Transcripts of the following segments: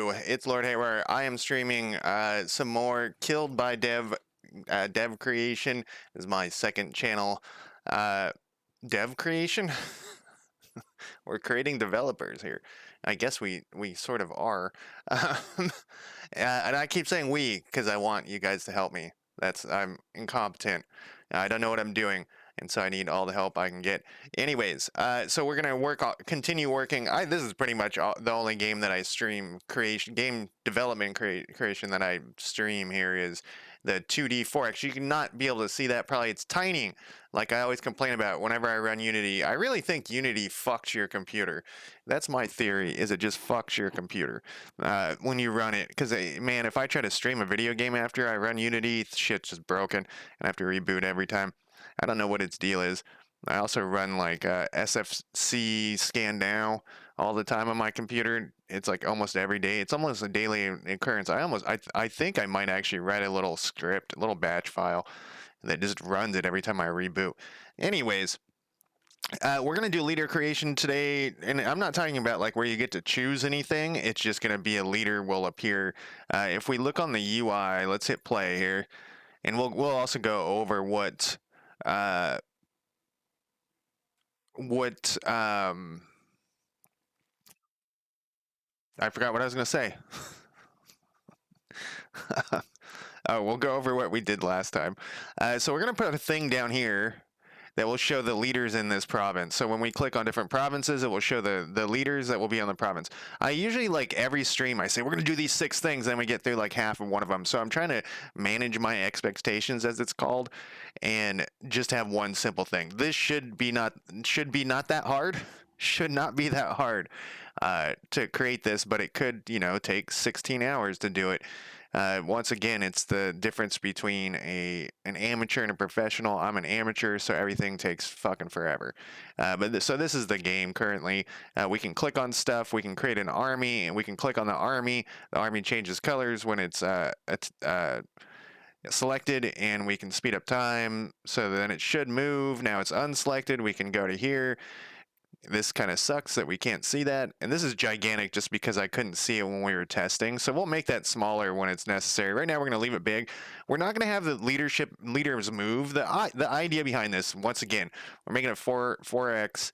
you? It's Lord Haywire. I am streaming some more Killed by Dev Creation is my second channel. Uh, Dev Creation? We're creating developers here. I guess we sort of are. Um, and I keep saying we because I want you guys to help me. I'm incompetent. I don't know what I'm doing, and so I need all the help I can get. Anyways, so we're gonna continue working. This is pretty much the only game that I stream game development creation that I stream here is the 2D 4X. You cannot be able to see that. Probably it's tiny. Like I always complain about whenever I run Unity. I really think Unity fucks your computer. That's my theory. Is it just fucks your computer when you run it? Because man, if I try to stream a video game after I run Unity, shit's just broken, and I have to reboot every time. I don't know what its deal is. I also run like SFC scan now all the time on my computer. It's like almost every day. It's almost a daily occurrence. I think I might actually write a little script, a little batch file that just runs it every time I reboot. Anyways, we're going to do leader creation today, and I'm not talking about like where you get to choose anything. It's just going to be a leader will appear. If we look on the UI, let's hit play here, and we'll also go over what I forgot what I was going to say. We'll go over what we did last time. So we're going to put a thing down here that will show the leaders in this province. So when we click on different provinces, it will show the leaders that will be on the province. I usually, like every stream, I say, we're going to do these 6 things, then we get through like half of one of them. So I'm trying to manage my expectations, as it's called, and just have one simple thing. This should be not that hard. Should not be that hard to create this, but it could, take 16 hours to do it. Once again, it's the difference between an amateur and a professional. I'm an amateur, so everything takes fucking forever. So this is the game currently. We can click on stuff. We can create an army, and we can click on the army. The army changes colors when it's selected, and we can speed up time. So then it should move. Now it's unselected. We can go to here. This kind of sucks that we can't see that, and this is gigantic just because I couldn't see it when we were testing, so we'll make that smaller when it's necessary. Right now we're going to leave it big. We're not going to have the leaders move. The idea behind this, once again, we're making a 4x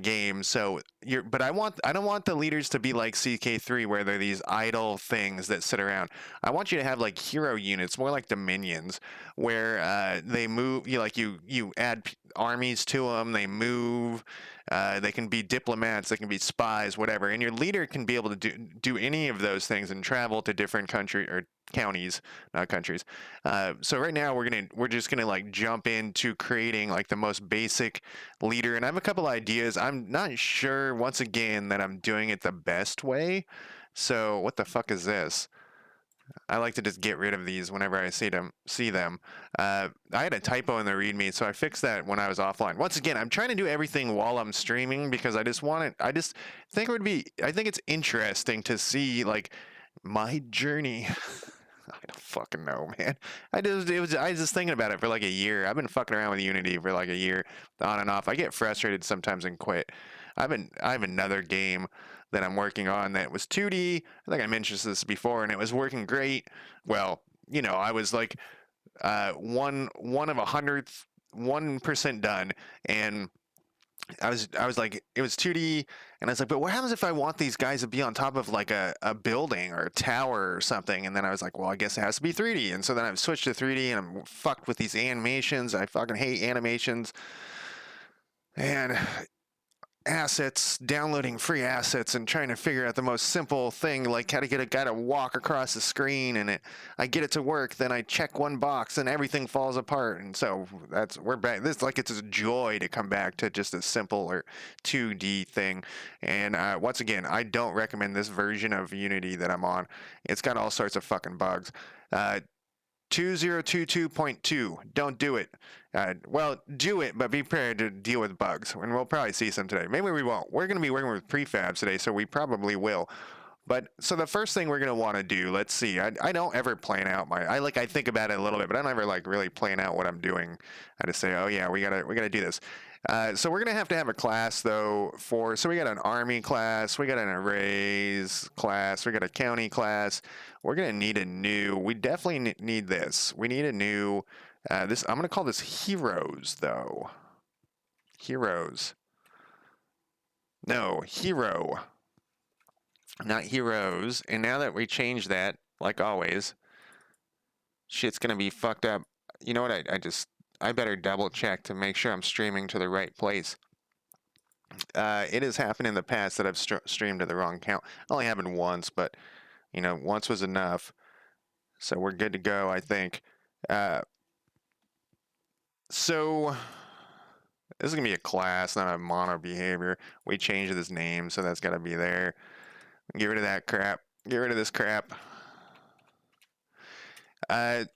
game, so but I don't want the leaders to be like CK3 where they're these idle things that sit around. I want you to have like hero units, more like dominions, where they move. You add armies to them, they move. They can be diplomats, they can be spies, whatever. And your leader can be able to do any of those things and travel to different country or counties, not countries. So right now we're just gonna like jump into creating like the most basic leader. And I have a couple ideas. I'm not sure once again that I'm doing it the best way. So what the fuck is this? I like to just get rid of these whenever I see them. I had a typo in the README, so I fixed that when I was offline. Once again, I'm trying to do everything while I'm streaming because I just think it's interesting to see like my journey. I don't fucking know, man. I was just thinking about it for like a year. I've been fucking around with Unity for like a year, on and off. I get frustrated sometimes and quit. I have another game that I'm working on that was 2D. I think I mentioned this before, and it was working great. Well, I was like one of 1% done, and I was like, it was 2D, and I was like, but what happens if I want these guys to be on top of like a building or a tower or something? And then I was like, well, I guess it has to be 3D. And so then I've switched to 3D, and I'm fucked with these animations. I fucking hate animations. And assets, downloading free assets and trying to figure out the most simple thing, like how to get a guy to walk across the screen, and I get it to work, then I check one box and everything falls apart. And so we're back. It's a joy to come back to just a simple or 2D thing. And once again, I don't recommend this version of Unity that I'm on. It's got all sorts of fucking bugs. 2022.2. Don't do it. Well, do it, but be prepared to deal with bugs. And we'll probably see some today. Maybe we won't. We're going to be working with prefabs today, so we probably will. But so the first thing we're gonna want to do, let's see. I don't ever plan out I think about it a little bit, but I don't ever like really plan out what I'm doing. I just say, oh yeah, we gotta do this. So we're gonna have a class though for so we got an army class, we got an arrays class, we got a county class. We're gonna need a new. We definitely need this. We need a new. This I'm gonna call this heroes though. Heroes. No, hero, not heroes. And now that we changed that, like always, shit's gonna be fucked up. You know what? I better double check to make sure I'm streaming to the right place. It has happened in the past that I've streamed to the wrong account. It only happened once, but once was enough. So we're good to go, I think. Uh, so this is gonna be a class, not a mono behavior. We changed this name, so that's gotta be there. Get rid of that crap. Get rid of this crap.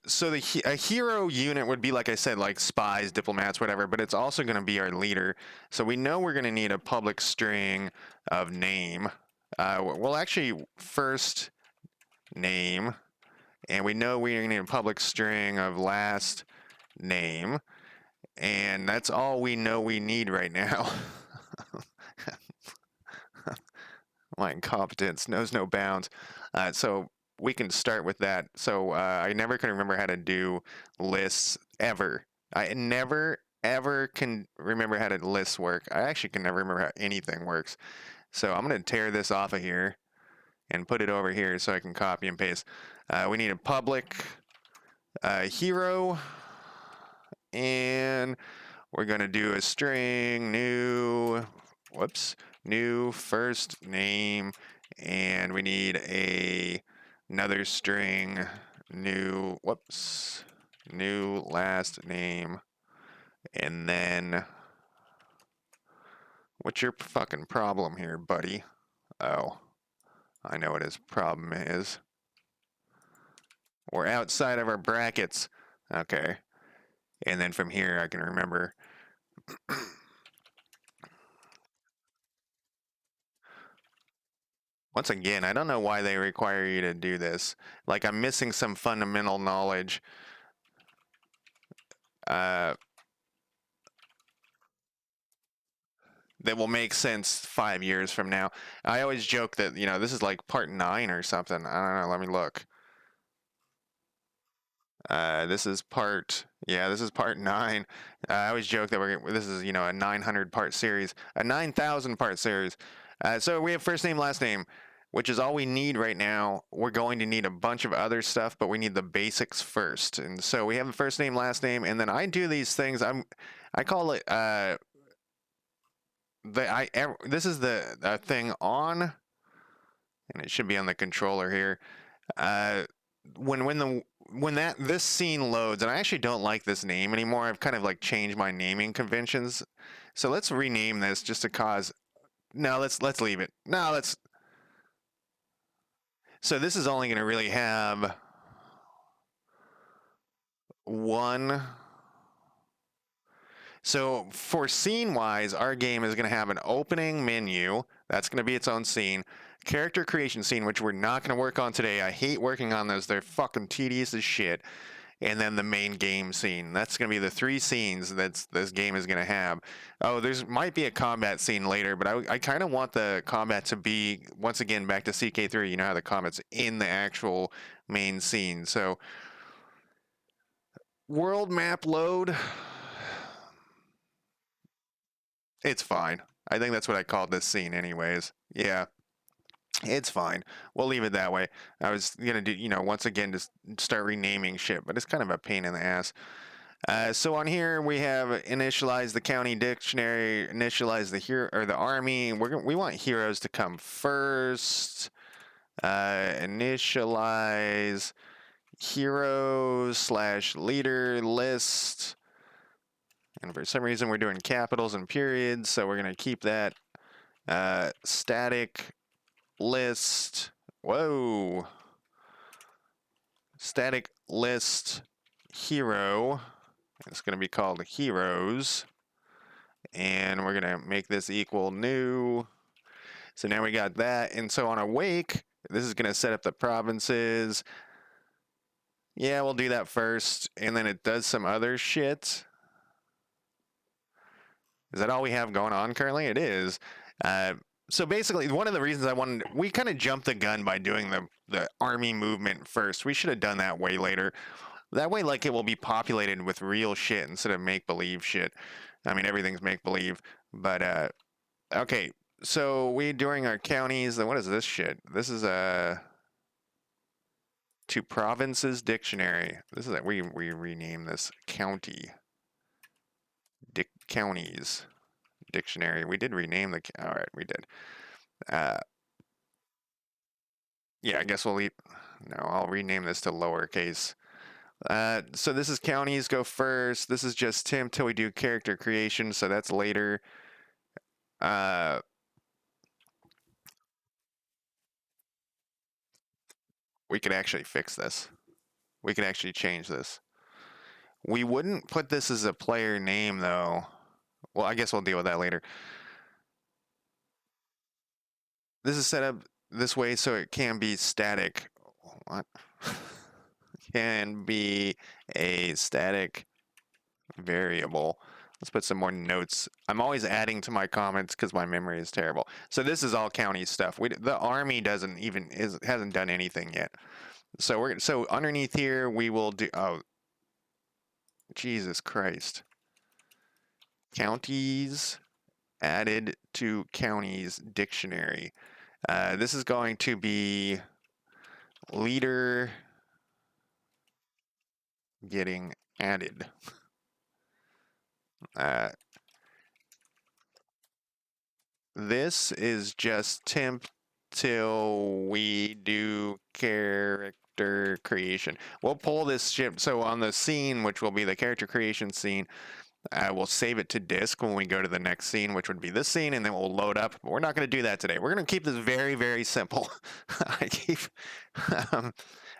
So a hero unit would be, like I said, like spies, diplomats, whatever, but it's also going to be our leader. So we know we're going to need a public string of name. We'll actually first name, and we know we're going to need a public string of last name, and that's all we know we need right now. My incompetence knows no bounds. So we can start with that. So I never can remember how to do lists ever. I never ever can remember how to lists work. I actually can never remember how anything works. So I'm gonna tear this off of here and put it over here so I can copy and paste. We need a public hero, and we're gonna do a string new. Whoops. New first name, and we need another string new last name, and then what's your fucking problem here, buddy? Oh, I know what his problem is. We're outside of our brackets. Okay, and then from here I can remember. Once again, I don't know why they require you to do this. Like, I'm missing some fundamental knowledge. That will make sense 5 years from now. I always joke that, this is like part 9 or something. I don't know. Let me look. This is part 9. I always joke that this is, a 900 part series, a 9,000 part series. So we have first name, last name, which is all we need right now. We're going to need a bunch of other stuff, but we need the basics first. And so we have a first name, last name, and then I do these things. I call it, this is the thing on, and it should be on the controller here. When this scene loads, and I actually don't like this name anymore. I've kind of like changed my naming conventions. So let's rename this just to cause. No, let's leave it. No, let's. So this is only going to really have one. So for scene wise, our game is going to have an opening menu. That's going to be its own scene. Character creation scene, which we're not going to work on today. I hate working on those. They're fucking tedious as shit. And then the main game scene. That's going to be the 3 scenes that this game is going to have. Oh, might be a combat scene later, but I kind of want the combat to be, once again, back to CK3. You know how the combat's in the actual main scene. So, world map load. It's fine. I think that's what I called this scene anyways. Yeah. It's fine. We'll leave it that way. I was gonna do, once again, just start renaming shit, but it's kind of a pain in the ass. So on here we have initialize the county dictionary, initialize the hero or the army. We want heroes to come first. Initialize heroes / leader list. And for some reason we're doing capitals and periods, so we're gonna keep that. Static list. Whoa. Static list hero. It's going to be called heroes. And we're going to make this equal new. So now we got that. And so on awake, This is going to set up the provinces. Yeah, we'll do that first. And then it does some other shit. Is that all we have going on currently? It is. Uh, so basically, one of the reasons we kind of jumped the gun by doing the army movement first. We should have done that way later. That way, like, it will be populated with real shit instead of make believe shit. I mean, everything's make believe. But, okay. So we, during our counties, what is this shit? This is to provinces dictionary. This is we rename this county. Counties dictionary. We did rename the. All right, we did. Uh, yeah, I guess we'll leave. No, I'll rename this to lowercase. So this is counties go first. This is just Tim till we do character creation. So that's later. Uh, we could actually fix this. We could actually change this. We wouldn't put this as a player name though. Well, I guess we'll deal with that later. This is set up this way so it can be static. What? Can be a static variable. Let's put some more notes. I'm always adding to my comments because my memory is terrible. So this is all county stuff. The army hasn't done anything yet. So underneath here we will do. Oh, Jesus Christ! Counties added to counties dictionary. This is going to be leader getting added. Uh, this is just temp till we do character creation. We'll pull this ship. So on the scene, which will be the character creation scene, we'll save it to disk when we go to the next scene, which would be this scene, and then we'll load up. But we're not going to do that today. We're going to keep this very, very simple. Um,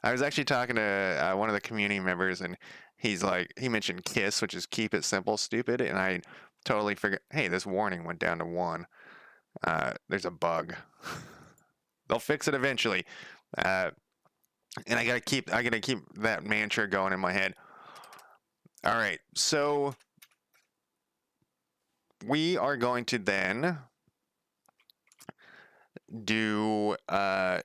I was actually talking to one of the community members, and he mentioned KISS, which is keep it simple, stupid, and I totally forgot. Hey, this warning went down to 1. There's a bug. They'll fix it eventually. And I gotta keep that mantra going in my head. All right, so we are going to then do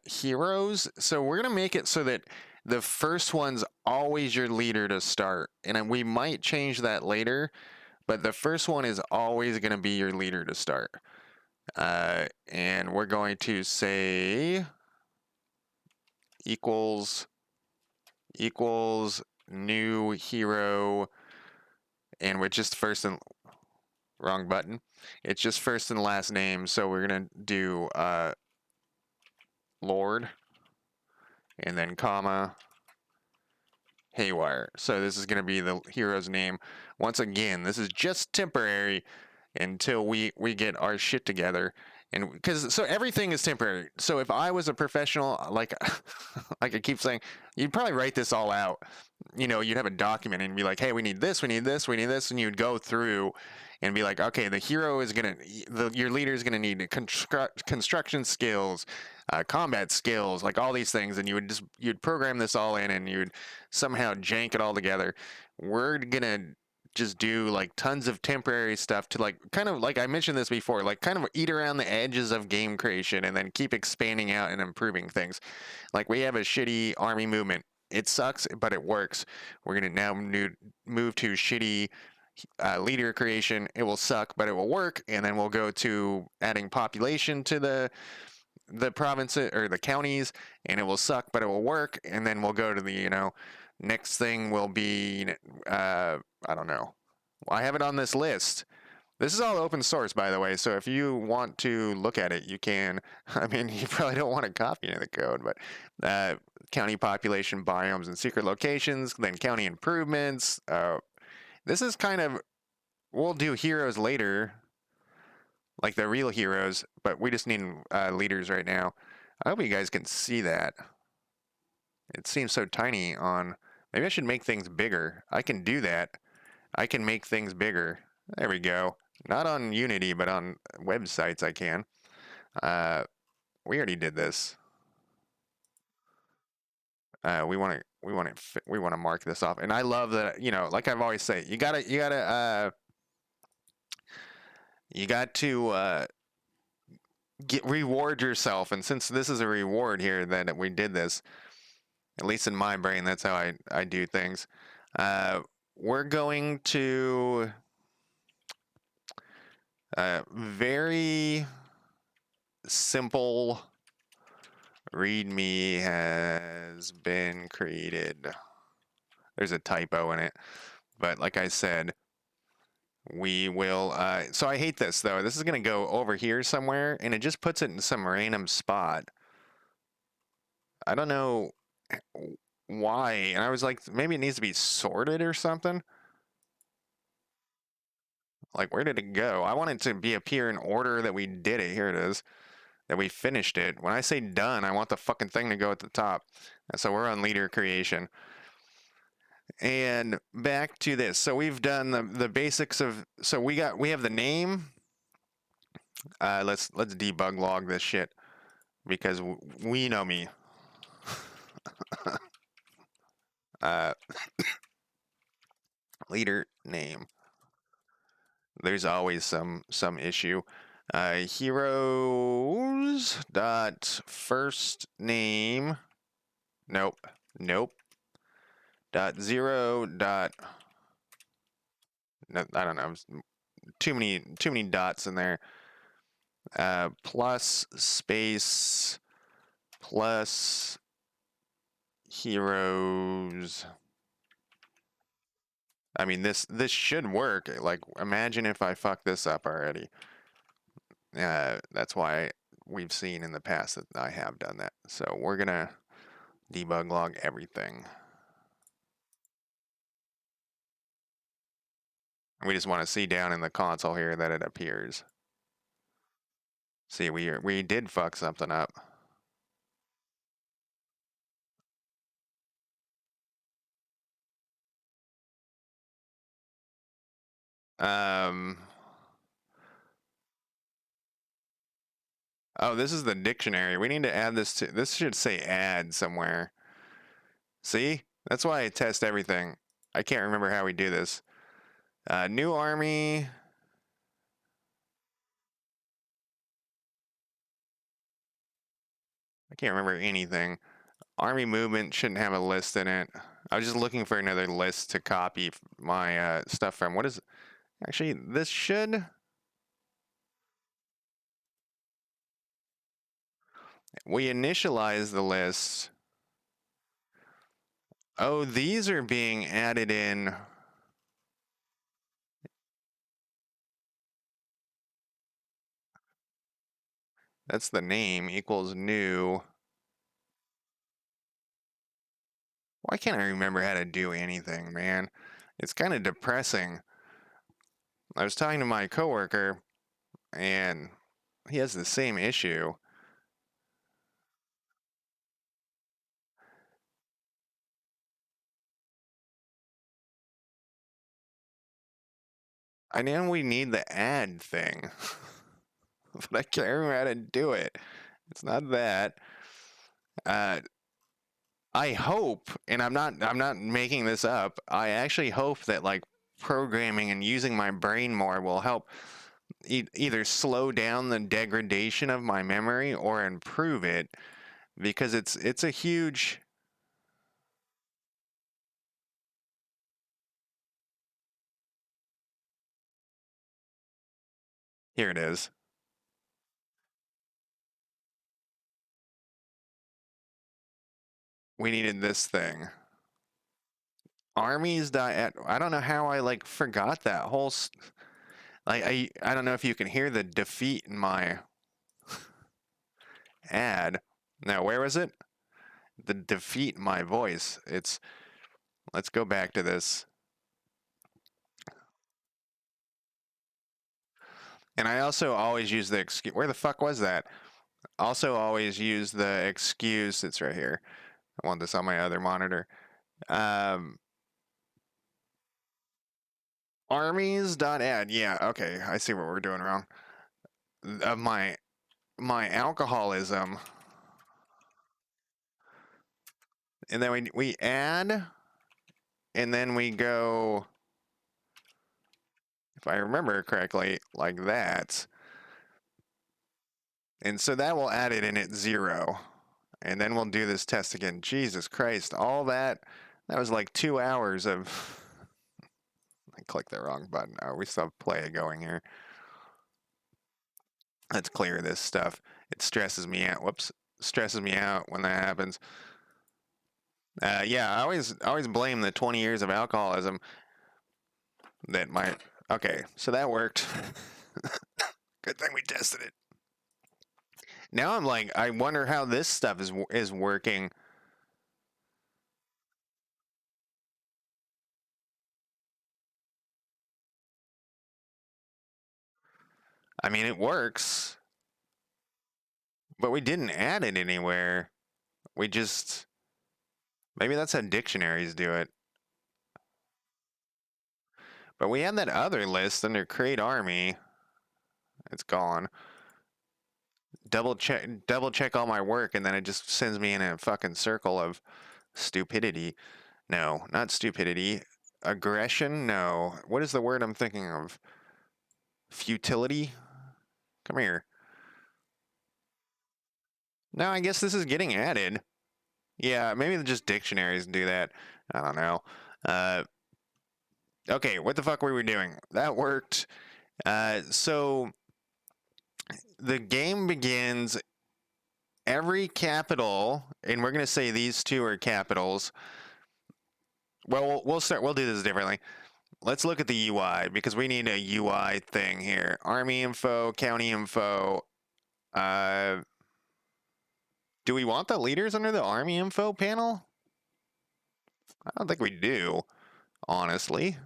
heroes. So we're gonna make it so that the first one's always your leader to start, and we might change that later, but the first one is always gonna be your leader to start. And we're going to say equals new hero, and we're just first and wrong button. It's just first and last name, so we're gonna do Lord, and then comma Haywire. So this is gonna be the hero's name. Once again, this is just temporary until we get our shit together. And because so everything is temporary. So if I was a professional, like like I keep saying, you'd probably write this all out. You'd have a document and be like, hey, we need this, we need this, we need this, and you'd go through and be like, okay, the hero is your leader is gonna need construction skills, combat skills, like all these things, and you'd program this all in, and you'd somehow jank it all together. We're gonna just do like tons of temporary stuff to like kind of like I mentioned this before, like kind of eat around the edges of game creation and then keep expanding out and improving things. Like we have a shitty army movement. It sucks, but it works. We're gonna now move to shitty leader creation. It will suck, but it will work. And then we'll go to adding population to the provinces or the counties, and it will suck, but it will work. And then we'll go to the next thing will be I don't know. I have it on this list. This is all open source, by the way, so if you want to look at it, you can. I mean, you probably don't want to copy any of the code, but county population, biomes, and secret locations, then county improvements. This is kind of, we'll do heroes later, like the real heroes, but we just need leaders right now. I hope you guys can see that. It seems so tiny on, maybe I should make things bigger. I can do that. I can make things bigger. There we go. Not on Unity, but on websites I can. We already did this. We want to mark this off, and I love that. Like I've always say, you got to reward yourself, and since this is a reward here that we did this, at least in my brain, that's how I do things. We're going to very simple readme has been created. There's a typo in it, but like I said, we will. So I hate this though. This is going to go over here somewhere, and it just puts it in some random spot. I don't know why. And I was like, maybe it needs to be sorted or something. Like, where did it go? I want it to be appear in order that we did it. Here it is. That we finished it. When I say done, I want the fucking thing to go at the top. And so we're on leader creation. And back to this. So we've done the basics of. So we have the name. Let's debug log this shit because we know me. Uh, leader name. There's always some issue. Heroes dot first name. Nope. Dot zero dot. No, I don't know. Too many dots in there. Plus space plus heroes. I mean, this should work. Like, imagine if I fuck this up already. That's why we've seen in the past that I have done that. So we're gonna debug log everything. We just want to see down in the console here that it appears. See, we did fuck something up. Um. Oh, this is the dictionary. We need to add this to. This should say add somewhere. See, that's why I test everything. I can't remember how we do this. New army. I can't remember anything. Army movement shouldn't have a list in it. I was just looking for another list to copy my stuff from. What is actually this should. We initialize the list. Oh, these are being added in. That's the name equals new. Why can't I remember how to do anything, man? It's kind of depressing. I was talking to my coworker, and he has the same issue. I know we need the add thing, but I can't remember how to do it. It's not that. Uh, I hope, and I'm not making this up. I actually hope that like programming and using my brain more will help either slow down the degradation of my memory or improve it because it's a huge. Here it is. We needed this thing. Armies die. I don't know how I like forgot that whole. Like I don't know if you can hear the defeat in my ad. Now where is it? The defeat in my voice. It's. Let's go back to this. And I also always use the excuse. Where the fuck was that? Also always use the excuse. It's right here. I want this on my other monitor. Um, armies.add. Yeah, okay. I see what we're doing wrong. Of my alcoholism. and then we add, and then we go, if I remember correctly, like that. And so that will add it in at 0. And then we'll do this test again. Jesus Christ, all that was like 2 hours of... I clicked the wrong button. Oh, we still have play going here. Let's clear this stuff. It stresses me out. Whoops. Stresses me out when that happens. Yeah, I always blame the 20 years of alcoholism that might... Okay, so that worked. Good thing we tested it. Now I'm like, I wonder how this stuff is working. I mean, it works, but we didn't add it anywhere. We just... Maybe that's how dictionaries do it. But we had that other list under create army. It's gone. Double check all my work, and then it just sends me in a fucking circle of stupidity. No, not stupidity. Aggression? No. What is the word I'm thinking of? Futility? Come here. No, I guess this is getting added. Yeah, maybe just dictionaries do that. I don't know. Uh, okay, what the fuck were we doing? That worked. So the game begins every capital, and we're going to say these two are capitals. Well, we'll do this differently. Let's look at the UI because we need a UI thing here. Army info, county info. Uh, do we want the leaders under the army info panel? I don't think we do, honestly.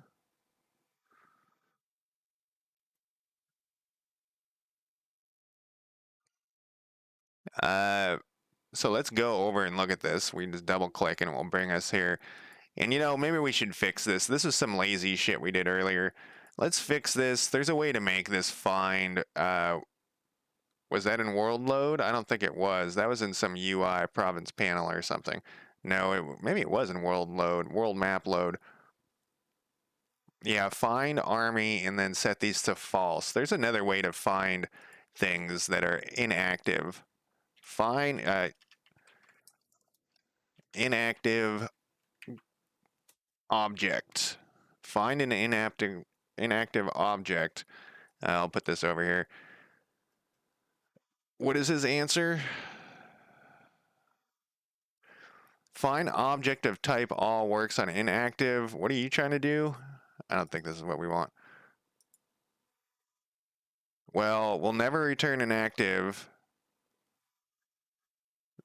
Uh, so let's go over and look at this. We just double click and it will bring us here. And maybe we should fix this. This is some lazy shit we did earlier. Let's fix this. There's a way to make this find. Was that in world load? I don't think it was. That was in some UI province panel or something. No, maybe it was in world load, world map load. Yeah, find army and then set these to false. There's another way to find things that are inactive. Find inactive object. Find an inactive object. I'll put this over here. What is his answer? Find object of type all works on inactive. What are you trying to do? I don't think this is what we want. Well, we'll never return inactive.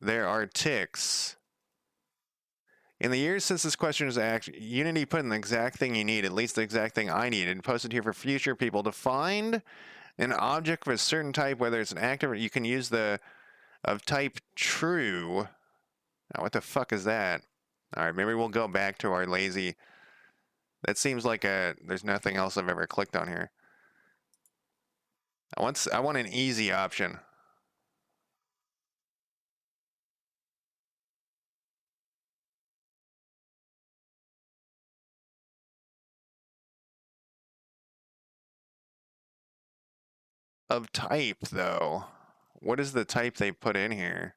There are ticks. In the years since this question was asked, Unity put in the exact thing you need, at least the exact thing I needed, and posted here for future people to find an object of a certain type, whether it's an active or you can use the of type true. Now, what the fuck is that? All right, maybe we'll go back to our lazy. That seems like there's nothing else I've ever clicked on here. I want an easy option. Of type, though. What is the type they put in here?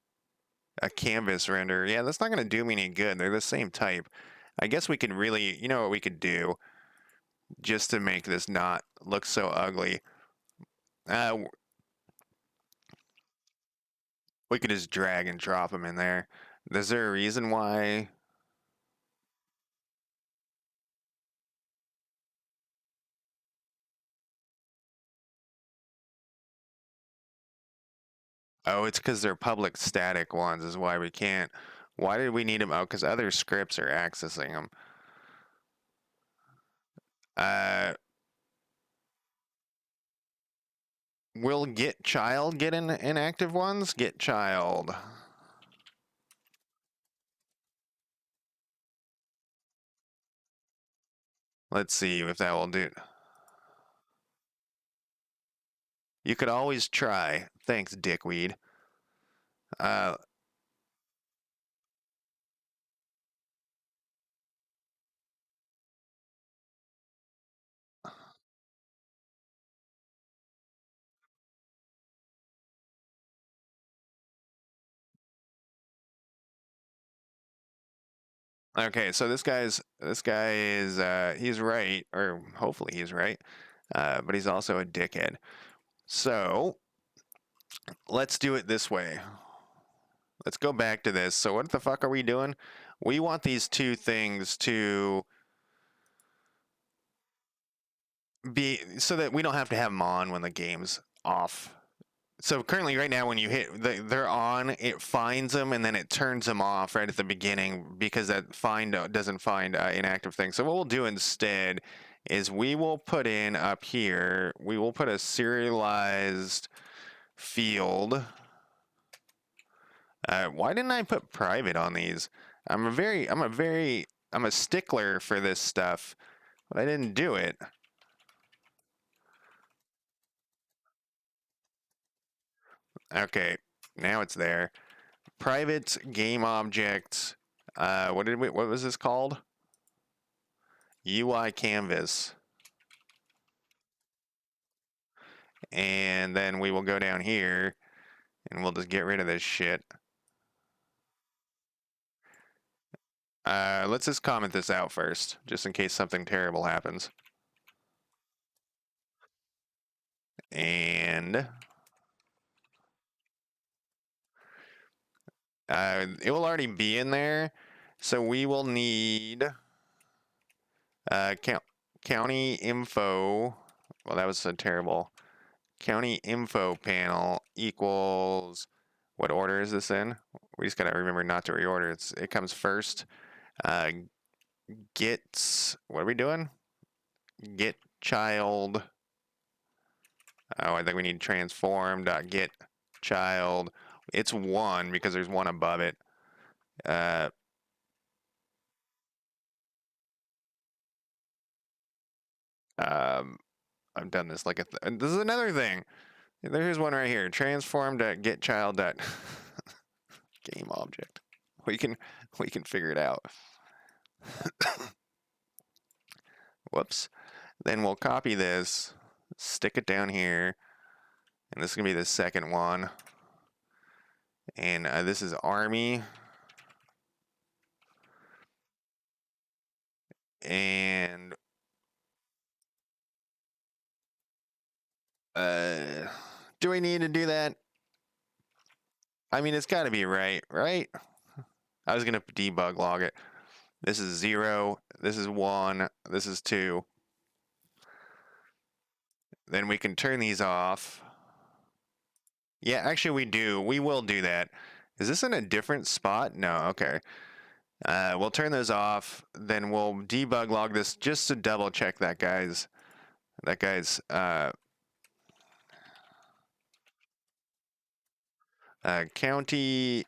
A canvas render. Yeah, that's not going to do me any good. They're the same type. I guess we could really, you know what we could do just to make this not look so ugly? We could just drag and drop them in there. Is there a reason why? Oh, it's because they're public static ones is why we can't. Why did we need them? Oh, because other scripts are accessing them. Uh, will get child get in inactive ones? Get child. Let's see if that will do. You could always try. Thanks, dickweed. Uh, Okay, so this guy is he's right, or hopefully he's right, but he's also a dickhead. So let's do it this way. Let's go back to this. So what the fuck are we doing? We want these two things to be so that we don't have to have them on when the game's off. So currently, right now, when you hit they're on, it finds them and then it turns them off right at the beginning because that find doesn't find inactive things. So what we'll do instead is we will put in up here. We will put a serialized field. Why didn't I put private on these? I'm a stickler for this stuff, but I didn't do it. Okay, now it's there. Private game object. What was this called? UI canvas. And then we will go down here and we'll just get rid of this shit. Let's just comment this out first, just in case something terrible happens. And it will already be in there. So we will need county info. Well, that was a terrible. County info panel equals, what order is this in? We just gotta remember not to reorder. It comes first. Gets, what are we doing? Get child. Oh, I think we need transform dot get child. It's one because there's one above it. Uh, um, I've done this like this is another thing. There's one right here. Transform dot get child dot game object. We can we can figure it out. Whoops. Then we'll copy this, stick it down here, and this is gonna be the second one. And this is army. And uh, do we need to do that? I mean, it's got to be right, right? I was gonna debug log it. This is 0. This is 1. This is 2. Then we can turn these off. Yeah, actually, we do. We will do that. Is this in a different spot? No. Okay. We'll turn those off. Then we'll debug log this just to double check that guy's county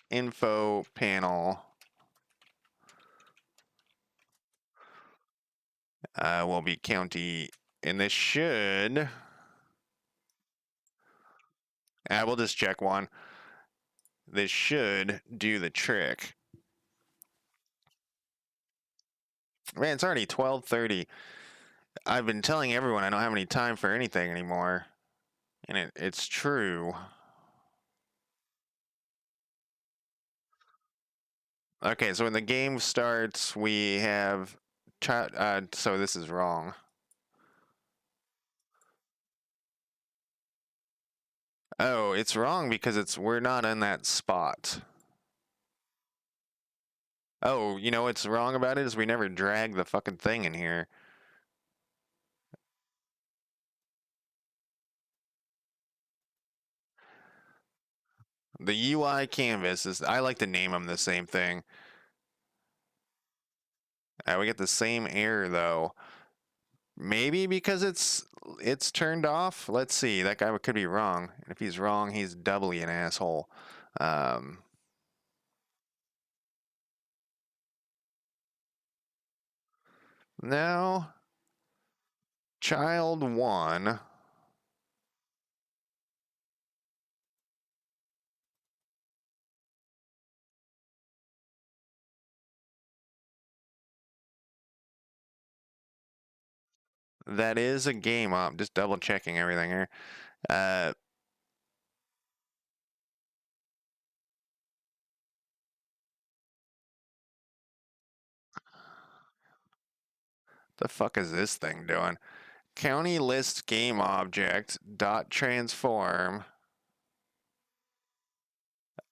info panel will be county, and this should. We'll just check one. This should do the trick. Man, it's already 12:30. I've been telling everyone I don't have any time for anything anymore, and it's true. Okay, so when the game starts, we have. So this is wrong. Oh, it's wrong because we're not in that spot. Oh, you know what's wrong about it is we never drag the fucking thing in here. The UI canvas is. I like to name them the same thing. We get the same error though. Maybe because it's turned off. Let's see. That guy could be wrong. And if he's wrong, he's doubly an asshole. Um, now, child one. That is a game op. Just double checking everything here. Uh, The fuck is this thing doing? County list game object dot transform.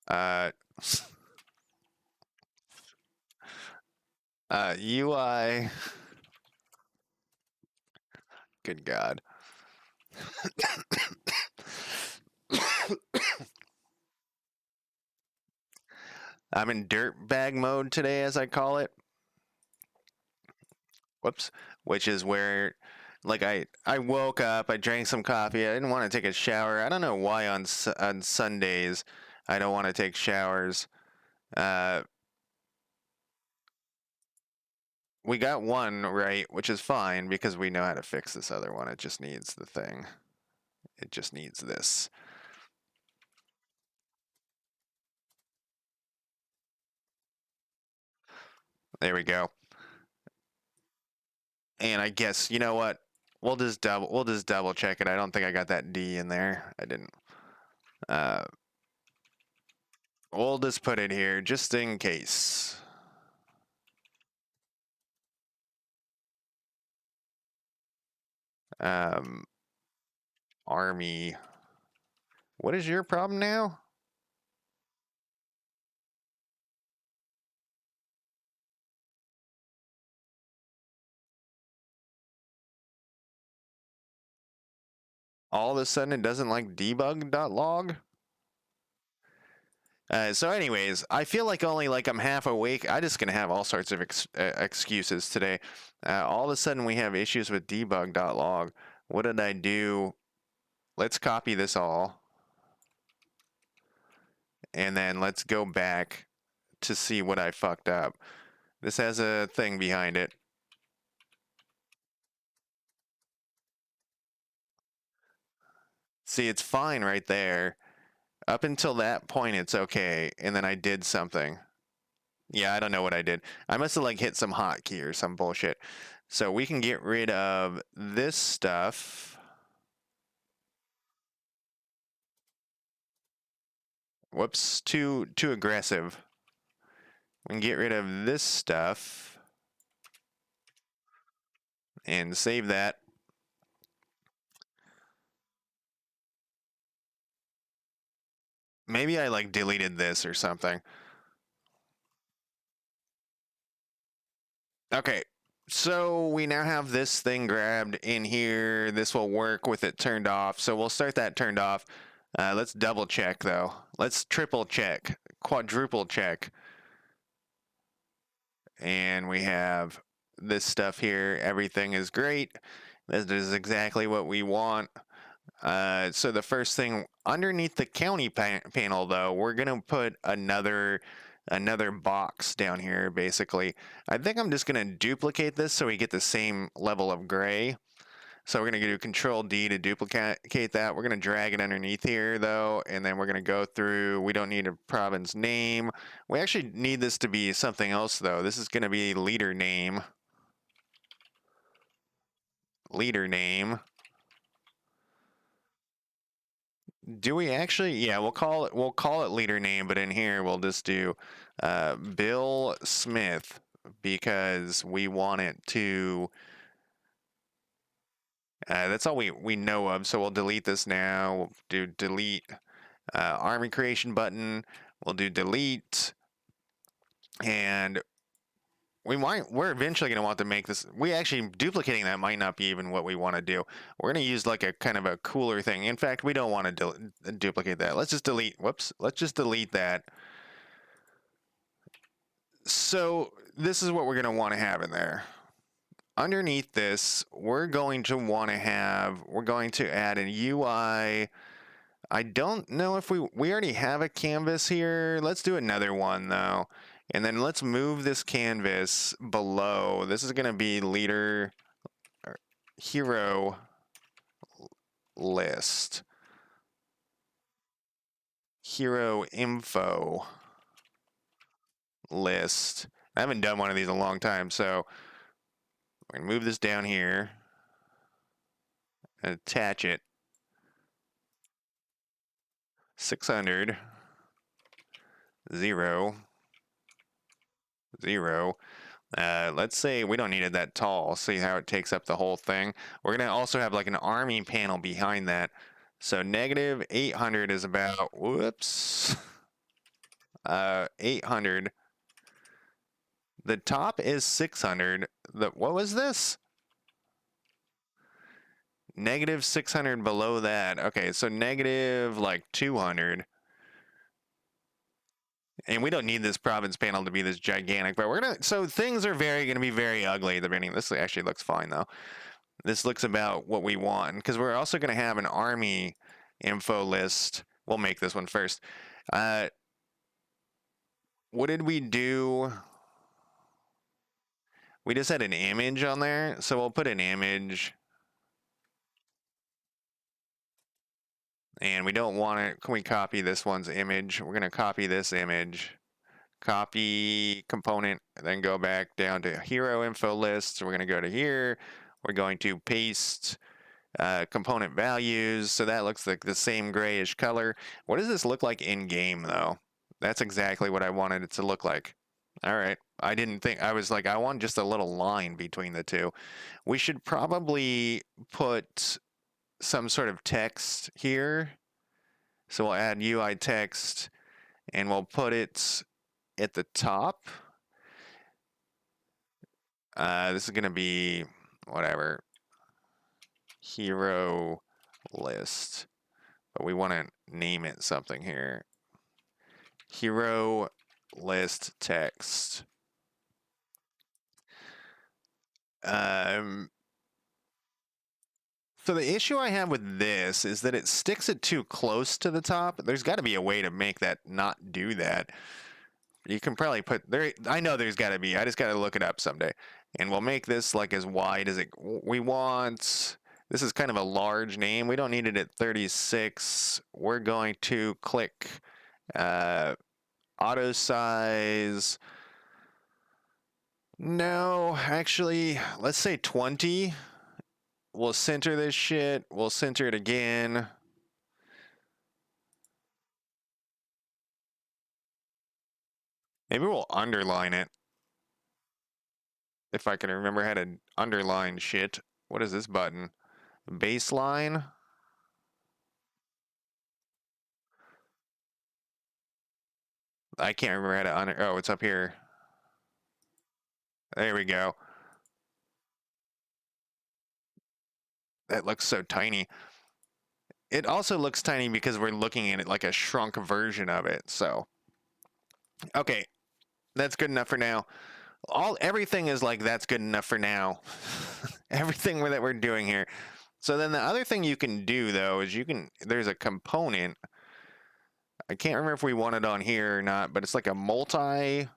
Uh, UI. Good God. I'm in dirtbag mode today, as I call it. Whoops. Which is where, like, I woke up, I drank some coffee, I didn't want to take a shower. I don't know why on Sundays I don't want to take showers. Uh, we got one right, which is fine because we know how to fix this other one. It just needs the thing. It just needs this. There we go. And I guess you know what? We'll just double check it. I don't think I got that D in there. I didn't. Uh, we'll just put it here just in case. Um, Army. What is your problem now? All of a sudden it doesn't like debug.log? So anyways, I feel like only like I'm half awake. I'm just going to have all sorts of excuses today. All of a sudden we have issues with debug.log. What did I do? Let's copy this all. And then let's go back to see what I fucked up. This has a thing behind it. See, it's fine right there. Up until that point, it's okay. And then I did something. Yeah, I don't know what I did. I must have like hit some hotkey or some bullshit. So we can get rid of this stuff. Whoops, too aggressive. We can get rid of this stuff and save that. Maybe I like deleted this or something. Okay, so we now have this thing grabbed in here. This will work with it turned off. So we'll start that turned off. Let's double check though. Let's triple check, quadruple check. And we have this stuff here. Everything is great. This is exactly what we want. So the first thing underneath the county panel, though, we're gonna put another box down here. Basically, I think I'm just gonna duplicate this so we get the same level of gray. So we're gonna do Control D to duplicate that. We're gonna drag it underneath here though, and then we're gonna go through. We don't need a province name. We actually need this to be something else though. This is gonna be leader name. Leader name. Do we actually? Yeah, we'll call it leader name, but in here we'll just do Bill Smith because we want it to. That's all we know of. So we'll delete this now. We'll do delete army creation button. We'll do delete, and we're eventually going to want to make this. We actually duplicating that might not be even what we want to do. We're going to use like a kind of a cooler thing. In fact, we don't want to duplicate that. Let's just delete. Whoops. Let's just delete that. So this is what we're going to want to have in there. Underneath this, we're going to add an UI. I don't know if we already have a canvas here. Let's do another one though. And then let's move this canvas below. This is going to be leader hero list. Hero info list. I haven't done one of these in a long time, so we're going to move this down here and attach it. 600 0 0. Let's say we don't need it that tall. See how it takes up the whole thing. We're gonna also have like an army panel behind that. So negative 800 is about, whoops, 800. The top is 600. What was this? Negative 600 below that. Okay, so negative like 200. And we don't need this province panel to be this gigantic, but we're gonna, so things are gonna be very ugly at the beginning. This actually looks fine though. This looks about what we want, because we're also gonna have an army info list. We'll make this one first. What did we do? We just had an image on there, so we'll put an image. And we don't want it. Can we copy this one's image? We're gonna copy this image. Copy component, then go back down to hero info list. So we're going to go to here. We're going to paste component values. So that looks like the same grayish color. What does this look like in game though? That's exactly what I wanted it to look like. All right. I didn't think, I was like, I want just a little line between the two. We should probably put some sort of text here. So we'll add UI text and we'll put it at the top. This is going to be whatever hero list, but we want to name it something here. Hero list text. So the issue I have with this is that it sticks it too close to the top. There's got to be a way to make that not do that. You can probably put there. I know there's got to be. I just got to look it up someday. And we'll make this like as wide as we want. This is kind of a large name. We don't need it at 36. We're going to click auto size. No, actually, let's say 20. We'll center this shit. We'll center it again. Maybe we'll underline it. If I can remember how to underline shit. What is this button? Baseline? I can't remember how to oh, it's up here. There we go. That looks so tiny. It also looks tiny because we're looking at it like a shrunk version of it. So, okay, that's good enough for now. Everything is like that's good enough for now. Everything that we're doing here. So then the other thing you can do though is there's a component. I can't remember if we want it on here or not, but it's like a multi.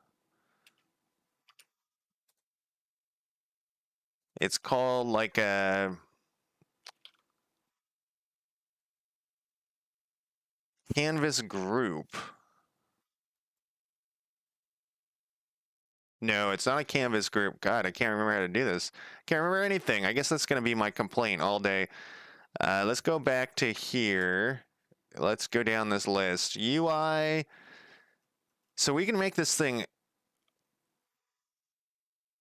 It's called like a canvas group. No, it's not a canvas group. God, I can't remember how to do this. Can't remember anything. I guess that's going to be my complaint all day. Let's go back to here. Let's go down this list. UI. So we can make this thing.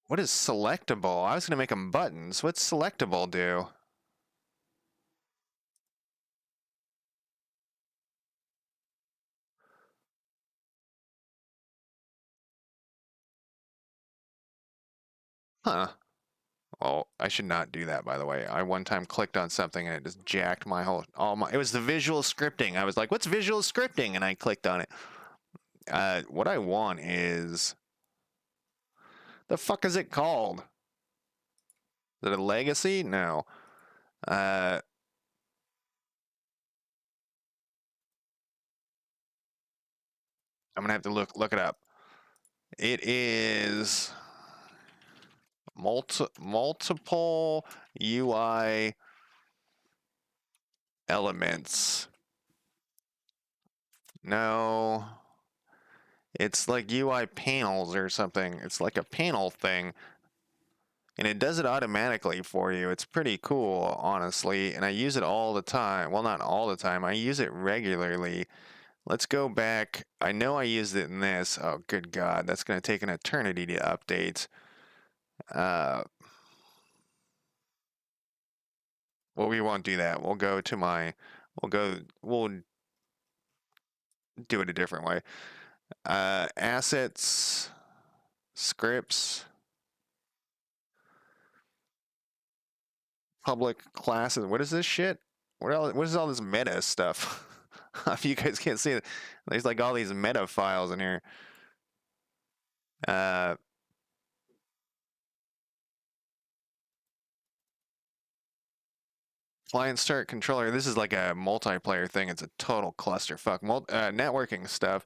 What is selectable? I was going to make them buttons. What's selectable do? Huh. Well, I should not do that, by the way. I one time clicked on something and it just jacked my whole, it was the visual scripting. I was like, what's visual scripting? And I clicked on it. What I want is, the fuck is it called? Is it a legacy? No. I'm gonna have to look it up. It is multiple UI elements. No, it's like UI panels or something. It's like a panel thing, and it does it automatically for you. It's pretty cool, honestly, and I use it all the time. Well, not all the time. I use it regularly. Let's go back. I know I used it in this. Oh, good God, that's going to take an eternity to update. Uh, well, we won't do that. We'll go to my. We'll do it a different way. Assets, scripts, public classes. What is this shit? What is all this meta stuff? If you guys can't see it, there's like all these meta files in here. Uh, Client start controller. This is like a multiplayer thing. It's a total clusterfuck. Networking stuff.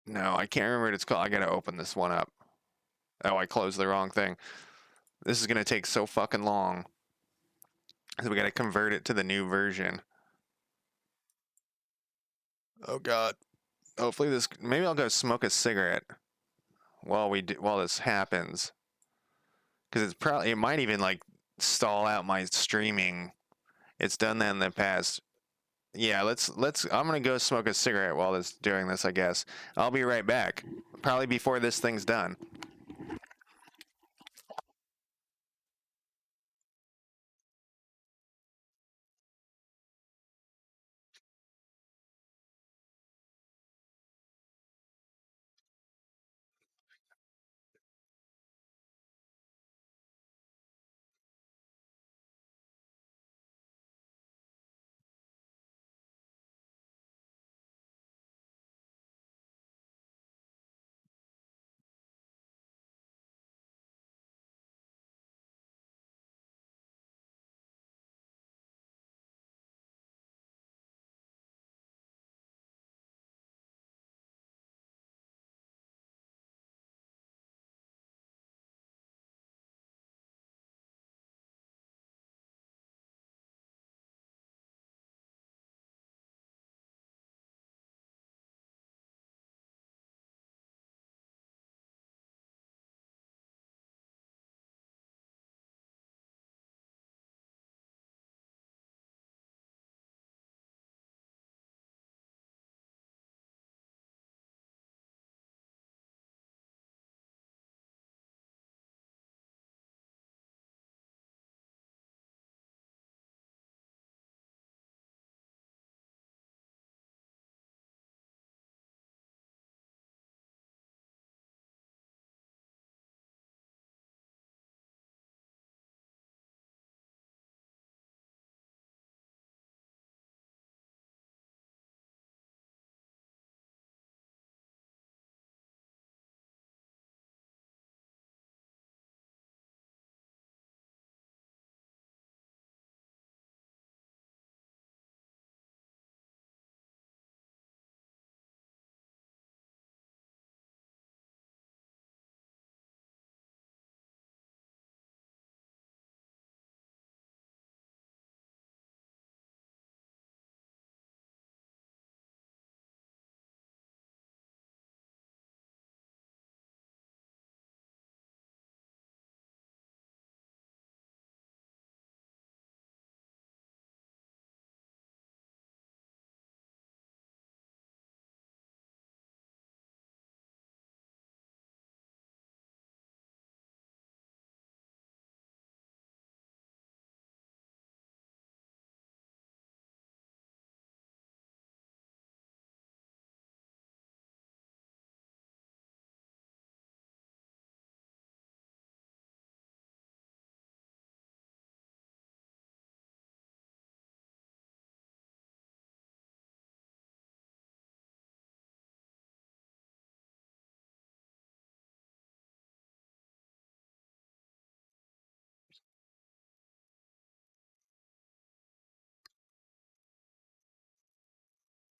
No, I can't remember what it's called. I gotta open this one up. Oh, I closed the wrong thing. This is gonna take so fucking long. So we gotta convert it to the new version. Oh god. Hopefully this. Maybe I'll go smoke a cigarette while this happens. Because it might even like stall out my streaming. It's done that in the past. Yeah, I'm gonna go smoke a cigarette while this doing this, I guess. I'll be right back. Probably before this thing's done.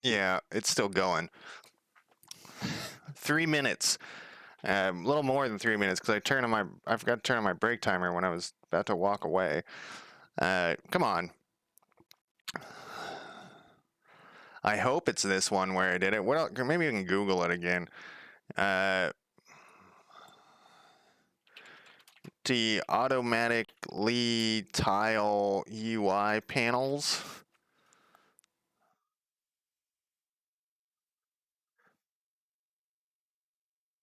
Yeah, it's still going. 3 minutes. A little more than 3 minutes because I forgot to turn on my break timer when I was about to walk away. Come on. I hope it's this one where I did it. What else? Maybe we can Google it again. Uh, the automatically tile UI panels.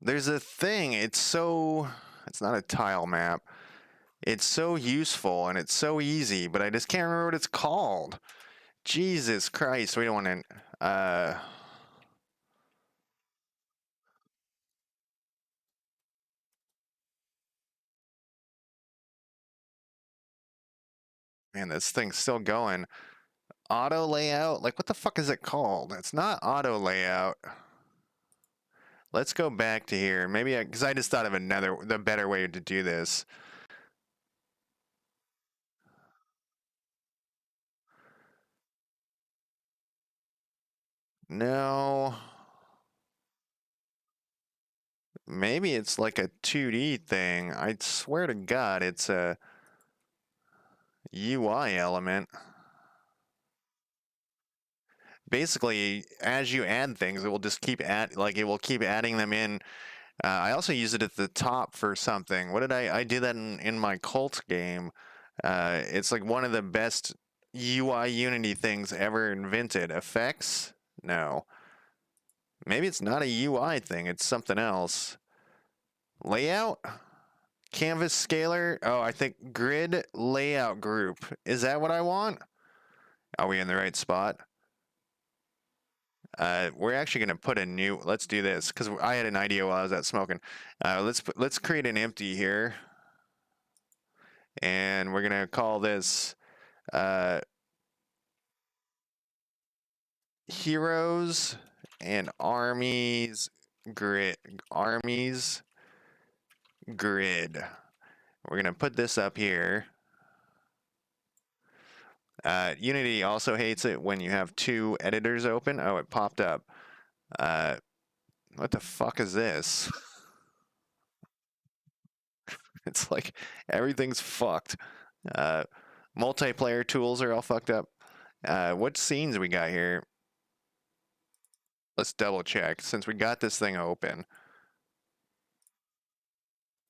There's a thing. It's not a tile map. It's so useful and it's so easy, but I just can't remember what it's called. Jesus Christ, we don't want to. Man, this thing's still going. Auto layout? Like, what the fuck is it called? It's not auto layout. Let's go back to here. Maybe because I just thought of the better way to do this. No. Maybe it's like a 2D thing. I swear to God, it's a UI element. Basically, as you add things, it will just it will keep adding them in. I also use it at the top for something. What did I do that in my cult game? It's like one of the best UI Unity things ever invented. Effects? No. Maybe it's not a UI thing, it's something else. Layout? Canvas scaler? Oh, I think grid layout group. Is that what I want? Are we in the right spot? We're actually going to put a new. Let's do this because I had an idea while I was out smoking. Let's create an empty here, and we're going to call this uh, heroes and armies grid. We're going to put this up here. Unity also hates it when you have two editors open. Oh, it popped up. Uh, what the fuck is this? It's like everything's fucked. Uh, multiplayer tools are all fucked up. What scenes we got here? Let's double check since we got this thing open.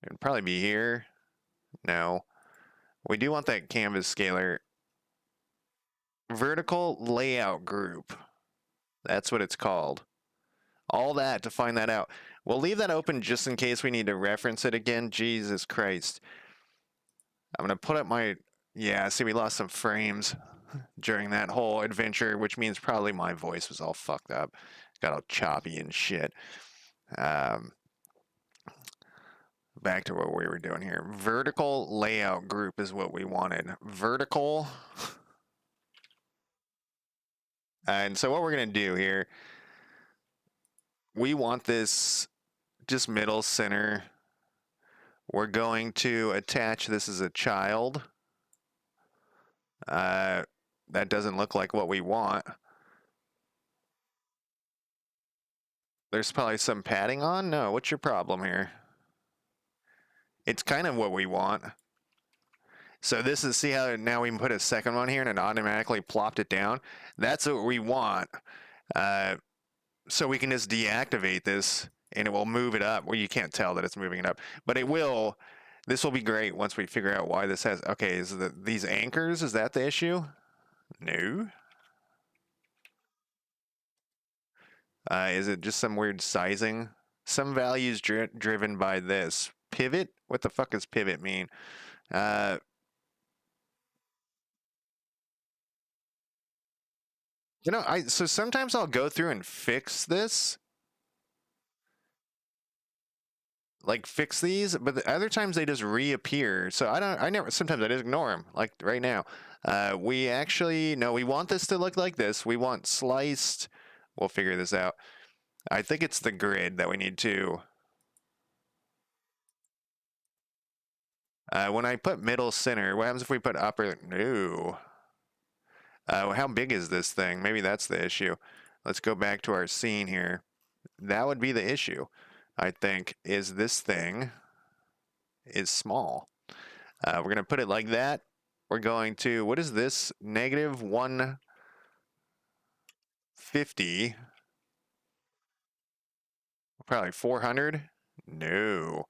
It'd probably be here. No. We do want that canvas scaler. Vertical layout group. That's what it's called. All that to find that out. We'll leave that open just in case we need to reference it again. Jesus Christ. I'm going to put up my. Yeah, see, we lost some frames during that whole adventure, which means probably my voice was all fucked up. Got all choppy and shit. Um, back to what we were doing here. Vertical layout group is what we wanted. Vertical. And so what we're going to do here, we want this just middle center. We're going to attach this as a child. That doesn't look like what we want. There's probably some padding on? No, what's your problem here? It's kind of what we want. So this is, see how now we can put a second one here and it automatically plopped it down? That's what we want. So we can just deactivate this and it will move it up. Well, you can't tell that it's moving it up, but it will. This will be great once we figure out why this has, okay, these anchors, is that the issue? No. Is it just some weird sizing? Some values driven by this. Pivot? What the fuck does pivot mean? Uh, so sometimes I'll go through and fix this, like fix these, but the other times they just reappear. So sometimes I just ignore them, like right now. We actually, no, we want this to look like this. We want sliced. We'll figure this out. I think it's the grid that we need to. When I put middle center, what happens if we put upper? No. How big is this thing? Maybe that's the issue. Let's go back to our scene here. That would be the issue, I think, is this thing is small. We're going to put it like that. We're going to, what is this? Negative 150. Probably 400. No.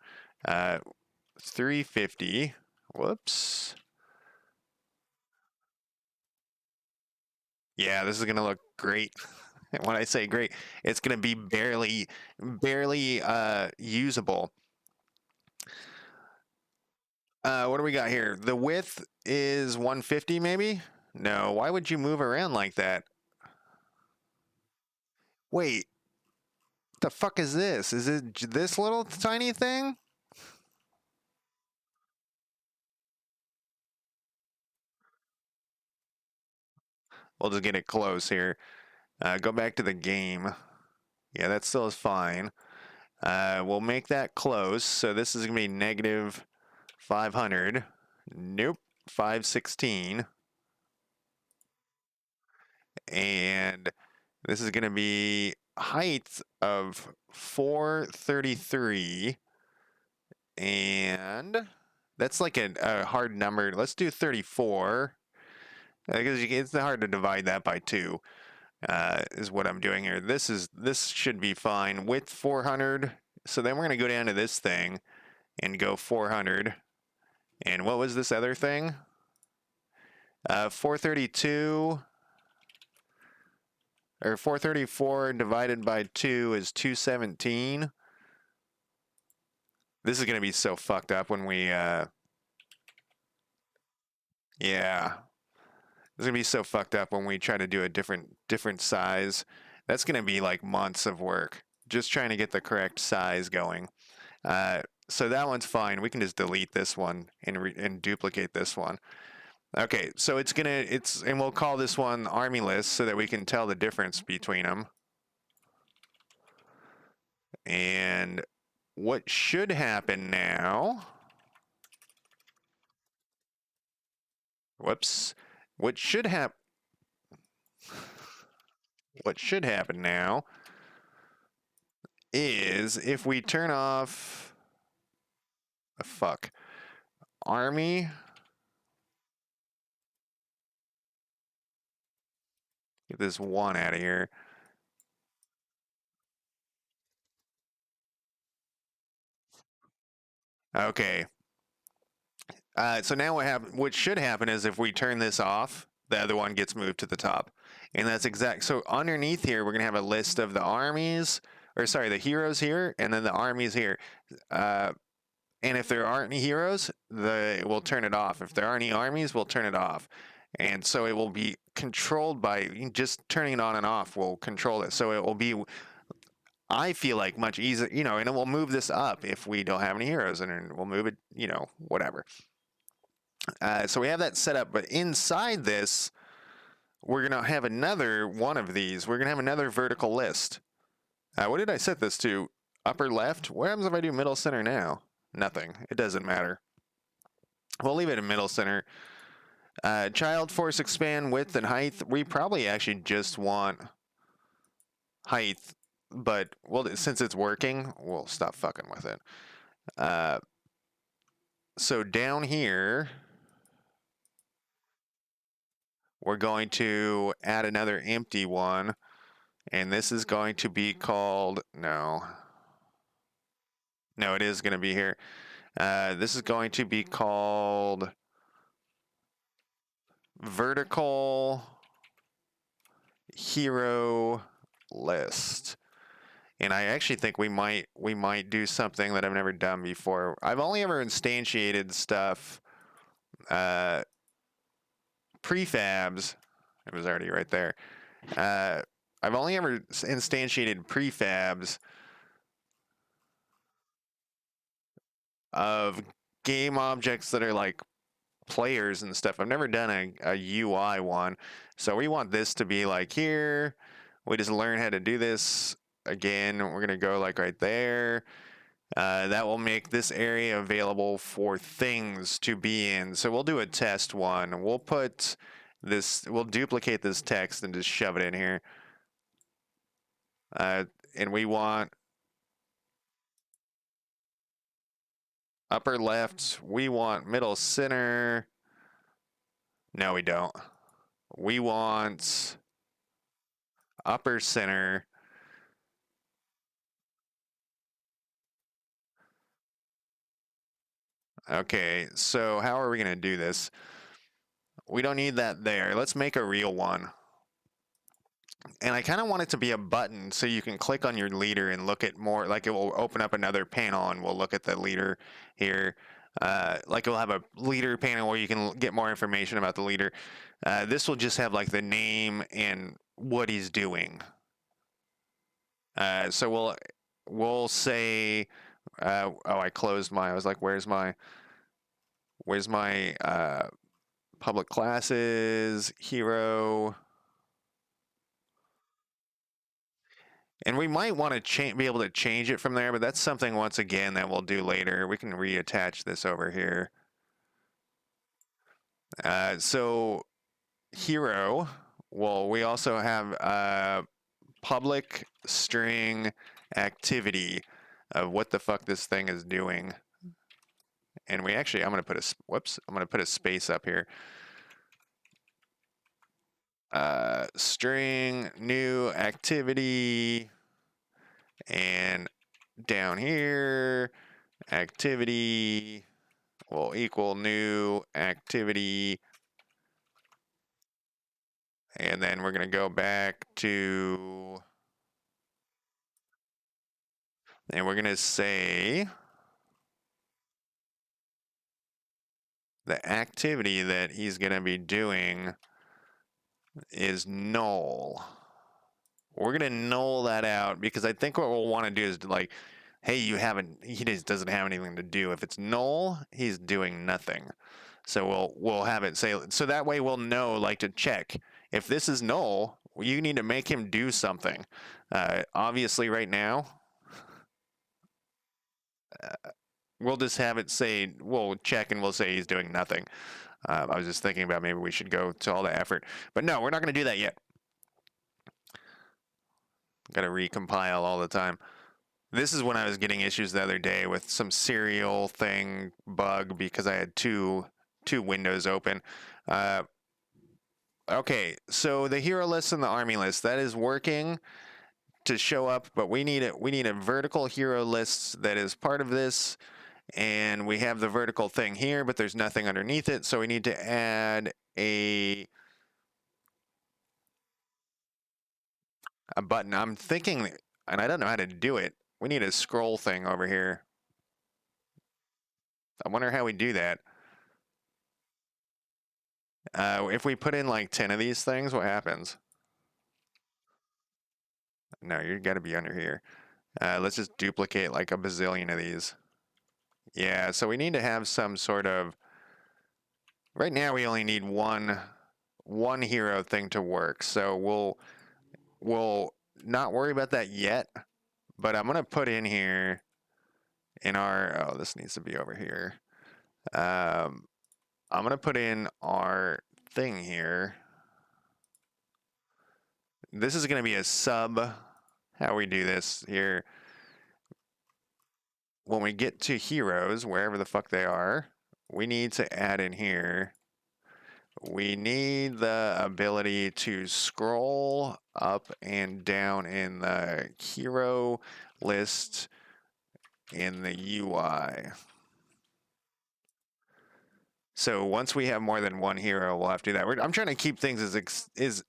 350. Whoops. Yeah, this is going to look great. When I say great, it's going to be barely usable. What do we got here? The width is 150, maybe? No, why would you move around like that? Wait, the fuck is this? Is it this little tiny thing? We'll just get it close here. Go back to the game. Yeah, that still is fine. We'll make that close. So this is going to be negative 500. Nope, 516. And this is going to be height of 433. And that's like a hard number. Let's do 34. Because it's hard to divide that by 2. Is what I'm doing here. This should be fine. Width 400. So then we're going to go down to this thing and go 400. And what was this other thing? 432 or 434 divided by 2 is 217. This is going to be so fucked up when we, yeah. This is going to be so fucked up when we try to do a different size. That's going to be like months of work. Just trying to get the correct size going. So that one's fine. We can just delete this one and duplicate this one. Okay, so and we'll call this one army list so that we can tell the difference between them. And what should happen now? Whoops. What should happen? What should happen now is if we turn off fuck army. Get this one out of here. Okay. So now what should happen is if we turn this off, the other one gets moved to the top. And that's exact. So underneath here, we're going to have a list of the armies, or sorry, the heroes here, and then the armies here. And if there aren't any heroes, we'll turn it off. If there aren't any armies, we'll turn it off. And so it will be controlled by just turning it on and off will control it. So it will be, I feel like, much easier, and it will move this up if we don't have any heroes, and we'll move it, whatever. So we have that set up, but inside this, we're going to have another one of these. We're going to have another vertical list. What did I set this to? Upper left? What happens if I do middle center now? Nothing. It doesn't matter. We'll leave it in middle center. Child force expand width and height. We probably actually just want height, but since it's working, we'll stop fucking with it. So down here, we're going to add another empty one, and this is going to be called, no, it is going to be here. This is going to be called vertical hero list. And I actually think we might do something that I've never done before. I've only ever instantiated stuff, prefabs. It was already right there. I've only ever instantiated prefabs of game objects that are like players and stuff. I've never done a UI one. So we want this to be like here. We just learn how to do this. Again, we're going to go like right there. That will make this area available for things to be in. So we'll do a test one. We'll duplicate this text and just shove it in here. And we want upper left. We want middle center. No, we don't. We want upper center. Okay, so how are we going to do this? We don't need that there. Let's make a real one. And I kind of want it to be a button so you can click on your leader and look at more, like it will open up another panel and we'll look at the leader here. Like it'll have a leader panel where you can get more information about the leader. This will just have like the name and what he's doing. So we'll say, oh, I closed my. I was like, where's my public classes hero? And we might want to be able to change it from there, but that's something once again that we'll do later. We can reattach this over here. So hero. Well, we also have public string activity of what the fuck this thing is doing. And we actually, I'm gonna put a whoops. I'm gonna put a space up here. String new activity, and down here activity will equal new activity, and then we're going to go back to, and we're going to say the activity that he's going to be doing is null. We're going to null that out because I think what we'll want to do is like, hey, he just doesn't have anything to do. If it's null, he's doing nothing. So we'll have it say, so that way we'll know, like, to check if this is null, you need to make him do something. Obviously right now, we'll just have it say, we'll check and we'll say he's doing nothing. I was just thinking about maybe we should go to all the effort, but no, we're not going to do that yet. Got to recompile all the time. This is when I was getting issues the other day with some serial thing bug because I had two windows open. Okay, so the hero list and the army list, that is working to show up, but we need a vertical hero list that is part of this, and we have the vertical thing here, but there's nothing underneath it, so we need to add a button. I'm thinking, and I don't know how to do it. We need a scroll thing over here. I wonder how we do that. If we put in like 10 of these things, what happens? No, you got to be under here. Let's just duplicate like a bazillion of these. Yeah, so we need to have some sort of. Right now, we only need one hero thing to work. So we'll not worry about that yet. But I'm gonna put in here in our. Oh, this needs to be over here. I'm gonna put in our thing here. This is gonna be a sub. How we do this here. When we get to heroes, wherever the fuck they are, we need to add in here. We need the ability to scroll up and down in the hero list in the UI. So once we have more than one hero, we'll have to do that. I'm trying to keep things as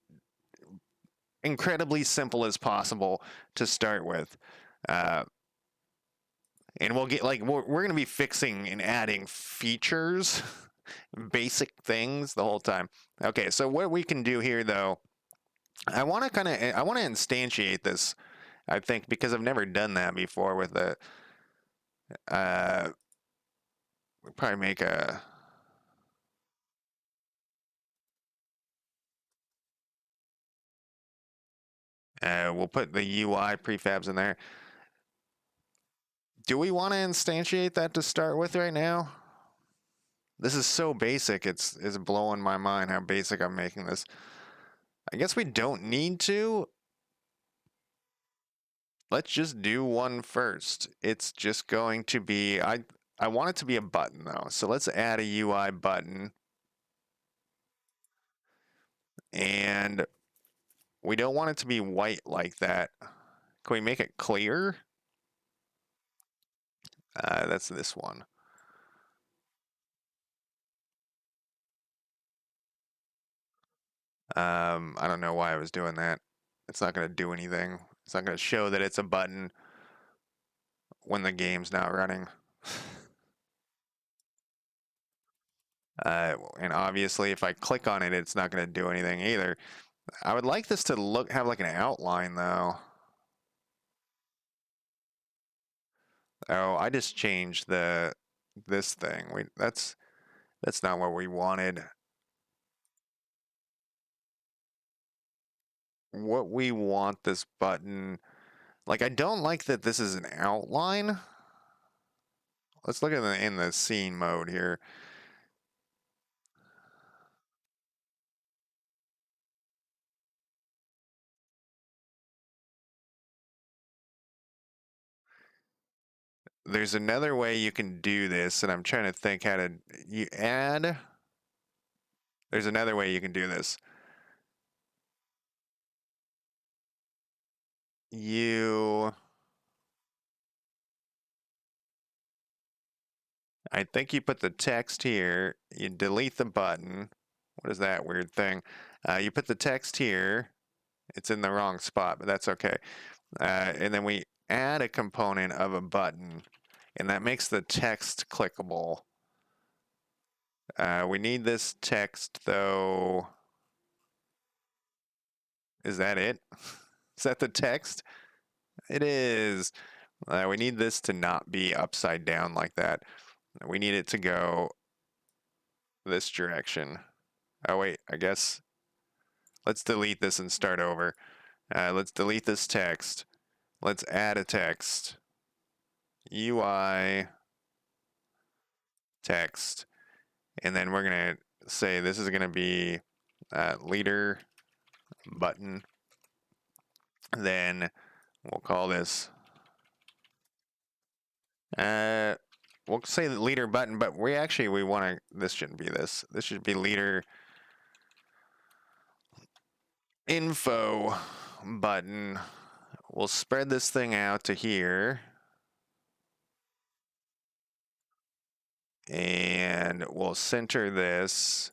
incredibly simple as possible to start with. And we'll get like we're going to be fixing and adding features, basic things the whole time. Okay, so what we can do here though, I want to instantiate this. I think because I've never done that before with the. We probably make a. We'll put the UI prefabs in there. Do we want to instantiate that to start with right now? This is so basic. It's blowing my mind how basic I'm making this. I guess we don't need to. Let's just do one first. It's just going to be, I want it to be a button though. So let's add a UI button. And we don't want it to be white like that. Can we make it clear? That's this one. I don't know why I was doing that. It's not going to do anything. It's not going to show that it's a button when the game's not running. And obviously, if I click on it, it's not going to do anything either. I would like this to have like an outline though. Oh, I just changed this thing. That's not what we wanted. What we want this button, like I don't like that this is an outline. Let's look at in the scene mode here. There's another way you can do this, and I'm trying to think how to you add. There's another way you can do this. I think you put the text here, you delete the button. What is that weird thing? You put the text here. It's in the wrong spot, but that's okay. And then we add a component of a button, and that makes the text clickable. We need this text, though. Is that it? Is that the text? It is. We need this to not be upside down like that. We need it to go this direction. Oh, wait, I guess. Let's delete this and start over. Let's delete this text. Let's add a text. UI text. And then we're going to say this is going to be leader button. Then we'll call this, we'll say the leader button, but we want to, this shouldn't be this. This should be leader info button. We'll spread this thing out to here. And we'll center this.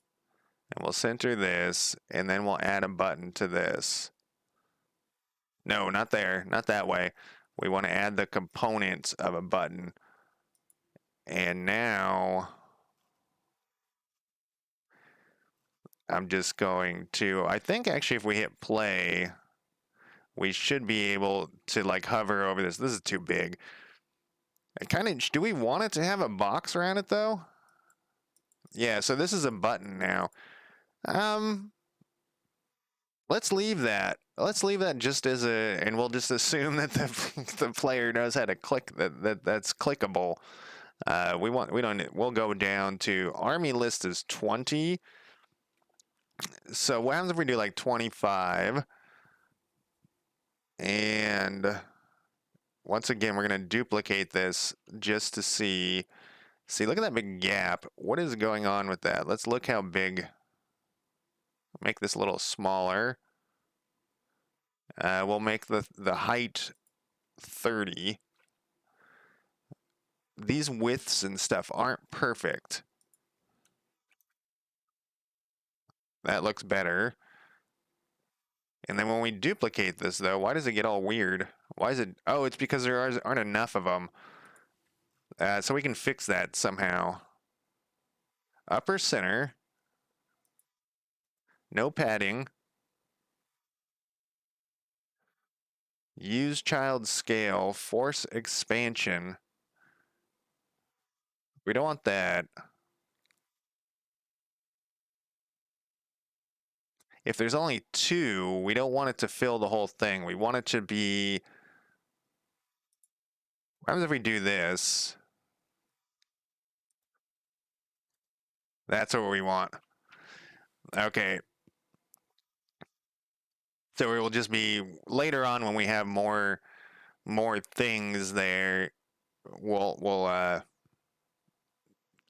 And we'll center this. And then we'll add a button to this. No, not there. Not that way. We want to add the components of a button. And now I'm just going to, I think actually if we hit play, we should be able to like hover over this. This is too big. I kind of, do we want it to have a box around it though? Yeah, so this is a button now. Let's leave that. Let's leave that just as a, and we'll just assume that the player knows how to click that's clickable. We'll go down to army list is 20. So what happens if we do like 25? And once again, we're going to duplicate this just to see. See, look at that big gap. What is going on with that? Let's look how big. Make this a little smaller. We'll make the height 30. These widths and stuff aren't perfect. That looks better. And then when we duplicate this, though, why does it get all weird? Why is it? Oh, it's because there aren't enough of them. So we can fix that somehow. Upper center. No padding. Use child scale. Force expansion. We don't want that. If there's only 2, we don't want it to fill the whole thing. We want it to be. What happens if we do this? That's what we want. Okay. So it will just be later on when we have more things there. We'll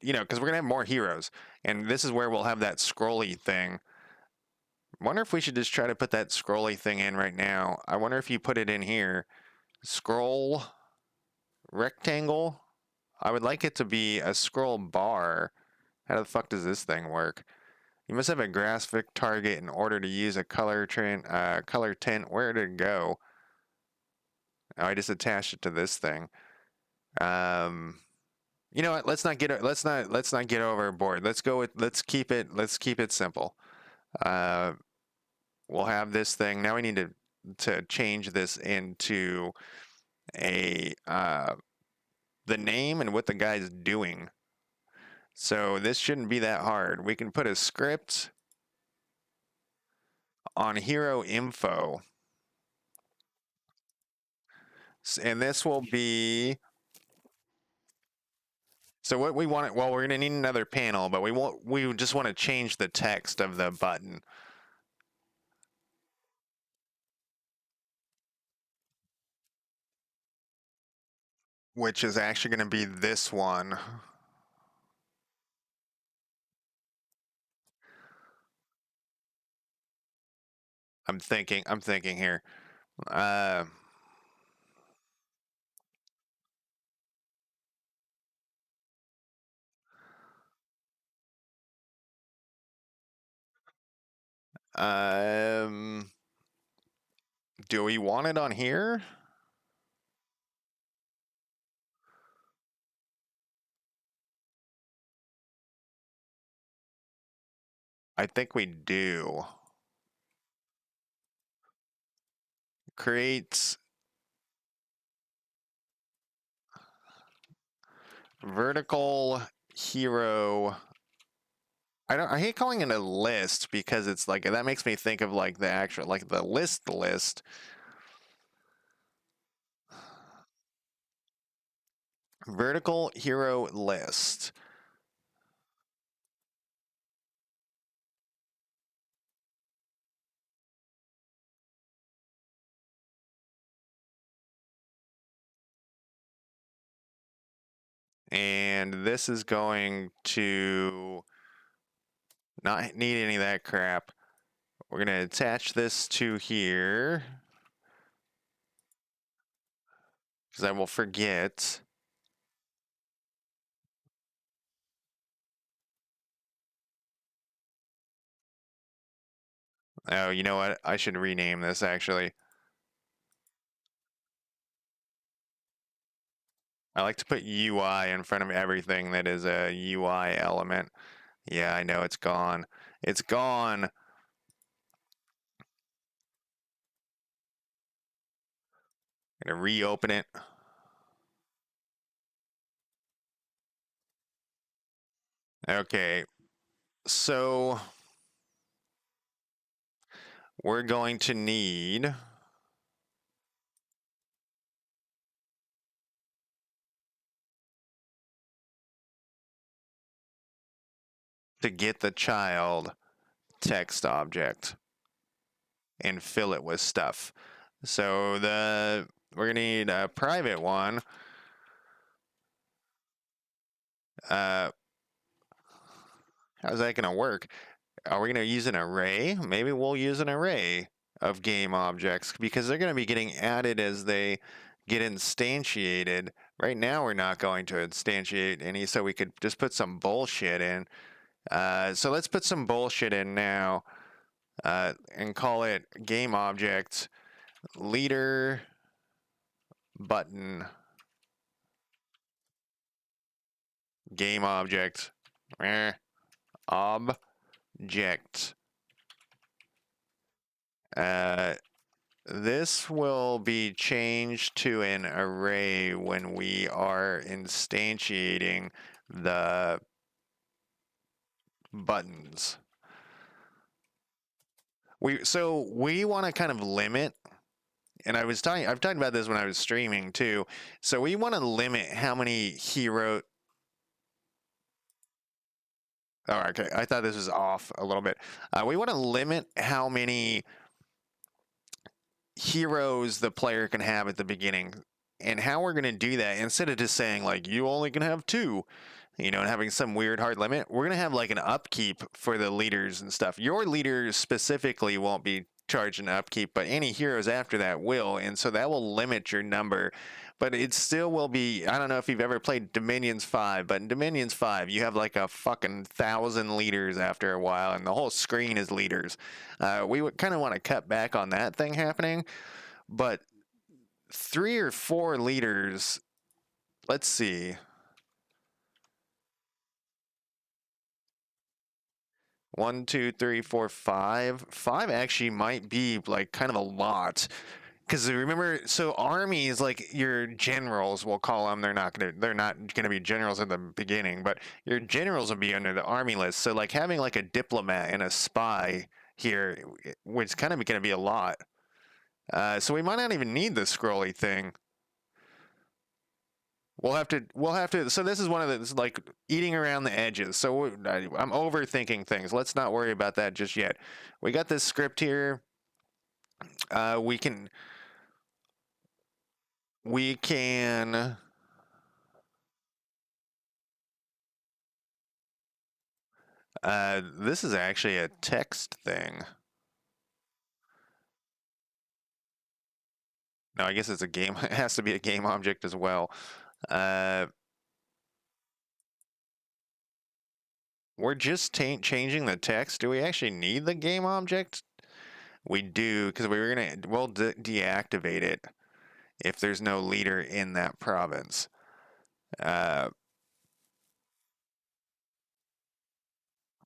because we're gonna have more heroes, and this is where we'll have that scrolly thing. Wonder if we should just try to put that scrolly thing in right now. I wonder if you put it in here. Scroll rectangle. I would like it to be a scroll bar. How the fuck does this thing work? You must have a graphic target in order to use a color tint. Where did it go? Oh, I just attached it to this thing. Um, you know what? Let's not get overboard. Let's keep it simple. Uh, we'll have this thing. Now we need to change this into a the name and what the guy's doing. So this shouldn't be that hard. We can put a script on hero info. And this will be, so what we want, well, we're going to need another panel, but we just want to change the text of the button, which is actually going to be this one. I'm thinking here. Uh, um, do we want it on here? I think we do. Creates vertical hero. I hate calling it a list because it's like that makes me think of like the actual like the list. Vertical hero list. And this is going to not need any of that crap. We're going to attach this to here because I will forget. Oh, you know what? I should rename this actually. I like to put UI in front of everything that is a UI element. Yeah, I know it's gone. It's gone. Gonna reopen it. Okay, so we're going to need to get the child text object and fill it with stuff. So we're gonna need a private one. Uh, how's that gonna work? Are we gonna use an array? Maybe we'll use an array of game objects because they're gonna be getting added as they get instantiated. Right now, we're not going to instantiate any, so we could just put some bullshit in. So let's put some bullshit in now and call it game object leader button game object object. Uh, this will be changed to an array when we are instantiating the buttons. We want to kind of limit, and I've talked about this when I was streaming too. So we want to limit how many hero. Oh, okay. I thought this was off a little bit. We want to limit how many heroes the player can have at the beginning. And how we're going to do that, instead of just saying, like, you only can have two, you know, and having some weird hard limit, we're going to have like an upkeep for the leaders and stuff. Your leader specifically won't be charge and upkeep, but any heroes after that will, and so that will limit your number. But it still will be. I don't know if you've ever played Dominions 5, but in Dominions 5, you have like a fucking 1,000 leaders after a while, and the whole screen is leaders. We would kind of want to cut back on that thing happening, but 3 or 4 leaders. Let's see. 1, 2, 3, 4, 5. 5 actually might be like kind of a lot. Because remember, so armies like your generals, we'll call them. They're not gonna be generals in the beginning, but your generals will be under the army list. So like having like a diplomat and a spy here, which kind of gonna be a lot. So we might not even need the scrolly thing. We'll have to. So this is one of the like eating around the edges. So I'm overthinking things. Let's not worry about that just yet. We got this script here. We can we can this is actually a text thing. No, I guess it's a game. It has to be a game object as well. Uh, we're just changing the text. Do we actually need the game object? We do, because we'll deactivate it if there's no leader in that province. Uh,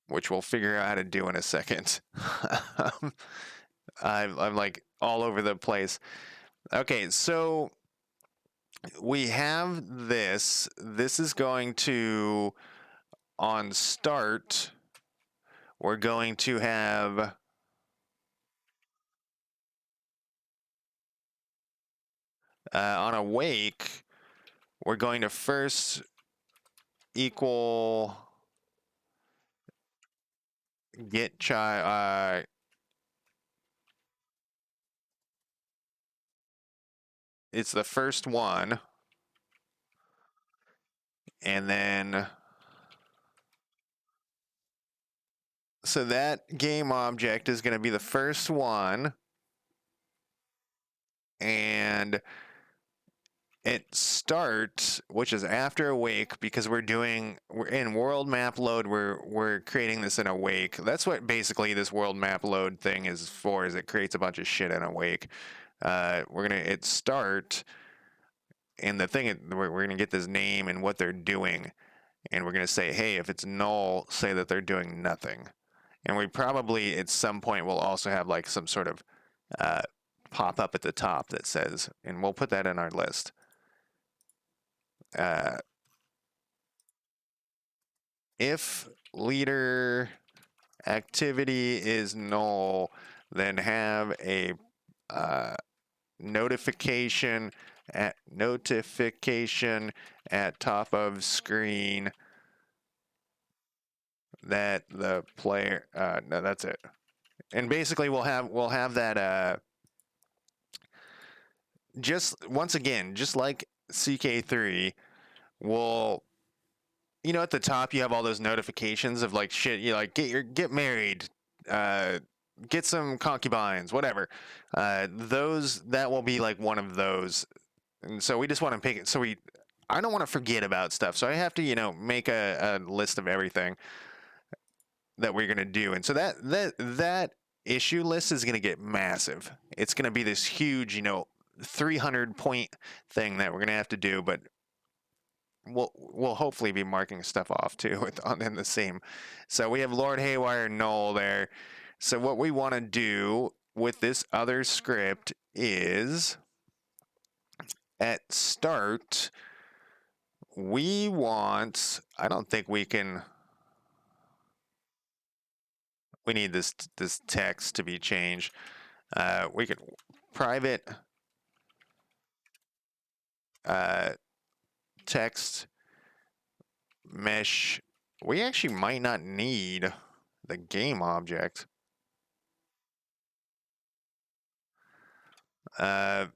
which we'll figure out how to do in a second. I'm like all over the place. Okay, so we have this. This is going to, on start, we're going to have on awake, we're going to first equal get child. It's the first one, and then so that game object is going to be the first one, and it starts, which is after awake, because we're in world map load. We're creating this in awake. That's what basically this world map load thing is for. Is it creates a bunch of shit in awake. We're gonna it start, and the thing we're gonna get this name and what they're doing, and we're gonna say, hey, if it's null, say that they're doing nothing. And we probably at some point will also have like some sort of uh, pop up at the top that says, and we'll put that in our list. Uh, if leader activity is null, then have a notification at top of screen that the player no, that's it. And basically we'll have that just once again, just like CK3, we'll, at the top you have all those notifications of like shit. You like get married, uh, get some concubines, whatever. Those that will be like one of those, and so we just want to pick it. I don't want to forget about stuff, so I have to make a list of everything that we're gonna do, and so that issue list is gonna get massive. It's gonna be this huge, 300 point thing that we're gonna have to do, but we'll hopefully be marking stuff off too in the same. So we have Lord Haywire null there. So what we want to do with this other script is at start we want. I don't think we can. We need this text to be changed. We could private uh, text mesh. We actually might not need the game object. Uh,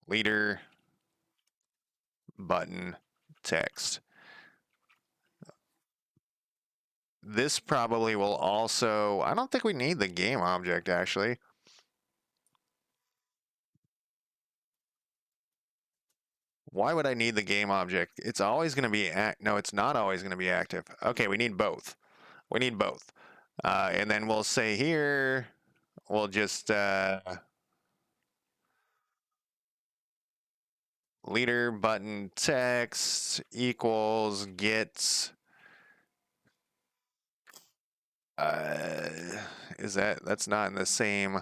leader button text. this probably will also, I don't think we need the game object actually. Why would I need the game object? It's always going to be, no, it's not always going to be active. Okay, we need both. We need both. And then we'll say here, we'll just, leader button text equals get, uh, that's not in the same,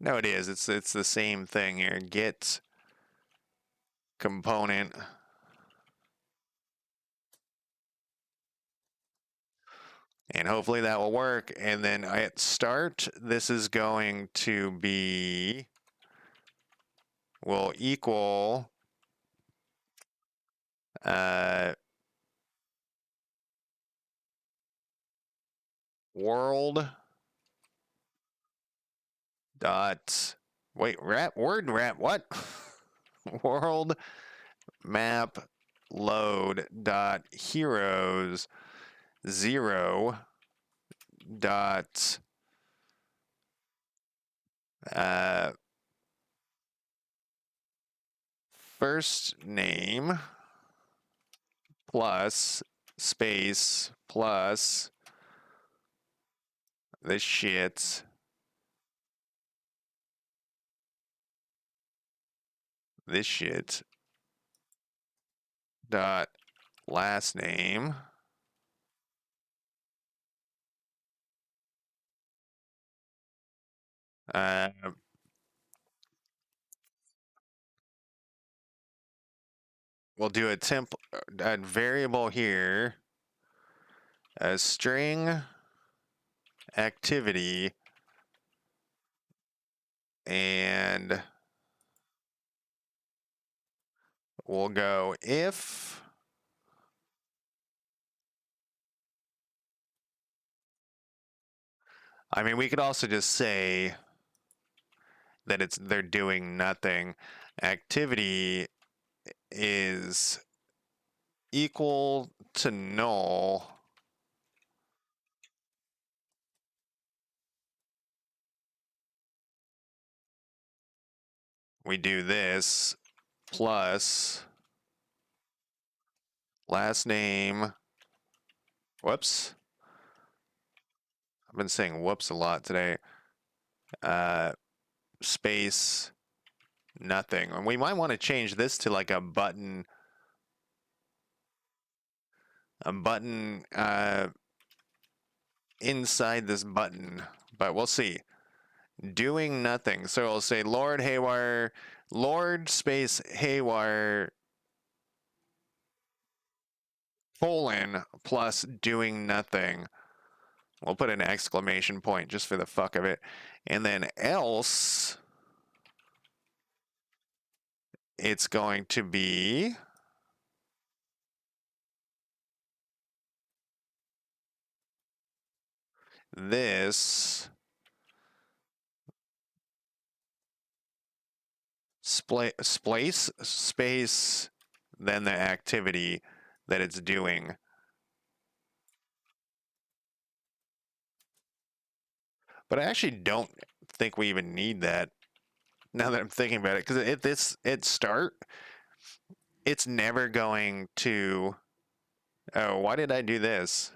no, it is. It's the same thing here. Get component. And hopefully that will work. And then at start, this is going to be, will equal, uh, world dot, wait, word wrap, what? World map load dot heroes 0 dot, uh, first name plus space plus this shit dot last name uh, we'll do a variable here, a string activity, and we'll go if I mean we could also just say that they're doing nothing. Activity is equal to null. We do this plus last name. Whoops. I've been saying whoops a lot today. Space nothing. And we might want to change this to like a button inside this button, but we'll see. Doing nothing. So it'll say Lord Haywire, Lord space Haywire colon plus doing nothing. We'll put an exclamation point just for the fuck of it. And then else, it's going to be this splice space, then the activity that it's doing. But I actually don't think we even need that now that I'm thinking about it, because at start, it's never going to. Oh, why did I do this?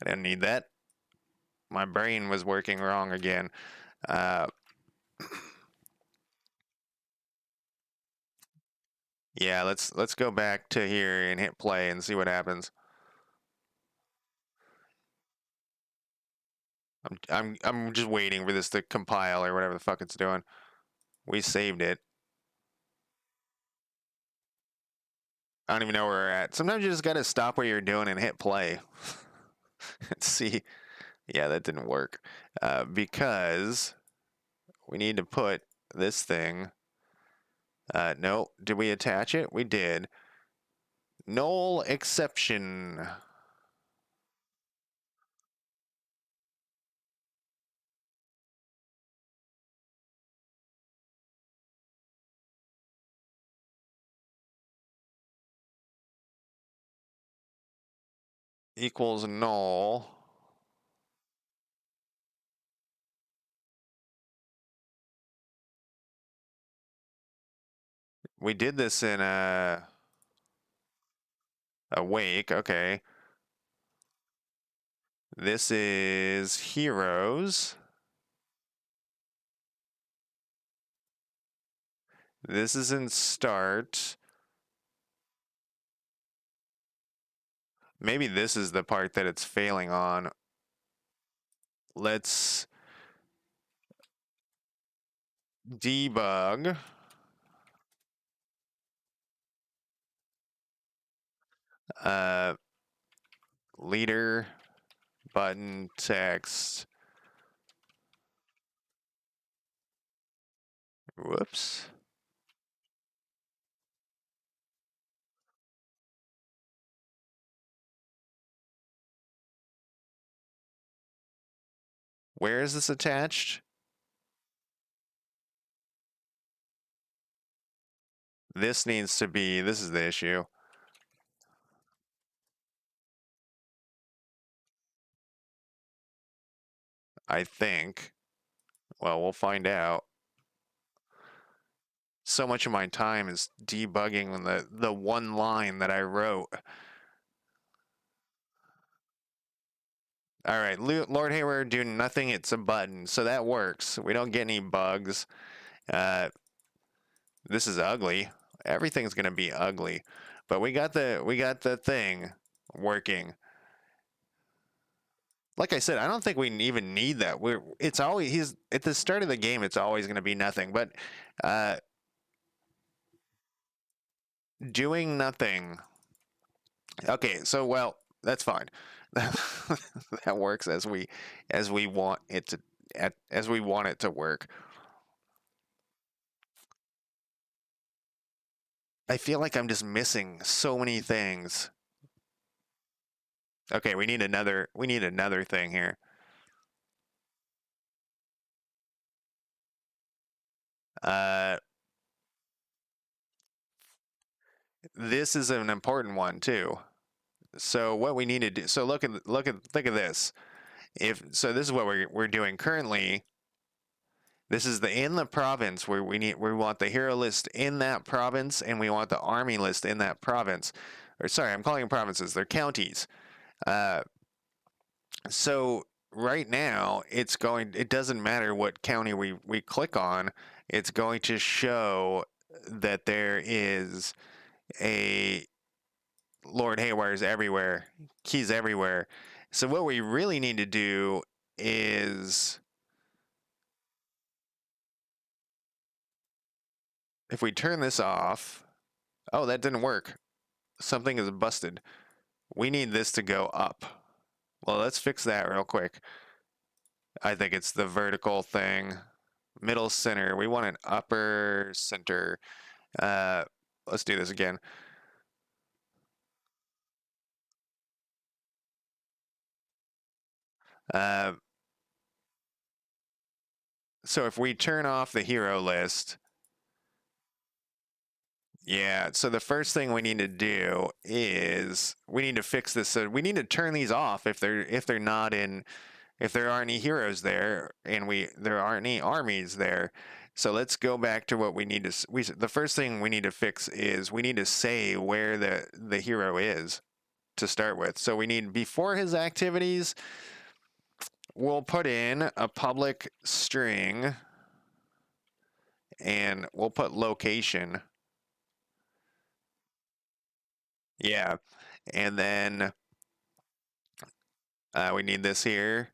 I didn't need that. My brain was working wrong again. Uh, yeah, let's go back to here and hit play and see what happens. I'm just waiting for this to compile or whatever the fuck it's doing. We saved it. I don't even know where we're at. Sometimes you just gotta stop what you're doing and hit play. And see. Yeah, that didn't work. Because we need to put this thing. No, did we attach it? We did. Null exception. equals null. We did this in a wake. Okay. This is heroes. This is in start. Maybe this is the part that it's failing on. Let's debug. Uh, leader button text. Whoops. Where is this attached? This needs to be, this is the issue. I think. Well, we'll find out. So much of my time is debugging the one line that I wrote. All right, Lord Hayward doing nothing. It's a button, so that works. We don't get any bugs. Uh, this is ugly. Everything's gonna be ugly, but we got the thing working. Like I said, I don't think we even need that. It's always he's at the start of the game. It's always gonna be nothing, but uh, doing nothing. Okay, so well, that's fine. That works as we want it to as we want it to work. I feel like I'm just missing so many things. Okay, we need another thing here. Uh this is an important one too. So what we need to do, so think of this. If so this is what we're doing currently. This is the in the province where we want the hero list in that province and we want the army list in that province. Or sorry, I'm calling them provinces. They're counties. Uh, so right now it doesn't matter what county we click on. It's going to show that there is a Lord Haywire's everywhere, keys everywhere. So what we really need to do is if we turn this off. Oh, that didn't work. Something is busted. We need this to go up. Well, let's fix that real quick. I think it's the vertical thing. Middle center. We want an upper center. Uh, let's do this again. Uh, so if we turn off the hero list, yeah. So the first thing we need to do is we need to fix this. So we need to turn these off if they're not in if there aren't any heroes there and there aren't any armies there. So let's go back to what we need to the first thing we need to fix is we need to say where the hero is to start with. So we need before his activities we'll put in a public string and we'll put location. Yeah. And then we need this here.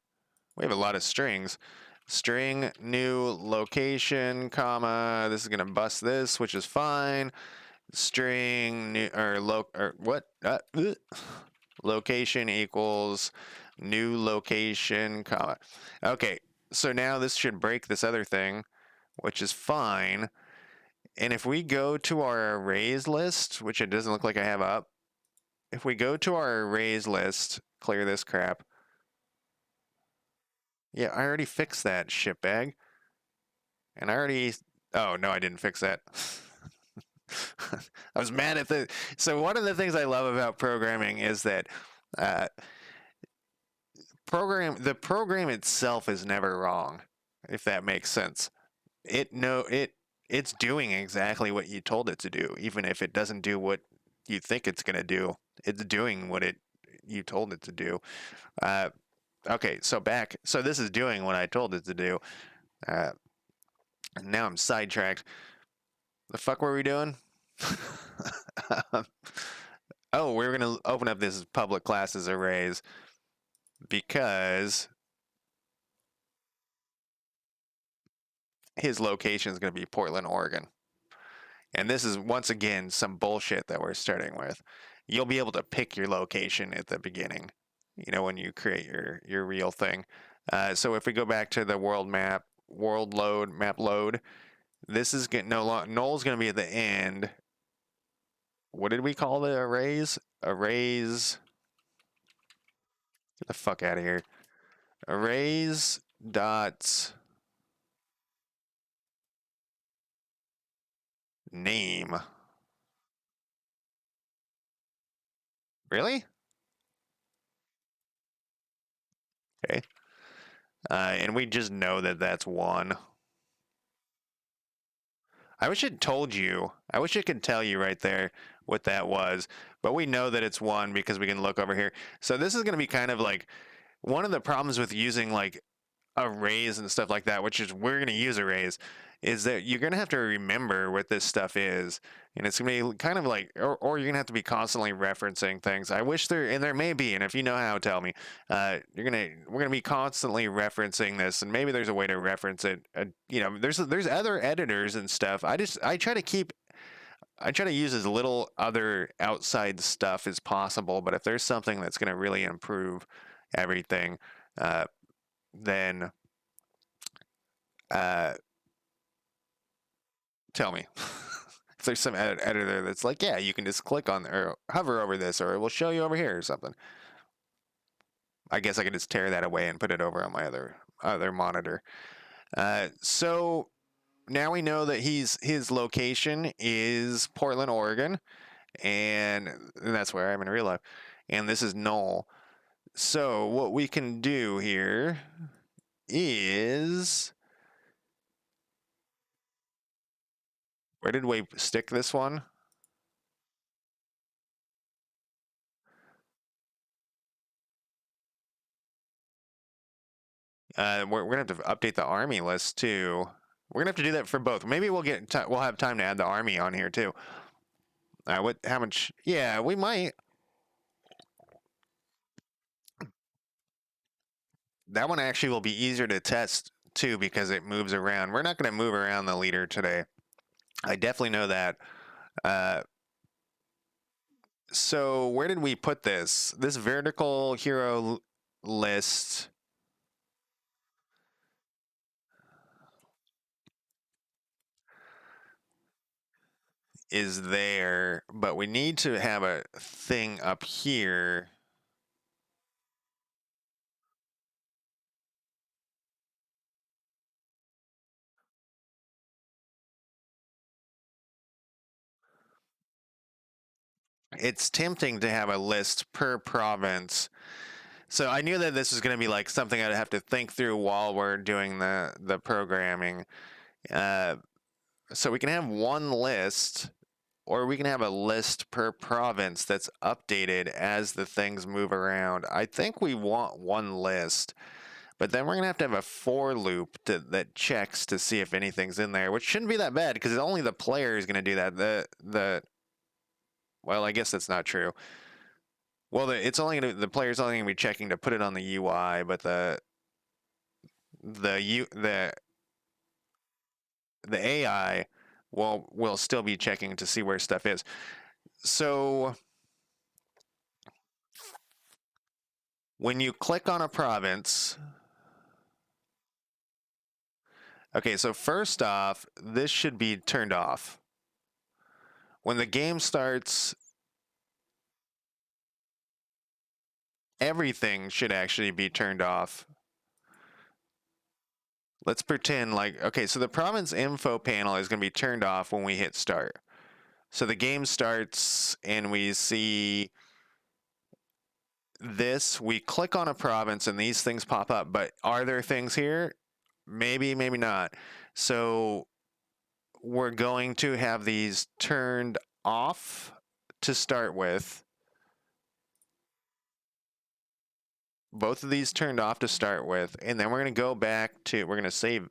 We have a lot of strings. String new location, comma. This is gonna bust this, which is fine. String new or what? Location equals new location, comma. Okay, so now this should break this other thing, which is fine. And if we go to our arrays list, which it doesn't look like I have up, if we go to our arrays list, clear this crap. Yeah, I already fixed that shitbag. And I already. Oh, no, I didn't fix that. I was mad at the. So, one of the things I love about programming is that Uh, the program itself is never wrong, if that makes sense. It no it it's doing exactly what you told it to do, even if it doesn't do what you think it's gonna do. It's doing what it you told it to do. Uh, okay, so this is doing what I told it to do. Uh, now I'm sidetracked. The fuck were we doing? Oh, we were gonna open up this public classes arrays because his location is gonna be Portland, Oregon. And this is once again some bullshit that we're starting with. You'll be able to pick your location at the beginning, when you create your real thing. So if we go back to the world map, world load, map load, this is getting null's going to be at the end. What did we call the arrays? Arrays. Get the fuck out of here. Arrays dot name. Really? Okay. And we just know that that's one. I wish it told you. I wish it could tell you right there what that was. But we know that it's one because we can look over here. So this is going to be kind of like one of the problems with using like arrays and stuff like that, which is we're going to use arrays, is that you're going to have to remember what this stuff is. And it's going to be kind of like, or you're going to have to be constantly referencing things. I wish and there may be, and if you know how, tell me. We're going to be constantly referencing this, and maybe there's a way to reference it. There's other editors and stuff. I try to use as little other outside stuff as possible, but if there's something that's going to really improve everything, uh, then uh, tell me. If there's some editor that's like, yeah, you can just click on or hover over this, or it will show you over here or something. I guess I could just tear that away and put it over on my other monitor. So now we know that his location is Portland, Oregon, and that's where I'm in real life. And this is null. So what we can do here is, where did we stick this one? We're gonna have to update the army list too. We're gonna have to do that for both. Maybe we'll have time to add the army on here too. What? How much? Yeah, we might. That one actually will be easier to test too because it moves around. We're not gonna move around the leader today. I definitely know that. Uh, so where did we put this? This vertical hero list is there, but we need to have a thing up here. It's tempting to have a list per province. So I knew that this was going to be like something I'd have to think through while we're doing the programming. Uh, so we can have one list, or we can have a list per province that's updated as the things move around. I think we want one list, but then we're gonna have to have a for loop that checks to see if anything's in there, which shouldn't be that bad because only the player is gonna do that. Well, I guess that's not true. Well, the player's only gonna be checking to put it on the UI, but the U the AI will still be checking to see where stuff is. So when you click on a province, okay, so first off, this should be turned off. When the game starts, everything should actually be turned off. Let's pretend like, okay, so the province info panel is going to be turned off when we hit start. So the game starts and we see this, we click on a province and these things pop up. But are there things here? Maybe, maybe not. So we're going to have these turned off to start with. Both of these turned off to start with, and then we're going to go back to, we're going to save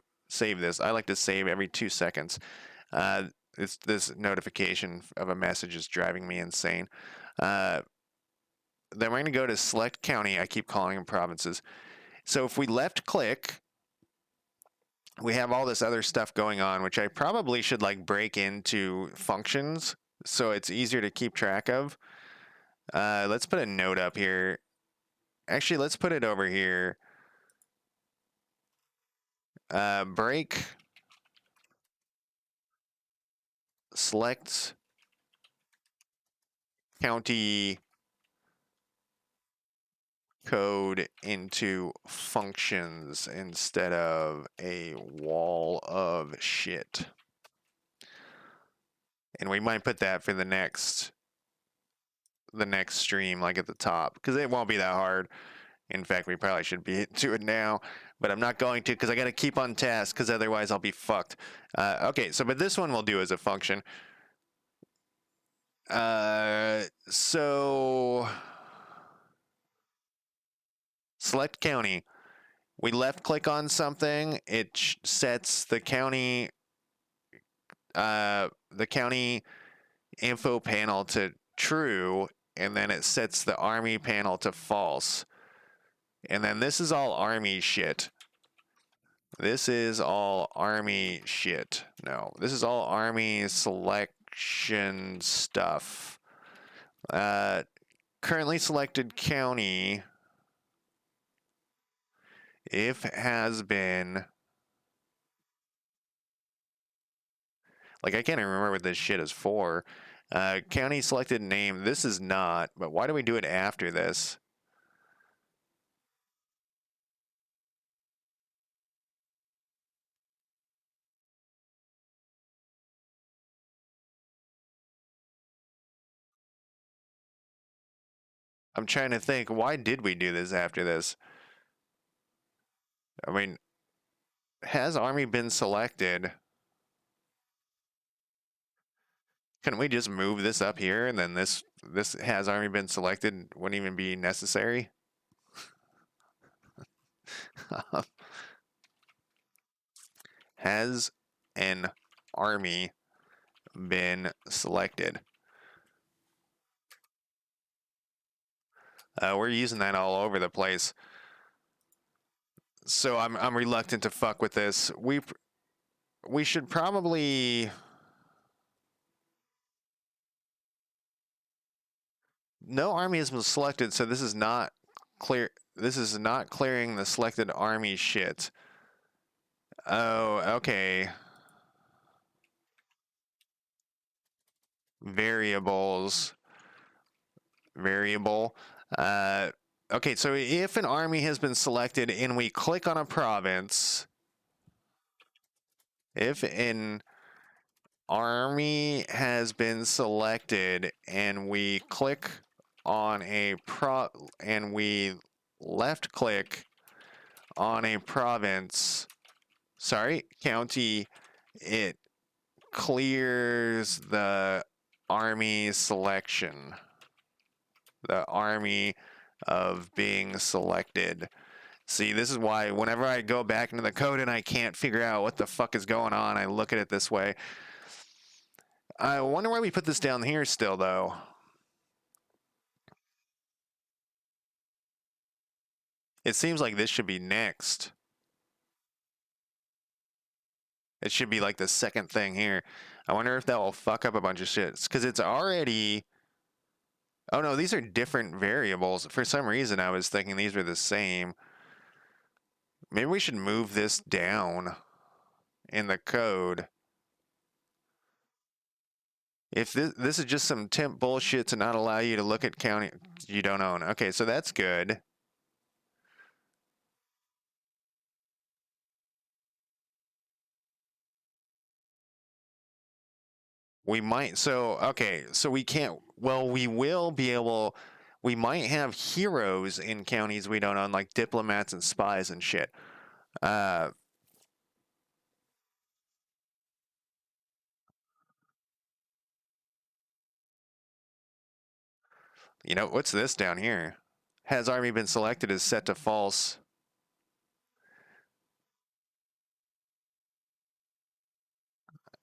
this. I like to save every 2 seconds. It's this notification of a message is driving me insane. Then we're going to go to select county. I keep calling them provinces. So if we left click, we have all this other stuff going on, which I probably should like break into functions so it's easier to keep track of. Let's put a note up here. Actually, let's put it over here. Break select county code into functions instead of a wall of shit. And we might put that for the next stream, like at the top, because it won't be that hard. In fact, we probably should be to it now, but I'm not going to because I got to keep on task because otherwise I'll be fucked. Okay, so but this one we'll do as a function. So select county. We left click on something, it sets the county info panel to true, and then it sets the army panel to false. And then this is all army shit. This is all army shit. No, this is all army selection stuff. Currently selected county, if has been, like I can't even remember what this shit is for. County selected name, this is not, but why do we do it after this? I'm trying to think, why did we do this after this? I mean, has army been selected? Couldn't we just move this up here and then this has army been selected wouldn't even be necessary? Has an army been selected? We're using that all over the place. So I'm reluctant to fuck with this. We should probably, no army has been selected, so this is not clear. This is not clearing the selected army shit. Oh, okay. Variables. Variable. Okay, so if an army has been selected and we click on a province, if an army has been selected and we click on a and we left click on a province, sorry, county, it clears the army selection, the army of being selected. See, this is why whenever I go back into the code and I can't figure out what the fuck is going on, I look at it this way. I wonder why we put this down here still, though. It seems like this should be next. It should be like the second thing here. I wonder if that will fuck up a bunch of shit. Because it's already... Oh no, these are different variables. For some reason, I was thinking these were the same. Maybe we should move this down in the code. If this is just some temp bullshit to not allow you to look at county you don't own. Okay, so that's good. We might, so, okay, so we can't, well, we will be able, We might have heroes in counties we don't own, like diplomats and spies and shit. Uh, what's this down here? Has army been selected is set to false.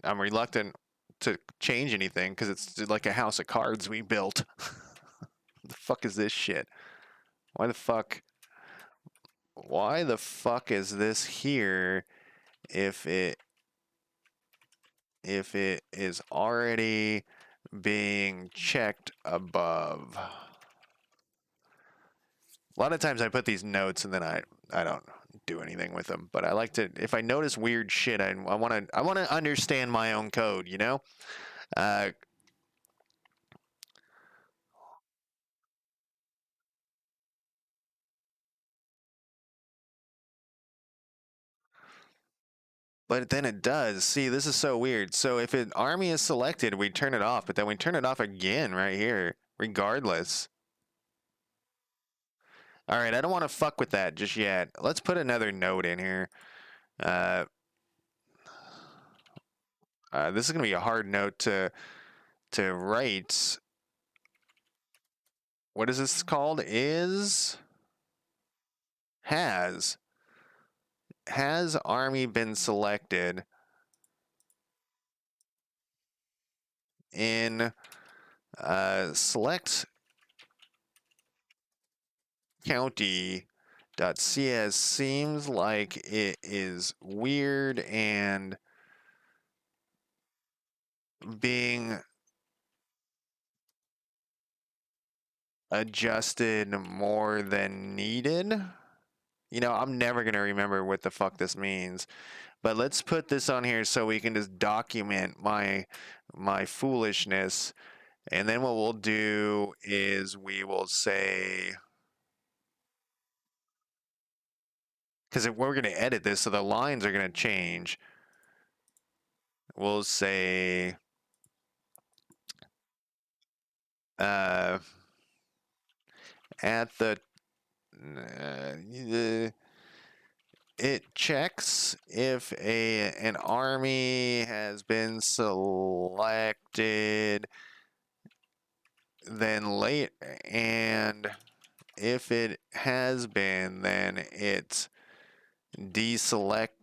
I'm reluctant to change anything because it's like a house of cards we built. The fuck is this shit? Why the fuck? Why the fuck is this here if it is already being checked above? A lot of times I put these notes and then I don't do anything with them. But I like to, if I notice weird shit, I want to understand my own code. Uh, but then it does. See, this is so weird. So if an army is selected, we turn it off, but then we turn it off again right here, regardless. All right, I don't want to fuck with that just yet. Let's put another note in here. Uh, this is gonna be a hard note to write. What is this called? Has has army been selected in select county.cs seems like it is weird and being adjusted more than needed. I'm never going to remember what the fuck this means. But let's put this on here so we can just document my foolishness. And then what we'll do is we will say, because we're going to edit this, so the lines are going to change. We'll say, uh, at it checks if an army has been selected, then late, and if it has been, then it deselects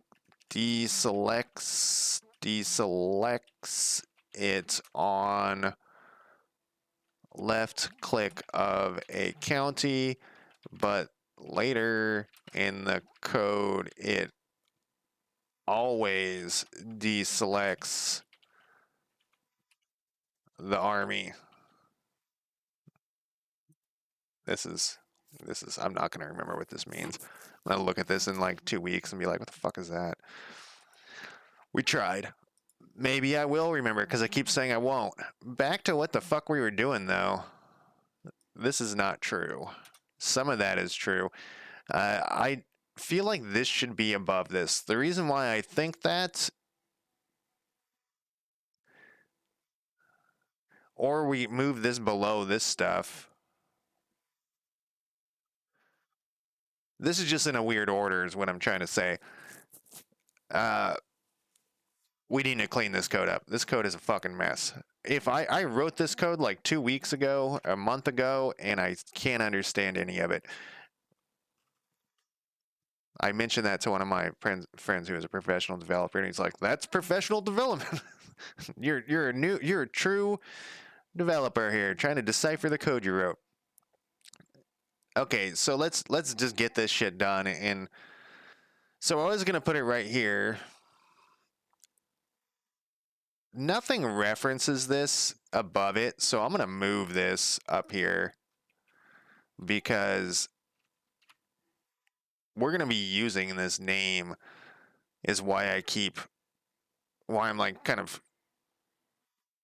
it on left click of a county, but later in the code it always deselects the army. This is I'm not going to remember what this means. I'm going to look at this in like 2 weeks and be like, what the fuck is that? We tried. Maybe I will remember because I keep saying I won't. Back to what the fuck we were doing though. This is not true. Some of that is true. I feel like this should be above this. The reason why I think that, or we move this below this stuff. This is just in a weird order, is what I'm trying to say. Uh, we need to clean this code up. This code is a fucking mess. If I wrote this code like 2 weeks ago, a month ago, and I can't understand any of it. I mentioned that to one of my friends who is a professional developer, and he's like, "That's professional development. you're a true developer here, trying to decipher the code you wrote." Okay, so let's just get this shit done. And so I was gonna put it right here. Nothing references this above it, so I'm gonna move this up here because we're gonna be using this name. Is why I'm like kind of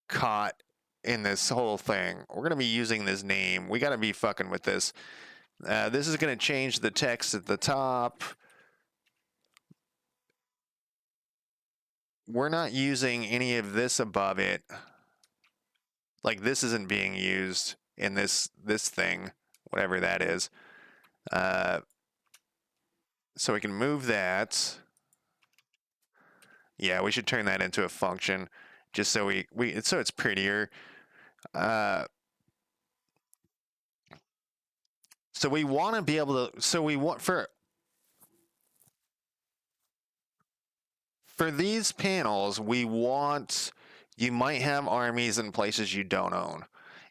caught in this whole thing. We're gonna be using this name. We gotta be fucking with this. This is gonna change the text at the top. We're not using any of this above it. Like this isn't being used in this thing. whatever that is. Uh, so we can move that. Yeah, we should turn that into a function, just so so it's prettier. Uh, so we want to be able to. So we want for these panels, we want you might have armies in places you don't own.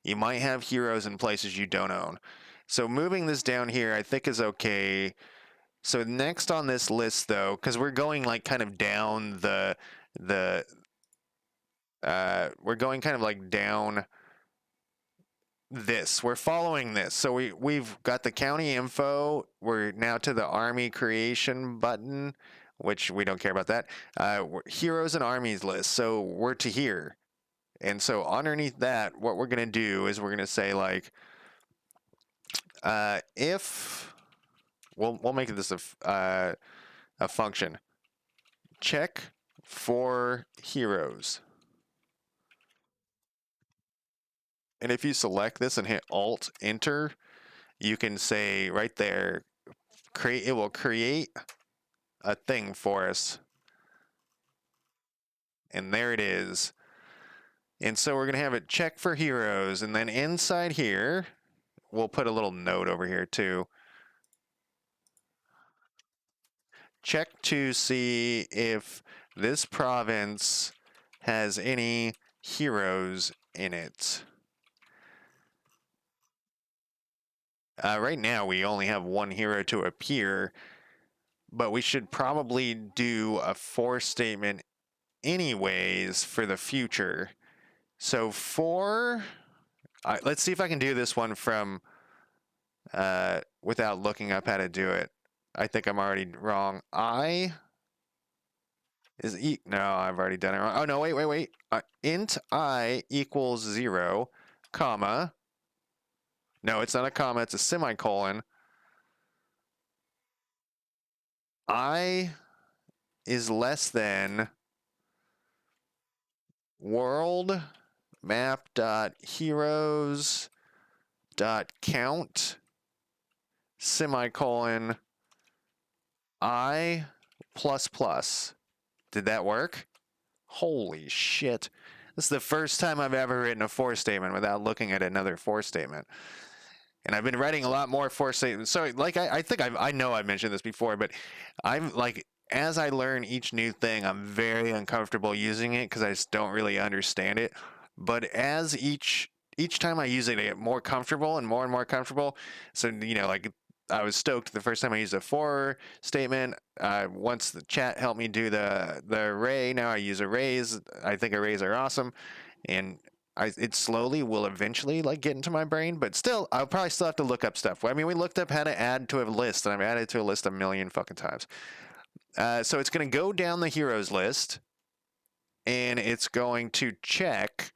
You might have heroes in places you don't own. So moving this down here, I think is okay. So next on this list, though, because we're going like kind of down the we're going kind of like down this. We're following this. So we've got the county info. We're now to the army creation button, which we don't care about that. Heroes and armies list. So we're to here. And so underneath that, what we're gonna do is we're gonna say like, if we'll make this a function. Check for heroes. And if you select this and hit Alt Enter, you can say right there, it will create a thing for us. And there it is. And so we're going to have it check for heroes. And then inside here, we'll put a little note over here too. Check to see if this province has any heroes in it. Right now, we only have one hero to appear, but we should probably do a for statement anyways for the future. So let's see if I can do this one from without looking up how to do it. I think I'm already wrong. No, I've already done it wrong. Oh no, wait. Int I equals 0, comma. No, it's not a comma, it's a semicolon. I is less than world map dot heroes dot count semicolon I plus plus. Did that work? Holy shit. This is the first time I've ever written a for statement without looking at another for statement. And I've been writing a lot more for statements. So, like, I think I know I've mentioned this before, but I'm like, as I learn each new thing, I'm very uncomfortable using it because I just don't really understand it. But as each time I use it, I get more comfortable and more comfortable. So, like I was stoked the first time I used a for statement. Once the chat helped me do the array, now I use arrays. I think arrays are awesome, and it slowly will eventually like get into my brain, but still, I'll probably still have to look up stuff. I mean, we looked up how to add to a list, and I've added to a list a million fucking times. So it's going to go down the heroes list, and it's going to check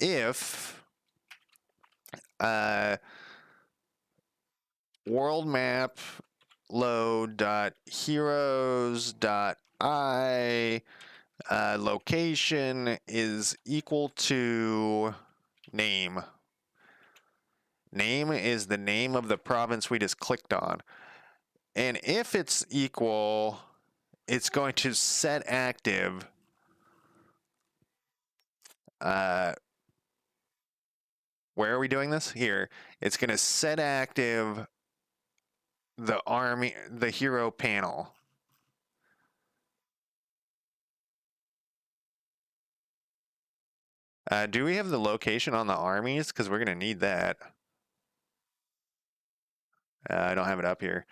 if world map load dot heroes dot I location is equal to name. Name is the name of the province we just clicked on. And if it's equal, it's going to set active where are we doing this? Here. It's going to set active the hero panel. Do we have the location on the armies? Because we're going to need that. I don't have it up here.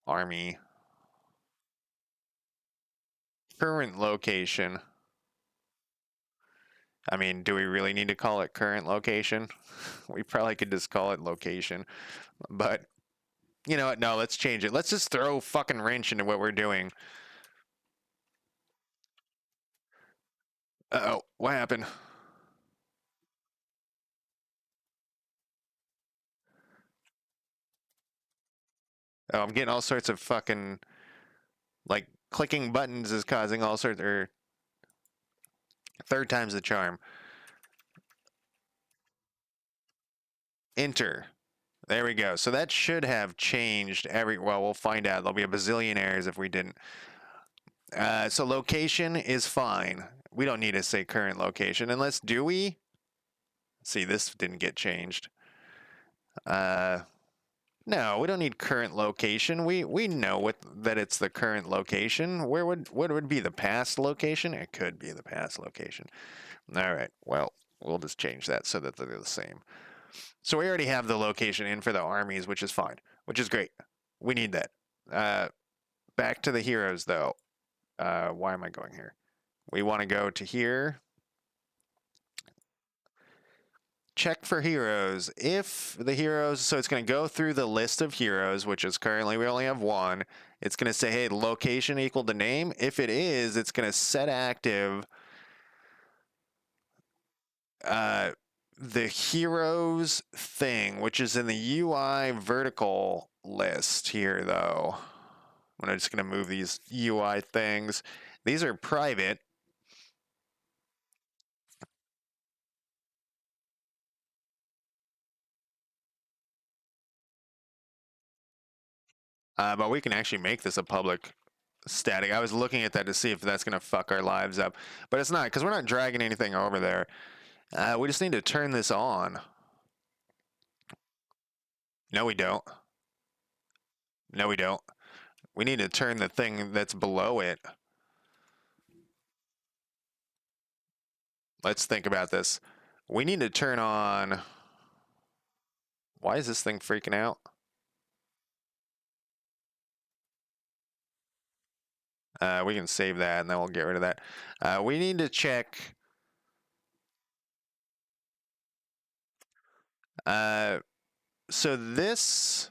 Army. Current location. I mean, do we really need to call it current location? We probably could just call it location. But, you know what? No, let's change it. Let's just throw fucking wrench into what we're doing. Uh-oh, what happened? Oh, I'm getting all sorts of fucking, like, clicking buttons is causing all sorts, or third time's the charm. Enter. There we go. So that should have changed well, we'll find out. There'll be a bazillion errors if we didn't. So location is fine. We don't need to say current location unless, do we? See, this didn't get changed. No, we don't need current location. We know that it's the current location. What would be the past location? It could be the past location. All right. Well, we'll just change that so that they're the same. So we already have the location in for the armies, which is fine, which is great. We need that. Back to the heroes, though. Why am I going here? We want to go to here. Check for heroes. If the heroes, so it's going to go through the list of heroes, which is currently we only have one. It's going to say, hey, location equal to name. If it is, it's going to set active the heroes thing, which is in the UI vertical list here, though. I'm just going to move these UI things. These are private. But we can actually make this a public static. I was looking at that to see if that's going to fuck our lives up. But it's not, because we're not dragging anything over there. We just need to turn this on. No, we don't. No, we don't. We need to turn the thing that's below it. Let's think about this. We need to turn on... Why is this thing freaking out? We can save that, and then we'll get rid of that. We need to check... So this...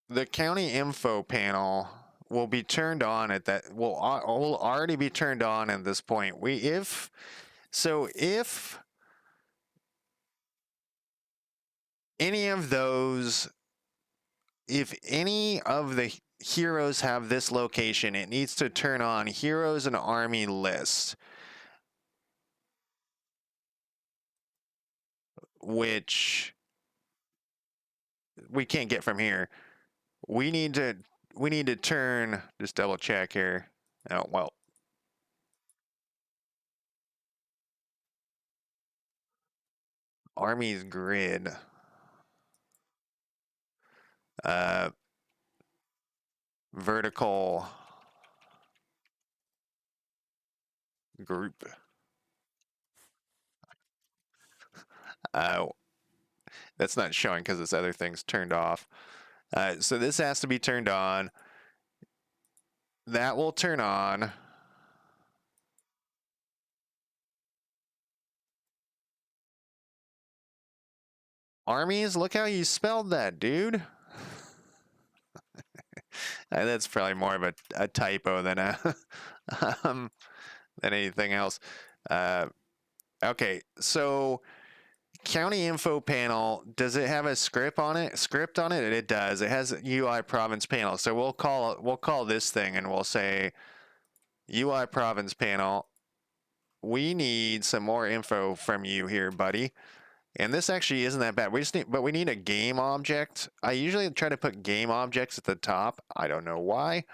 The county info panel will be turned on at that... Will already be turned on at this point. If any of those... If any of the heroes have this location, it needs to turn on heroes and army list, which we can't get from here. We need to turn, just double check here. Oh, well. Armies grid. Vertical group. That's not showing because this other thing's turned off. So this has to be turned on. That will turn on. Armies, look how you spelled that, dude. That's probably more of a typo than than anything else. Okay, so county info panel, does it have a script on it? It does. It has UI province panel. So we'll call this thing and we'll say UI province panel. We need some more info from you here, buddy. And this actually isn't that bad. We need a game object. I usually try to put game objects at the top. I don't know why.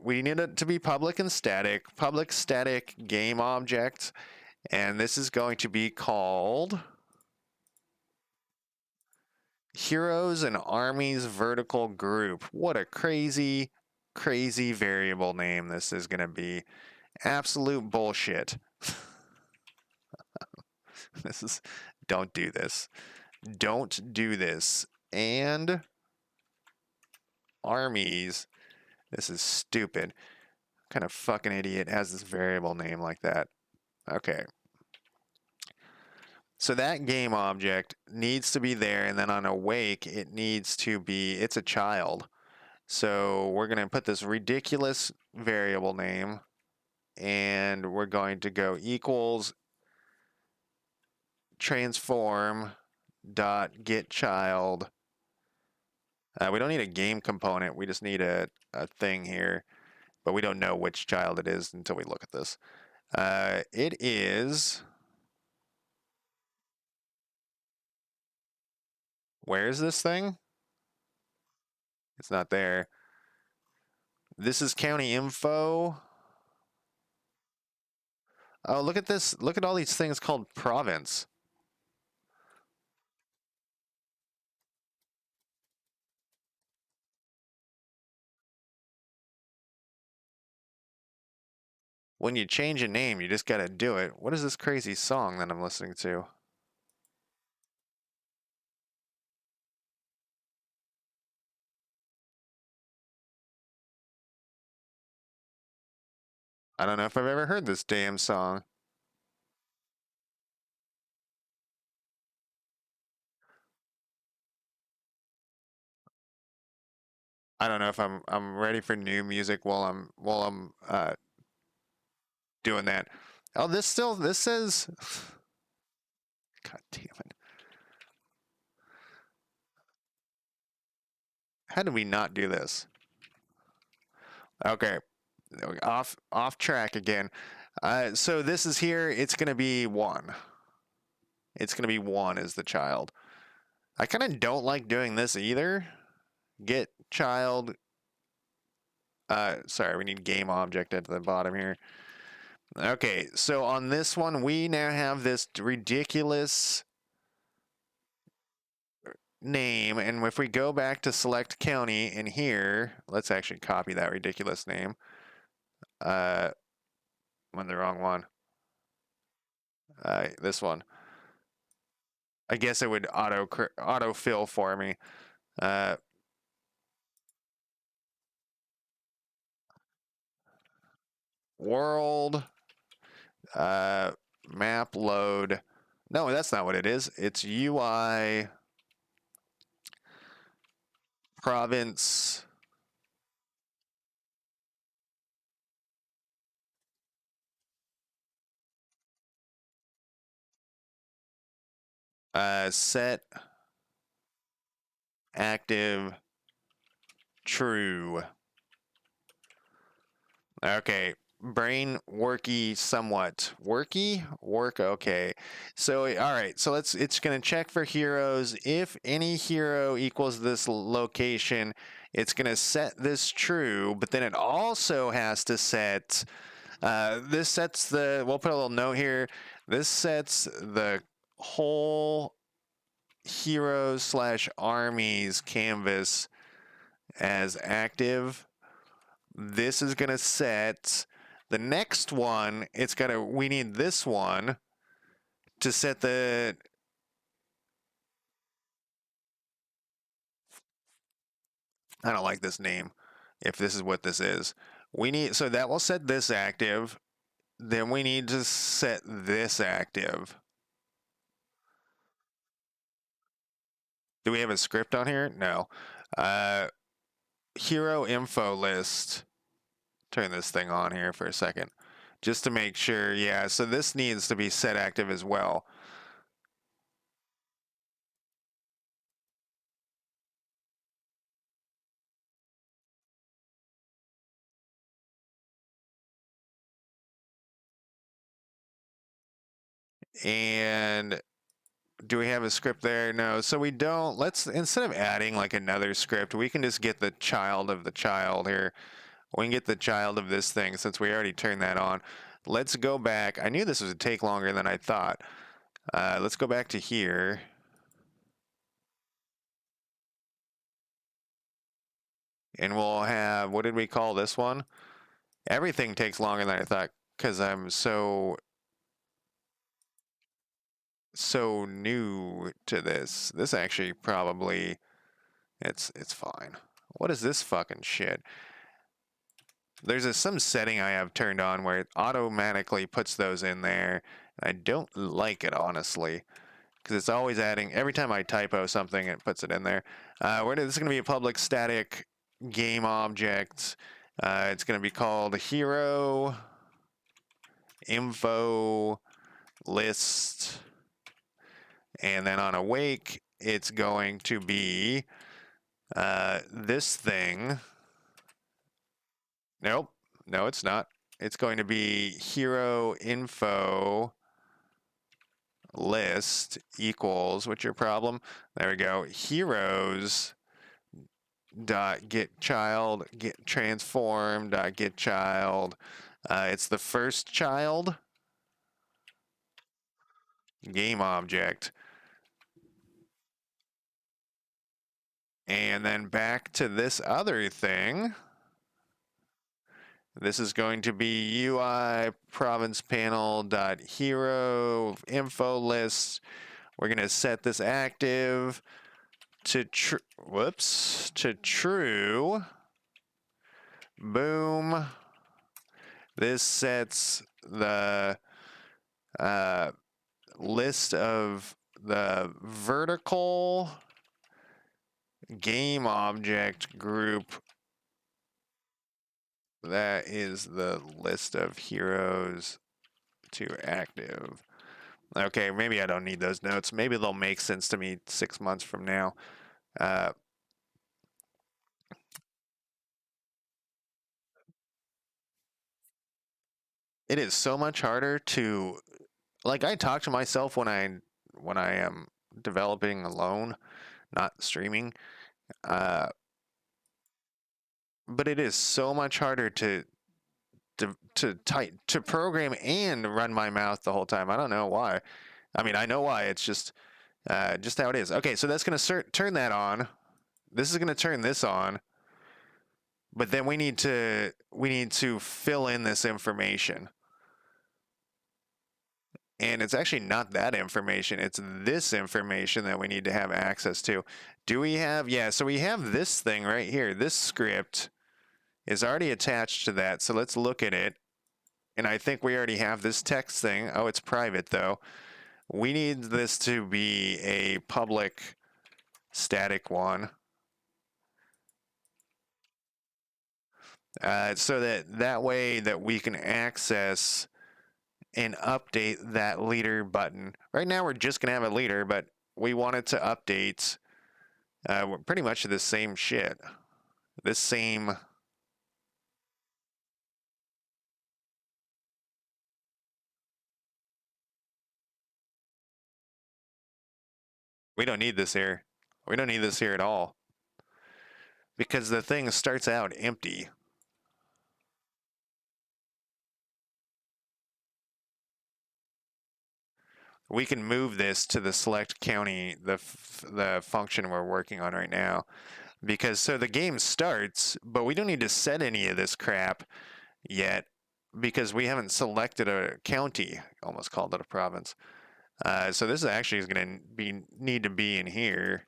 We need it to be public and static. Public static game object. And this is going to be called Heroes and Armies Vertical Group. What a crazy, crazy variable name this is going to be. Absolute bullshit. Don't do this. Don't do this. And armies. This is stupid. What kind of fucking idiot has this variable name like that? Okay. So that game object needs to be there, and then on awake, it needs to be, it's a child. So we're going to put this ridiculous variable name, and we're going to go equals transform dot get child. We don't need a game component. We just need a thing here, but we don't know which child it is until we look at this. It is Where is this thing? It's not there. This is county info. Oh, look at this. Look at all these things called province. When you change a name, you just gotta do it. What is this crazy song that I'm listening to? I don't know if I've ever heard this damn song. I don't know if I'm ready for new music while I'm doing that. Oh, this says God damn it. How did we not do this? Okay. Off track again. So this is here, it's gonna be one. It's gonna be one as the child. I kinda don't like doing this either. Get child sorry, we need game object at the bottom here. Okay, so on this one, we now have this ridiculous name, and if we go back to select county in here, let's actually copy that ridiculous name. Went the wrong one. This one. I guess it would auto fill for me. Uh, world uh, map load. No, that's not what it is. It's UI province. Set active true. Okay. Brain worky somewhat. Worky? Work okay. So all right, so it's gonna check for heroes. If any hero equals this location, it's gonna set this true, but then it also has to set this sets the we'll put a little note here. This sets the whole heroes slash armies canvas as active. This is gonna set the next one. It's gotta we need this one to set the I don't like this name. If this is what this is. We need so that will set this active. Then we need to set this active. Do we have a script on here? No. Uh hero info list. Turn this thing on here for a second. Just to make sure, yeah, so this needs to be set active as well. And do we have a script there? No, so we don't. Let's, instead of adding like another script, we can just get the child of the child here. We can get the child of this thing since we already turned that on. Let's go back. I knew this would take longer than I thought. Let's go back to here. And we'll have, what did we call this one? Everything takes longer than I thought because I'm so new to this. This actually probably it's fine. What is this fucking shit? There's some setting I have turned on where it automatically puts those in there. I don't like it honestly because it's always adding every time I typo something it puts it in there. This is going to be a public static game object. It's going to be called hero info list. And then on awake, it's going to be this thing. Nope. No, it's not. It's going to be hero info list equals, what's your problem? There we go. Heroes dot get child get transform dot get child. It's the first child game object. And then back to this other thing. This is going to be UI province panel dot hero info list. We're going to set this active to to true. Boom. This sets the list of the vertical game object group. That is the list of heroes to active. Okay, maybe I don't need those notes. Maybe they'll make sense to me 6 months from now. It is so much harder to, like, I talk to myself when I am developing alone, not streaming. But it is so much harder to program and run my mouth the whole time. I don't know why. I mean, I know why. It's just how it is. Okay, so that's going to turn that on. This is going to turn this on. But then we need to fill in this information. And it's actually not that information. It's this information that we need to have access to. Do we have? Yeah, so we have this thing right here. This script is already attached to that. So let's look at it. And I think we already have this text thing. Oh, it's private though. We need this to be a public static one. So that way that we can access and update that leader button. Right now we're just gonna have a leader, but we want it to update pretty much the same shit. This same. We don't need this here. We don't need this here at all. Because the thing starts out empty. We can move this to the select county, the function we're working on right now. Because so the game starts, but we don't need to set any of this crap yet because we haven't selected a county. Almost called it a province. So this actually is going to need to be in here.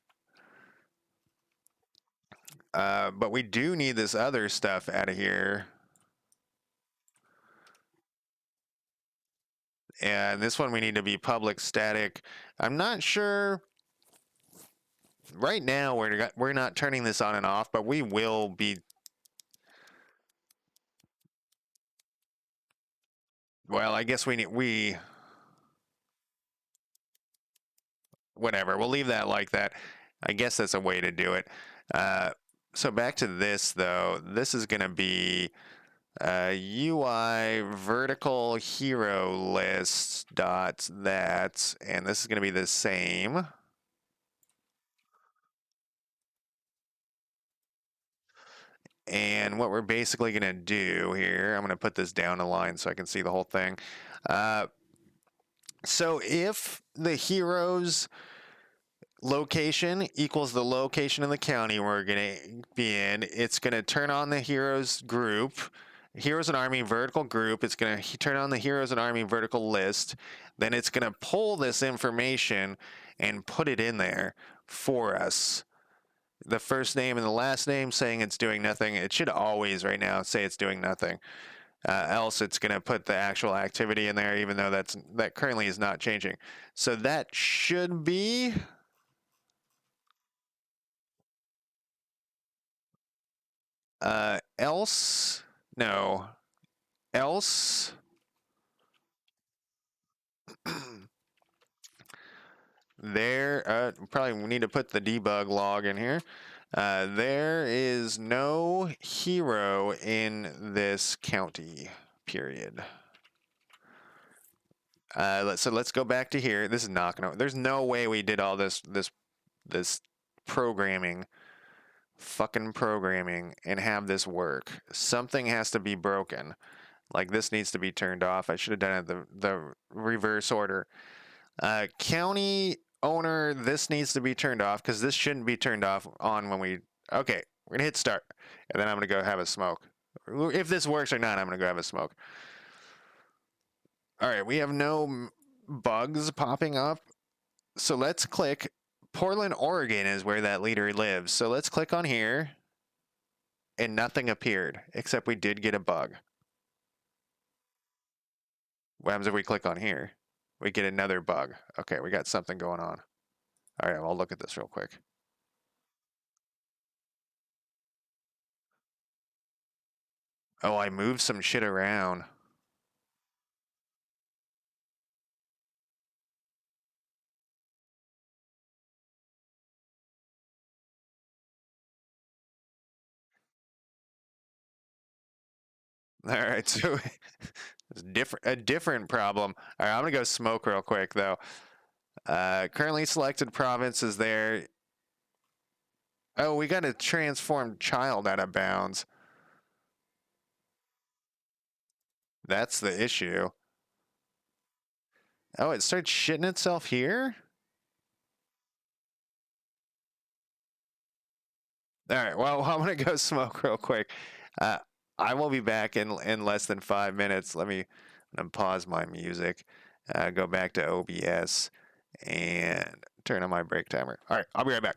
But we do need this other stuff out of here. And this one we need to be public static. I'm not sure. Right now we're not turning this on and off, but we will be. Well, I guess we whatever. We'll leave that like that. I guess that's a way to do it. So back to this though. This is going to be UI vertical hero list dot that, and this is going to be the same. And what we're basically going to do here, I'm going to put this down a line so I can see the whole thing. So if the heroes location equals the location in the county we're going to be in, it's going to turn on the heroes group, heroes and army vertical group. It's going to turn on the heroes and army vertical list. Then it's going to pull this information and put it in there for us. The first name and the last name saying it's doing nothing. It should always right now say it's doing nothing. Else it's going to put the actual activity in there, even though that currently is not changing. So that should be else, no, else, there, probably we need to put the debug log in here. There is no hero in this county, period. let's go back to here. This is not gonna. There's no way we did all this programming, fucking programming, and have this work. Something has to be broken. Like this needs to be turned off. I should have done it the reverse order. County owner, this needs to be turned off because this shouldn't be turned off on when we. Okay, we're gonna hit start, and then I'm gonna go have a smoke. If this works or not, I'm gonna go have a smoke. All right, we have no bugs popping up, so let's click. Portland, Oregon is where that leader lives. So let's click on here, and nothing appeared except we did get a bug. What happens if we click on here? We get another bug. Okay, we got something going on. All right, I'll look at this real quick. Oh, I moved some shit around. All right, so it's a different problem. All right, I'm gonna go smoke real quick though. Currently selected province is there. Oh, we got a transformed child out of bounds. That's the issue. Oh, it starts shitting itself here? All right, well, I'm going to go smoke real quick. Uh, I will be back in less than 5 minutes. I'm pause my music, go back to OBS, and turn on my break timer. All right, I'll be right back.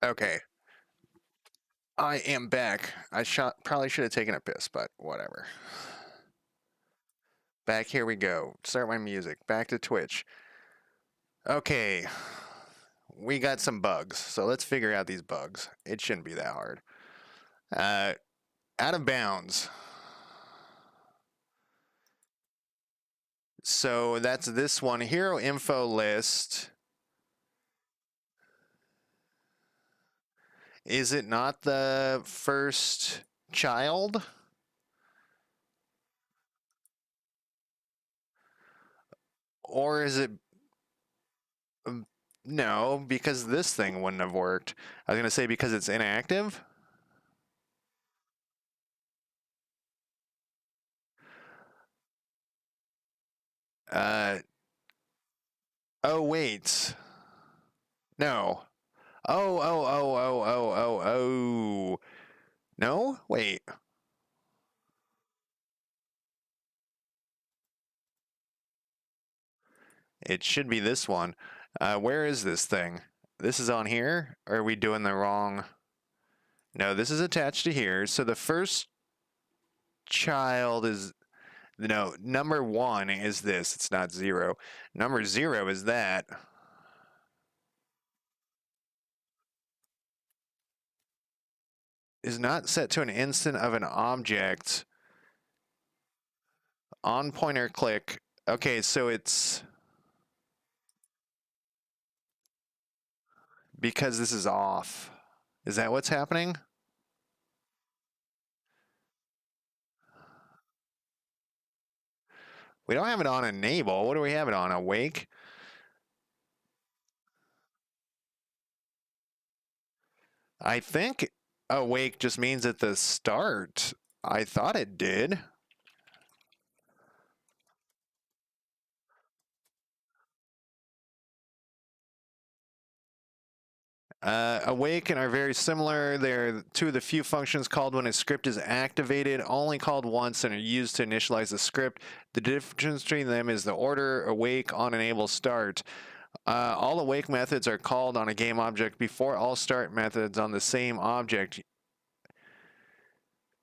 Okay, I am back. Probably should have taken a piss, but whatever. Back here we go. Start my music. Back to Twitch. Okay. We got some bugs, so let's figure out these bugs. It shouldn't be that hard. Uh, Out of bounds. So that's this one. Hero info list. Is it not the first child? Or is it. um, No, because this thing wouldn't have worked. I was going to say because it's inactive. Uh, oh, wait. No. Oh. No? Wait. It should be this one. Where is this thing? This is on here? Or are we doing the wrong? No, this is attached to here. So the first child is. No, number one is this. It's not zero. Number zero is that. Is not set to an instant of an object. On pointer click. Okay, so it's. Because this is off. Is that what's happening? We don't have it on enable. What do we have it on? Awake? I think awake just means at the start. I thought it did. Awake and are very similar. They're two of the few functions called when a script is activated, only called once and are used to initialize the script. The difference between them is the order awake, on, enable, start. All awake methods are called on a game object before all start methods on the same object.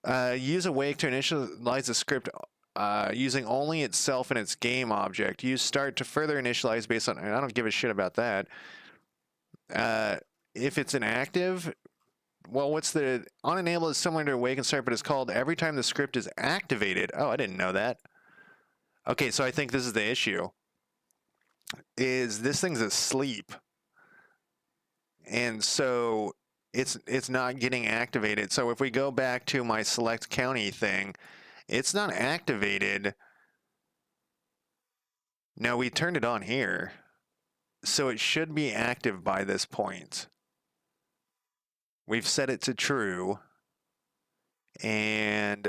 Use awake to initialize the script using only itself and its game object. Use start to further initialize based on. I don't give a shit about that. If it's inactive, well, what's the on enable is similar to awake and start, but it's called every time the script is activated. Oh, I didn't know that. Okay, so I think this is the issue. Is this thing's asleep, and so it's not getting activated. So if we go back to my select county thing, it's not activated. No, we turned it on here. So it should be active by this point. We've set it to true. And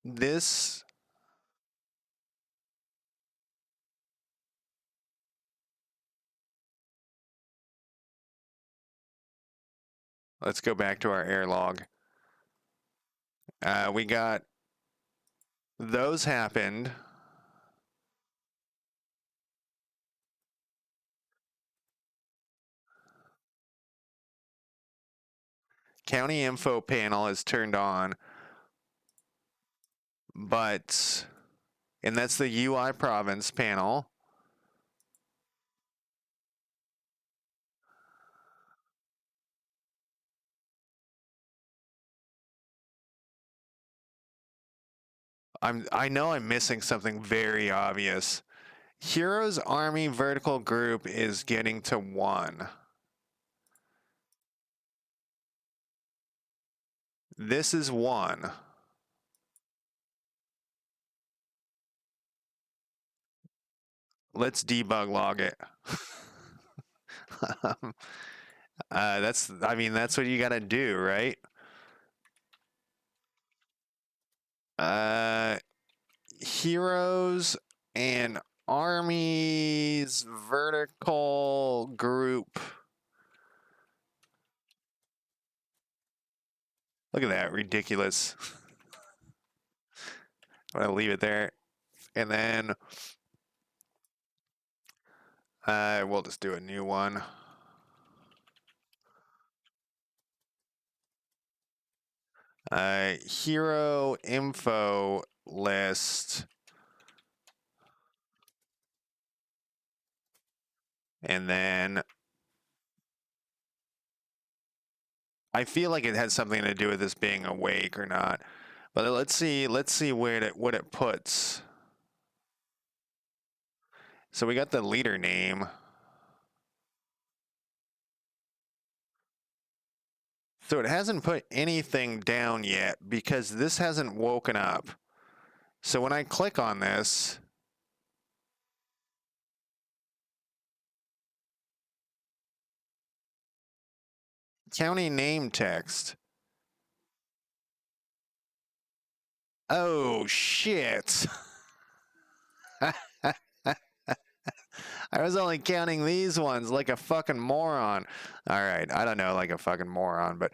this. Let's go back to our error log. We got those happened. County info panel is turned on, but, and that's the UI province panel. I know I'm missing something very obvious. Heroes Army vertical group is getting to 1. This is 1. Let's debug log it. I mean, that's what you gotta do, right? Heroes and armies vertical group. Look at that, ridiculous. I'm gonna leave it there, and then we'll just do a new one. Hero info list. And then I feel like it has something to do with this being awake or not. But let's see what it puts. So we got the leader name. So it hasn't put anything down yet because this hasn't woken up. So when I click on this, county name text. Oh shit. I was only counting these ones like a fucking moron. All right, I don't know, like a fucking moron, but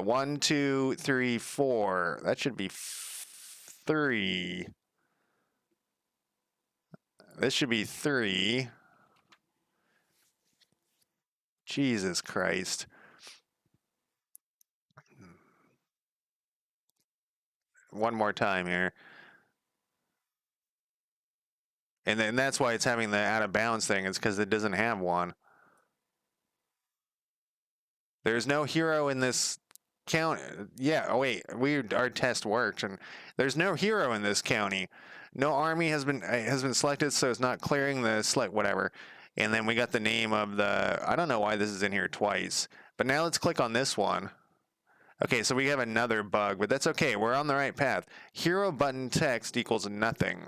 1, 2, 3, 4. That should be 3. This should be 3. Jesus Christ. One more time here. And then that's why it's having the out of bounds thing. It's because it doesn't have one. There's no hero in this count. Yeah. Oh wait, our test worked, and there's no hero in this county. No army has been selected, so it's not clearing the select whatever. And then we got the name of the. I don't know why this is in here twice. But now let's click on this one. Okay, so we have another bug, but that's okay. We're on the right path. Hero button text equals nothing.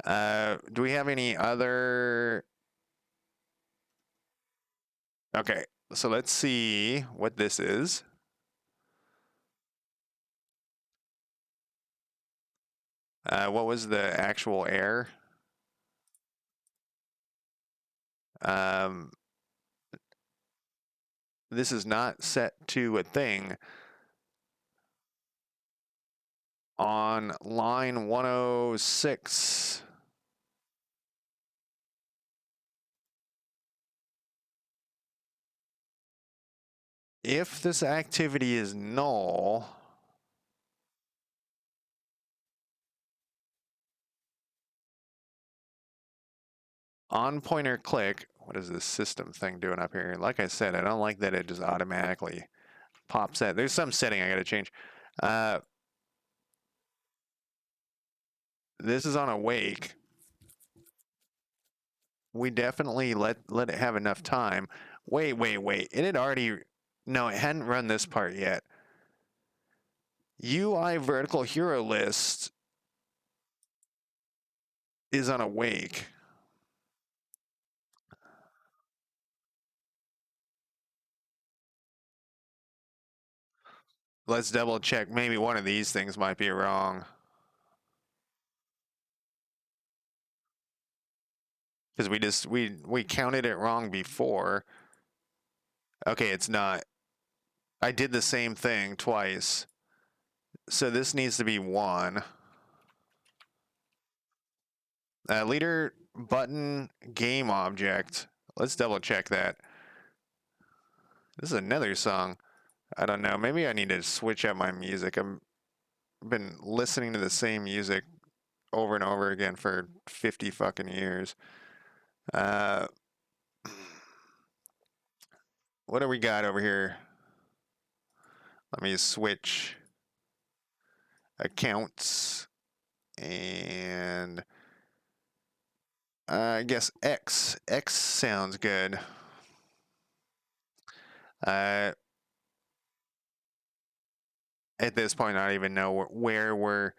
Do we have any other? Okay, so let's see what this is. What was the actual error? Um, this is not set to a thing. On line 106. If this activity is null, on pointer click, what is this system thing doing up here? Like I said, I don't like that it just automatically pops that. There's some setting I gotta change. This is on awake. We definitely let it have enough time. Wait. It had already, no, it hadn't run this part yet. UI vertical hero list is on awake. Let's double check. Maybe one of these things might be wrong. Because we counted it wrong before. Okay, it's not. I did the same thing twice. So this needs to be 1. Leader button game object. Let's double check that. This is another song. I don't know. Maybe I need to switch up my music. I've been listening to the same music over and over again for 50 fucking years. Uh, what do we got over here? Let me switch accounts and I guess X. X sounds good. Uh, at this point, I don't even know what we're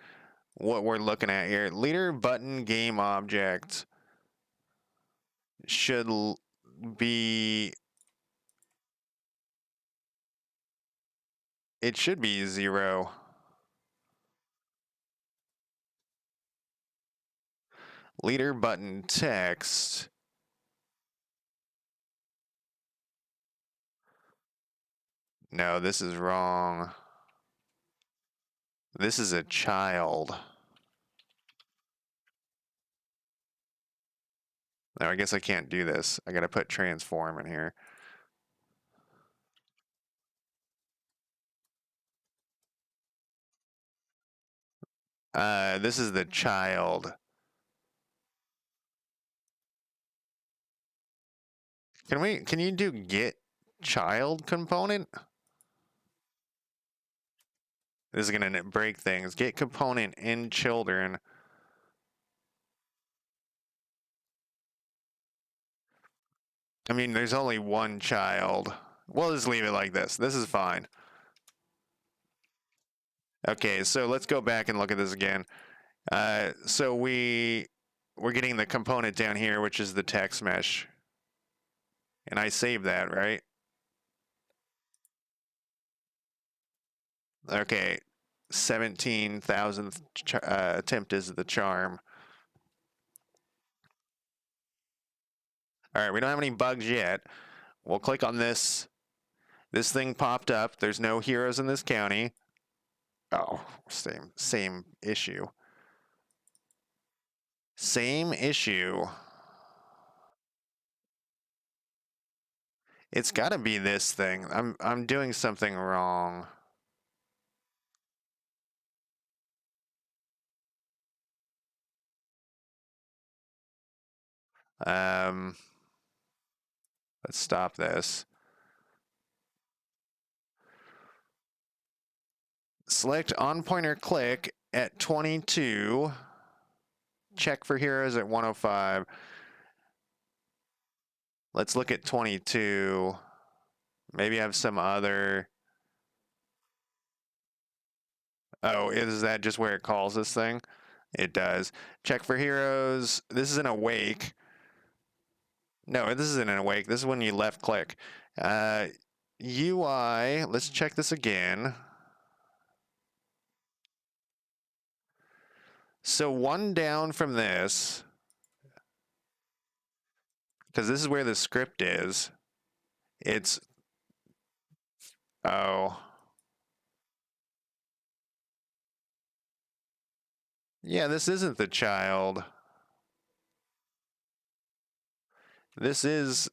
looking at here. Leader button game object should be. It should be 0. Leader button text. No, this is wrong. This is a child. No, I guess I can't do this. I gotta put transform in here. This is the child. Can you do get child component? This is gonna break things. Get component in children. I mean, there's only one child. We'll just leave it like this. This is fine. Okay, so let's go back and look at this again. So we're getting the component down here, which is the text mesh. And I saved that, right? Okay. 17,000th attempt is the charm. All right, we don't have any bugs yet. We'll click on this. This thing popped up. There's no heroes in this county. Oh, same issue. Same issue. It's got to be this thing. I'm doing something wrong. Um, let's stop this. Select on pointer click at 22. Check for heroes at 105. Let's look at 22. Maybe I have some other. Oh, is that just where it calls this thing? It does. Check for heroes. This is an awake. No, this isn't an awake. This is when you left click. UI. Let's check this again. So one down from this, because this is where the script is. It's, oh. Yeah, this isn't the child. This is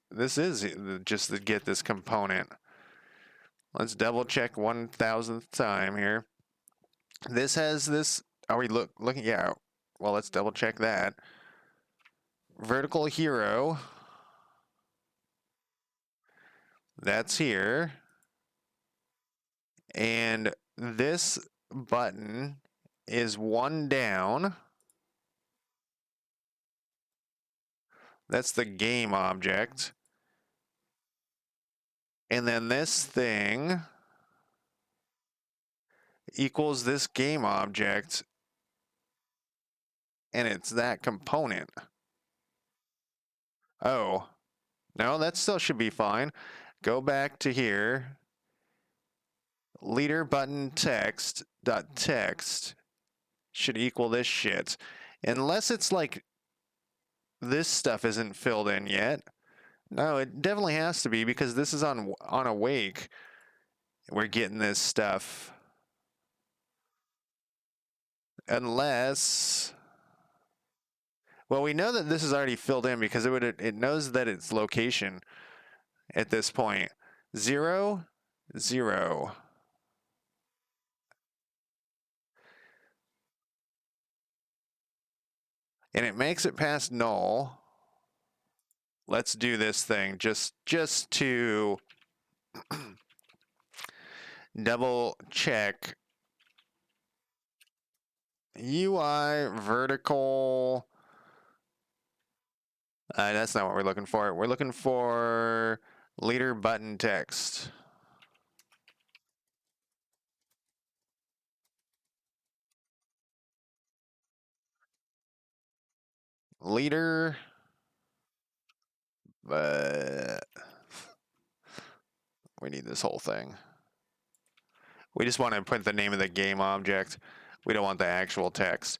just to get this component. Let's double check 1,000th time here. This has this. Are we looking? Yeah. Well, let's double check that. Vertical hero. That's here. And this button is one down. That's the game object. And then this thing equals this game object. And it's that component. Oh, no, that still should be fine. Go back to here. Leader button text dot text should equal this shit. Unless it's like this stuff isn't filled in yet. No, it definitely has to be because this is on awake. We're getting this stuff. Unless, well, we know that this is already filled in because it knows that its location at this point. 0, 0. And it makes it past null. Let's do this thing just to double check. UI vertical. That's not what we're looking for. We're looking for leader button text. Leader. We need this whole thing. We just want to put the name of the game object. We don't want the actual text.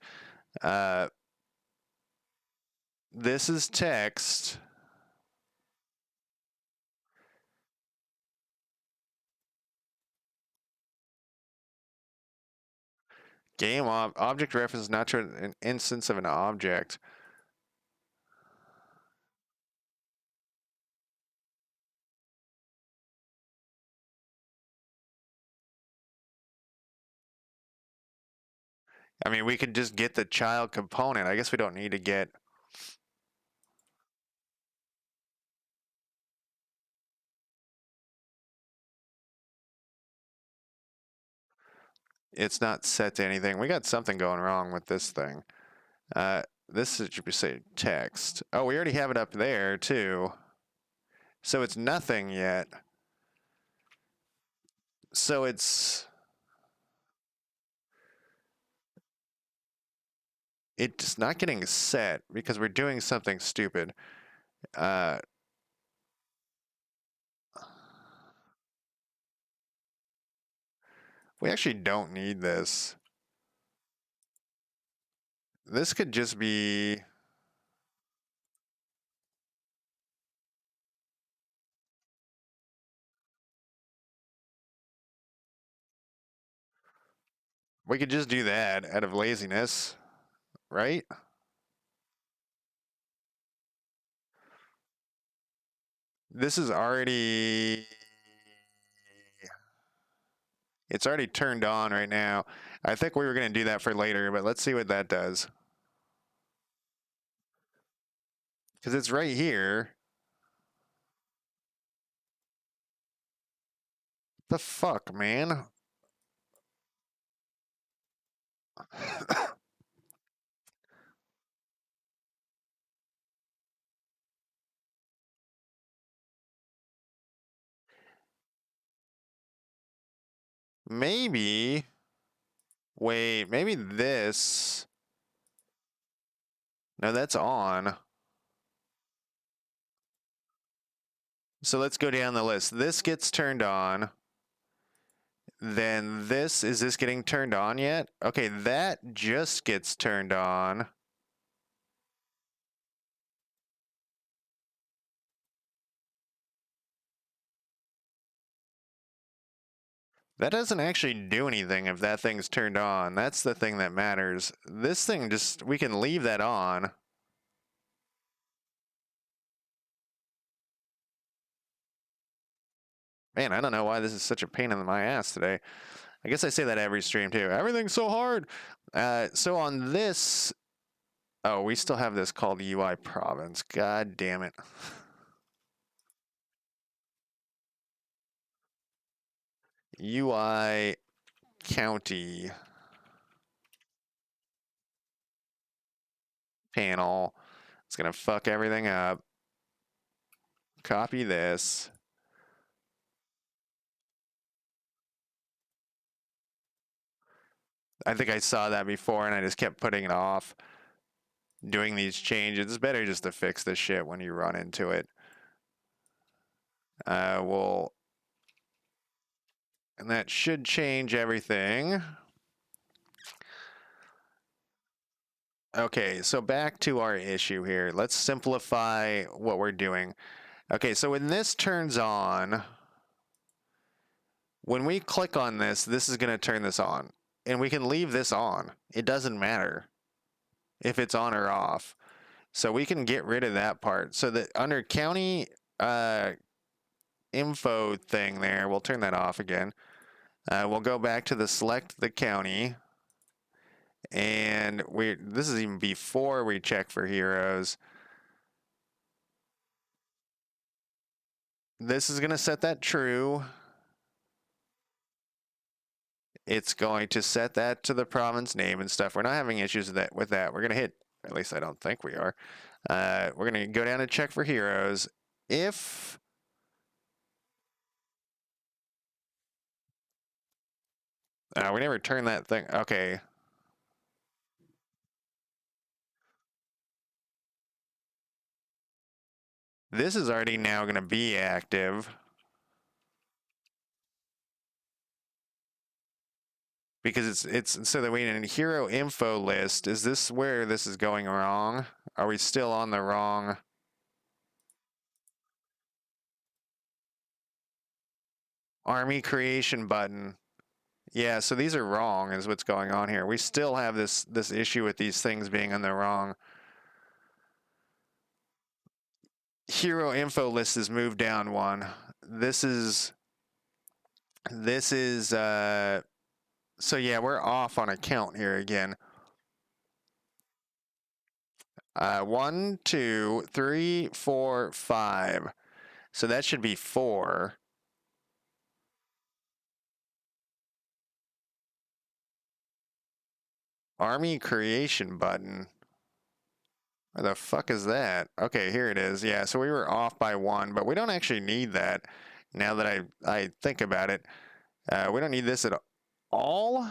This is text. Game object reference not to an instance of an object. I mean, we could just get the child component. I guess we don't need to get. It's not set to anything. We got something going wrong with this thing. This should be say text. Oh, we already have it up there too. So it's nothing yet. So it's not getting set because we're doing something stupid. Uh, we actually don't need this. This could just be. We could just do that out of laziness, right? This is already. It's already turned on right now. I think we were going to do that for later, but let's see what that does. Because it's right here. The fuck, man? Maybe. Wait, maybe this. No, that's on. So let's go down the list. This gets turned on. Then this, is this getting turned on yet? Okay, that just gets turned on. That doesn't actually do anything if that thing's turned on. That's the thing that matters. This thing just, we can leave that on. Man, I don't know why this is such a pain in my ass today. I guess I say that every stream too. Everything's so hard. So on this, oh, we still have this called UI province. God damn it. UI county panel. It's gonna fuck everything up. Copy this. I think I saw that before and I just kept putting it off. Doing these changes. It's better just to fix this shit when you run into it. We'll. And that should change everything. Okay, so back to our issue here. Let's simplify what we're doing. Okay, so when this turns on, when we click on this, this is going to turn this on. And we can leave this on. It doesn't matter if it's on or off. So we can get rid of that part. So that under county info thing there, we'll turn that off again. We'll go back to the select the county. And this is even before we check for heroes. This is going to set that true. It's going to set that to the province name and stuff. We're not having issues with that. We're going to hit, at least I don't think we are. We're going to go down and check for heroes. If we never turn that thing. Okay. This is already now going to be active. Because it's so that we in a hero info list. Is this where this is going wrong? Are we still on the wrong? Army creation button. Yeah, so these are wrong is what's going on here. We still have this issue with these things being on the wrong. Hero info list is moved down one. This is so yeah, we're off on a count here again. One, two, three, four, five. So that should be four. Army creation button. Where the fuck is that? Okay, here it is. Yeah, so we were off by one, but we don't actually need that. Now that I think about it, we don't need this at all.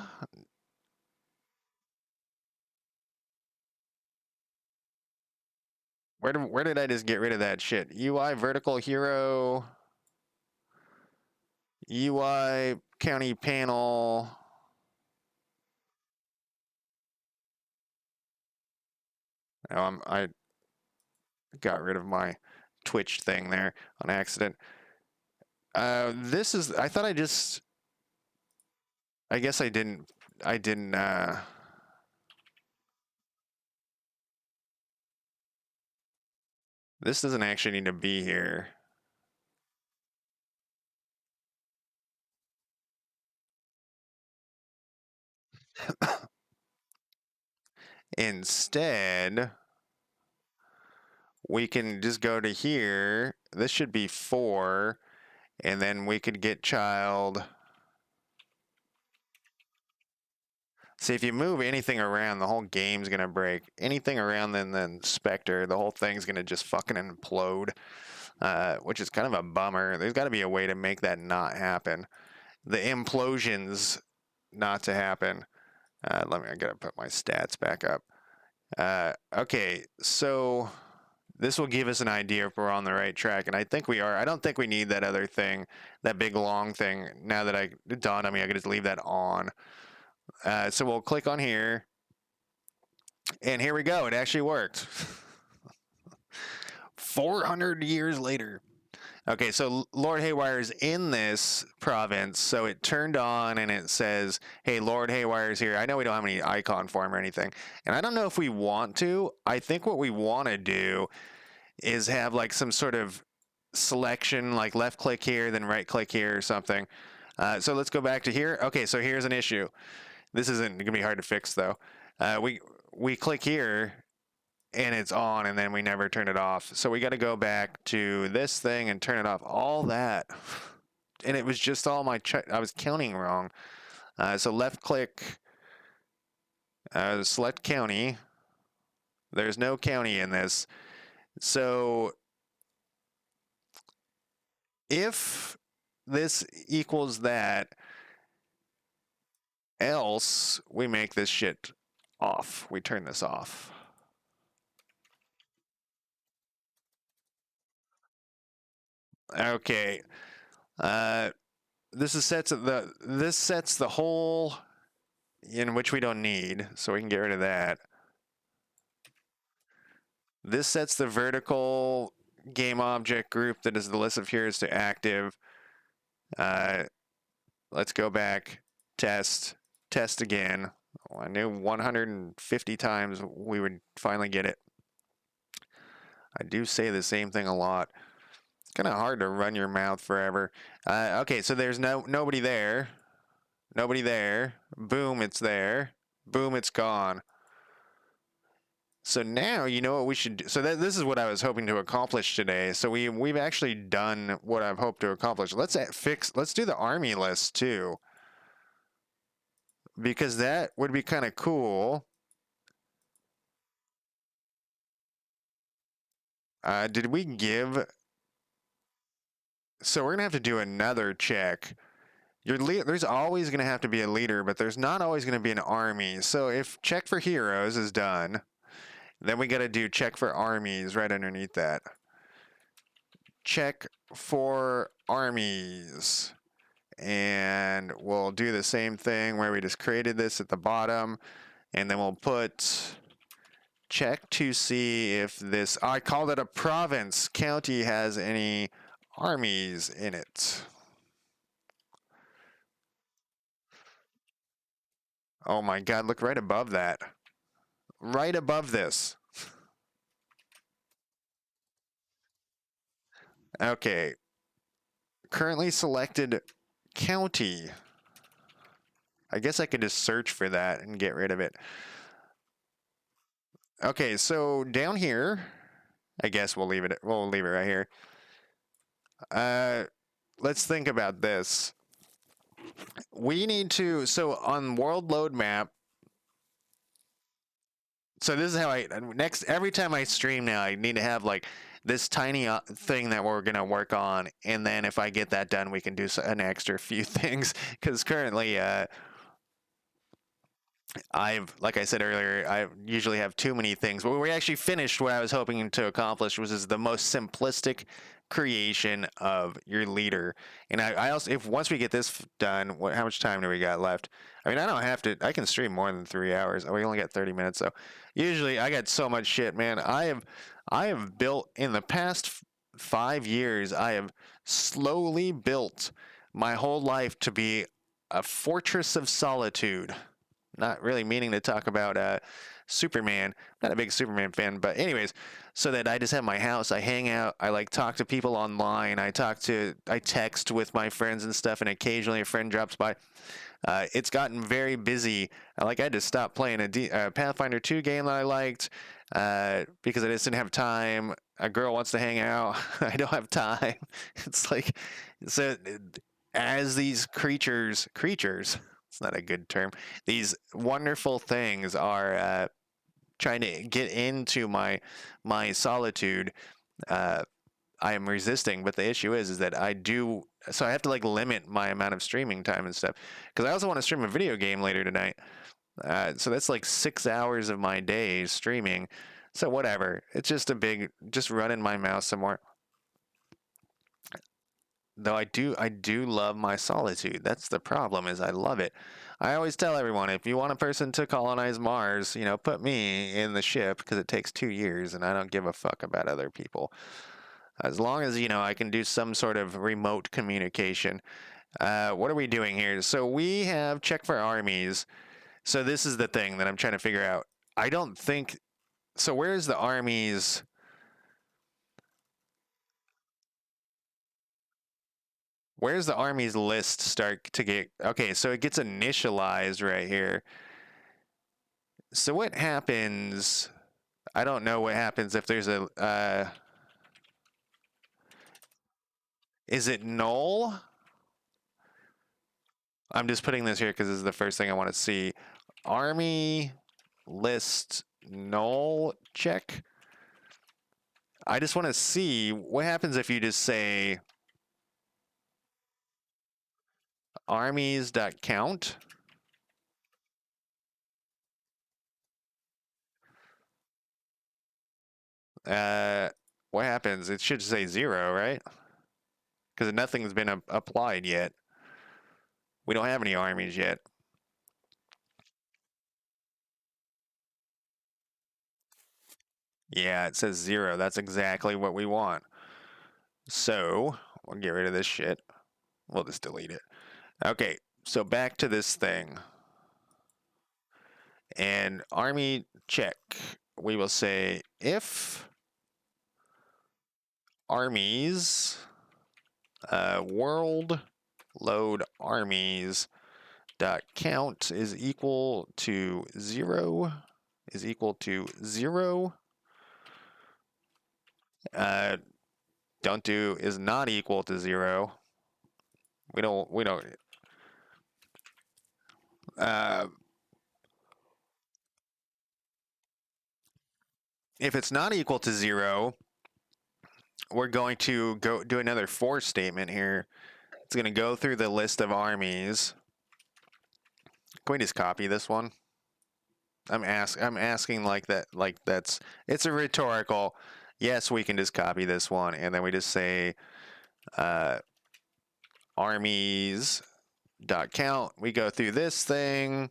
Where did I just get rid of that shit? UI vertical hero, UI county panel. Oh, I got rid of my Twitch thing there on accident. This is. I thought I just. I guess I didn't. I didn't. This doesn't actually need to be here. Instead, we can just go to here. This should be four, and then we could get child. See, if you move anything around, the whole game's gonna break. Anything around then Spectre, the whole thing's gonna just fucking implode, which is kind of a bummer. There's got to be a way to make that not happen. The implosions not to happen. I gotta put my stats back up. Okay, so this will give us an idea if we're on the right track, and I think we are. I don't think we need that other thing, that big long thing. Now that it dawned on me, I could just leave that on. So we'll click on here, and here we go. It actually worked. 400 years later. Okay, so Lord Haywire's in this province, so it turned on and it says, hey, Lord Haywire's here. I know we don't have any icon for him or anything, and I don't know if we want to. I think what we want to do is have like some sort of selection, like left click here, then right click here or something. So let's go back to here. Okay, so here's an issue. This isn't gonna be hard to fix though. We click here and it's on, and then we never turn it off. So we got to go back to this thing and turn it off. All that, and it was just all my I was counting wrong. So left click, select county. There's no county in this. So if this equals that, else we make this shit off. We turn this off. Okay. Uh, this sets the whole in which we don't need, so we can get rid of that. This sets the vertical game object group that is the list of heroes to active. Let's go back, test again. Oh, I knew 150 times we would finally get it. I do say the same thing a lot. It's kind of hard to run your mouth forever. Okay, so there's nobody there. Nobody there. Boom, it's there. Boom, it's gone. So now you know what we should do. So this is what I was hoping to accomplish today. So we've actually done what I've hoped to accomplish. Let's do the army list too, because that would be kind of cool. Did we give? So we're gonna have to do another check. There's always gonna have to be a leader, but there's not always gonna be an army. So if check for heroes is done, then we gotta do check for armies right underneath that. Check for armies. And we'll do the same thing where we just created this at the bottom, and then we'll put check to see if this, I called it a province, county has any armies in it. Oh my god, look right above that. Right above this. Okay. Currently selected county. I guess I could just search for that and get rid of it. Okay, so down here, I guess we'll leave it. We'll leave it right here. Uh, let's think about this. We need to. So on world load map. So this is how I next every time I stream now. I need to have like this tiny thing that we're gonna work on, and then if I get that done, we can do an extra few things. Because currently, like I said earlier, I usually have too many things. But we actually finished what I was hoping to accomplish, which is the most simplistic creation of your leader. And I also, if once we get this done, how much time do we got left? I mean, I don't have to. I can stream more than 3 hours. We only got 30 minutes, so usually I got so much shit, man. I have built in the past 5 years. I have slowly built my whole life to be a fortress of solitude. Not really meaning to talk about Superman. Not a big Superman fan, but anyways, so that I just have my house. I hang out. I like talk to people online. I text with my friends and stuff, and occasionally a friend drops by. It's gotten very busy. Like I had to stop playing a Pathfinder 2 game that I liked because I just didn't have time. A girl wants to hang out. I don't have time. It's like so as these creatures, it's not a good term. These wonderful things are trying to get into my solitude. Uh, I am resisting, but the issue is that I do. So I have to like limit my amount of streaming time and stuff because I also want to stream a video game later tonight. So that's like 6 hours of my day streaming. So whatever. It's just just running my mouth some more. Though I do love my solitude. That's the problem is I love it. I always tell everyone if you want a person to colonize Mars, put me in the ship because it takes 2 years and I don't give a fuck about other people. As long as I can do some sort of remote communication. What are we doing here? So we have check for armies. So this is the thing that I'm trying to figure out. I don't think so. Where's the armies? Where's the armies list start to get? Okay, so it gets initialized right here. So what happens? I don't know what happens if there's a. Is it null? I'm just putting this here because this is the first thing I want to see. Army list null check. I just want to see what happens if you just say armies.count. Uh, what happens? It should say 0, right? Because nothing's been applied yet. We don't have any armies yet. Yeah, it says 0. That's exactly what we want. So we'll get rid of this shit. We'll just delete it. Okay, so back to this thing. And army check. We will say if armies world load armies dot count is equal to 0 is equal to 0. Don't do is not equal to 0. We don't uh, if it's not equal to 0, we're going to go do another for statement here. It's going to go through the list of armies. Can we just copy this one? I'm asking like that, like it's a rhetorical. Yes, we can just copy this one, and then we just say uh, armies dot count. We go through this thing.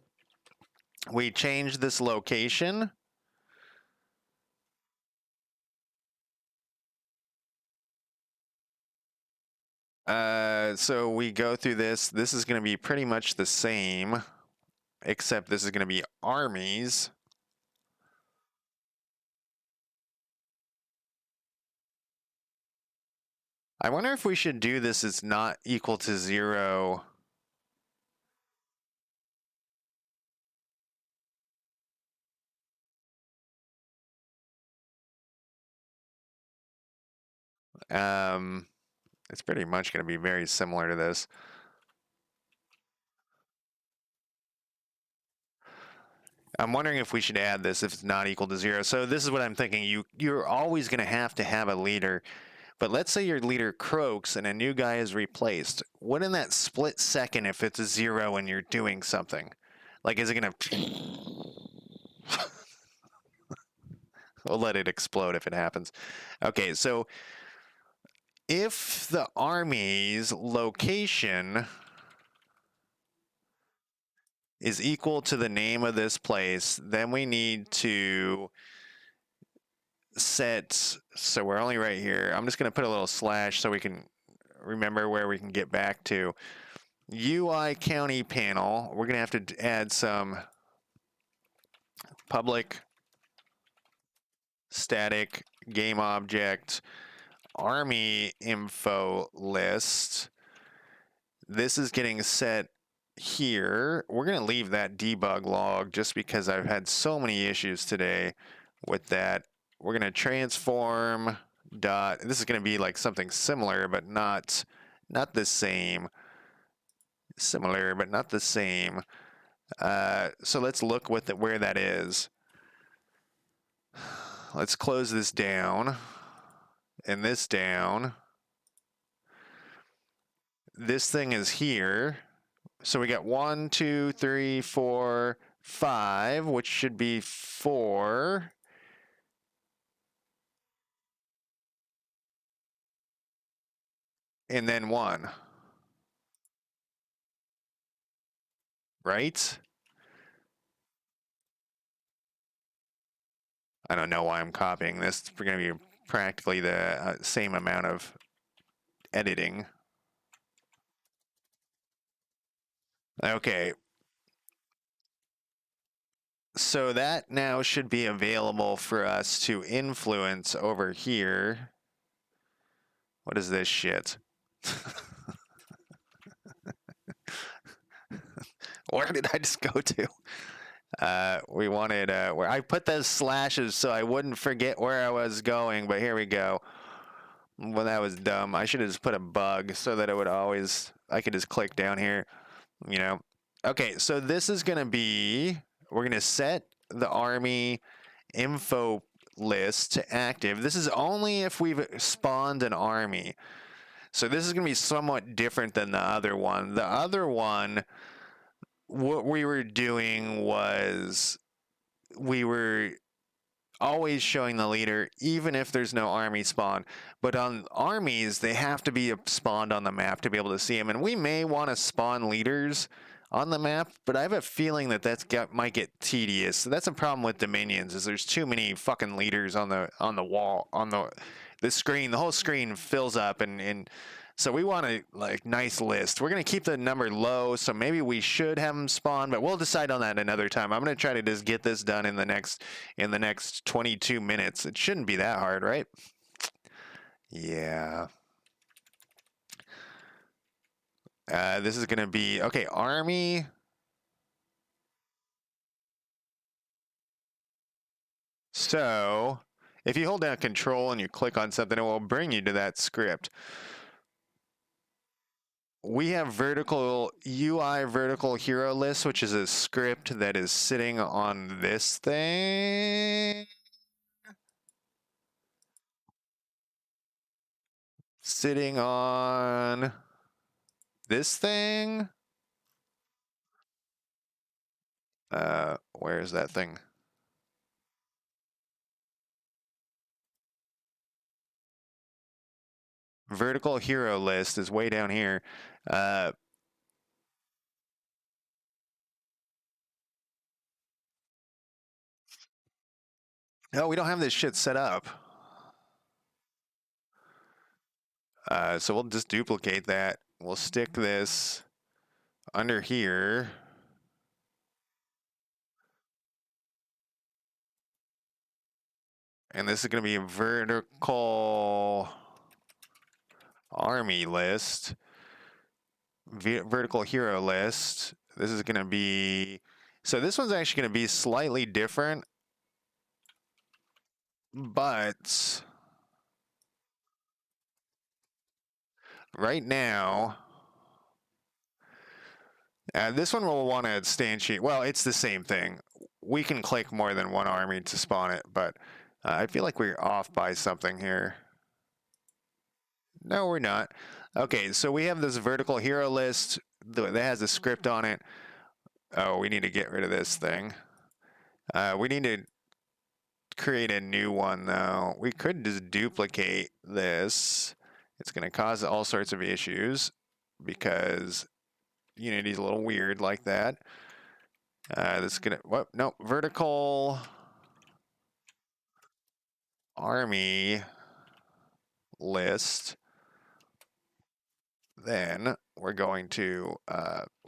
We change this location. So we go through this. This is going to be pretty much the same, except this is going to be armies. I wonder if we should do this as not equal to 0. Um, it's pretty much going to be very similar to this. I'm wondering if we should add this if it's not equal to 0. So this is what I'm thinking. You're always going to have a leader. But let's say your leader croaks and a new guy is replaced. What in that split second if it's a 0 and you're doing something? Like, is it going to... We'll let it explode if it happens. Okay, so if the army's location is equal to the name of this place, then we need to set, so we're only right here. I'm just going to put a little slash so we can remember where we can get back to. UI county panel, we're going to have to add some public static game object army info list. This is getting set here. We're going to leave that debug log just because I've had so many issues today with that. We're going to transform dot. This is going to be like something similar, but not the same. Similar, but not the same. So let's look with where that is. Let's close this down and this down. This thing is here. So we got 1, 2, 3, 4, 5, which should be 4. And then 1. Right? I don't know why I'm copying this. It's going to be practically the same amount of editing. Okay. So that now should be available for us to influence over here. What is this shit? Where did I just go to? We wanted, where I put those slashes so I wouldn't forget where I was going, but here we go. Well, that was dumb. I should have just put a bug so that it would always, I could just click down here, you know. Okay, so this is going to be, we're going to set the army info list to active. This is only if we've spawned an army. So this is going to be somewhat different than the other one. The other one, what we were doing was we were always showing the leader even if there's no army spawn, but on armies they have to be spawned on the map to be able to see them, and we may want to spawn leaders on the map, but I have a feeling that might get tedious. So that's a problem with Dominions, is there's too many fucking leaders on the wall, on the screen. The whole screen fills up, and so we want a like nice list. We're gonna keep the number low, so maybe we should have them spawn, but we'll decide on that another time. I'm gonna try to just get this done in the next 22 minutes. It shouldn't be that hard, right? Yeah. This is gonna be okay. Army. So if you hold down Control and you click on something, it will bring you to that script. We have vertical UI vertical hero list, which is a script that is sitting on this thing. Sitting on this thing. Where is that thing? Vertical hero list is way down here. No, we don't have this shit set up. So we'll just duplicate that. We'll stick this under here. And this is going to be a vertical army list. Vertical hero list. This is going to be, so this one's actually going to be slightly different, but right now, this one will want to instantiate. Well, it's the same thing. We can click more than one army to spawn it, but I feel like we're off by something here. No, we're not. Okay, so we have this vertical hero list that has a script on it. Oh, we need to get rid of this thing. We need to create a new one, though. We could just duplicate this. It's going to cause all sorts of issues because Unity's a little weird like that. This is going to, what? No, vertical army list. Then we're going to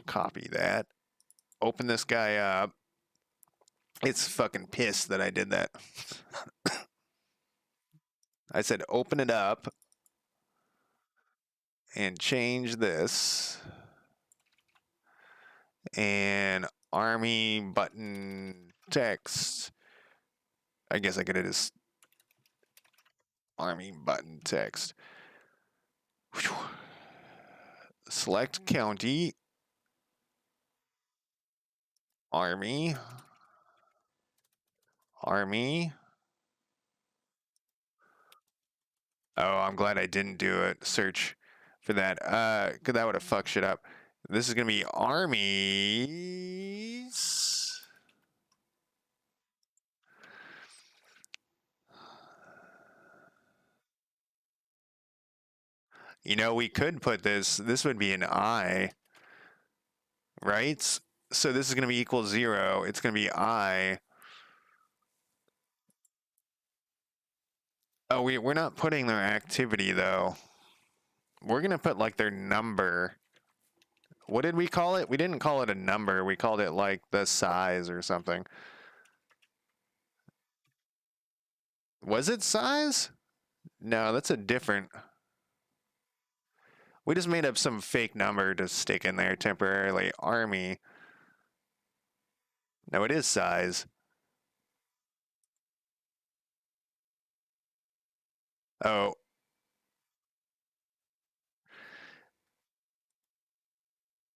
copy that, open this guy up. It's fucking pissed that I did that. I said open it up and change this and army button text. I guess I could have just army button text. Select county, army, army. Oh, I'm glad I didn't do it. Search for that. Cause that would have fucked shit up. This is gonna be armies. You know, we could put this. This would be an I, right? So this is gonna be equal 0. It's gonna be I. Oh, we're not putting their activity though. We're gonna put like their number. What did we call it? We didn't call it a number. We called it like the size or something. Was it size? No, that's a different. We just made up some fake number to stick in there temporarily. Army. No, it is size. Oh.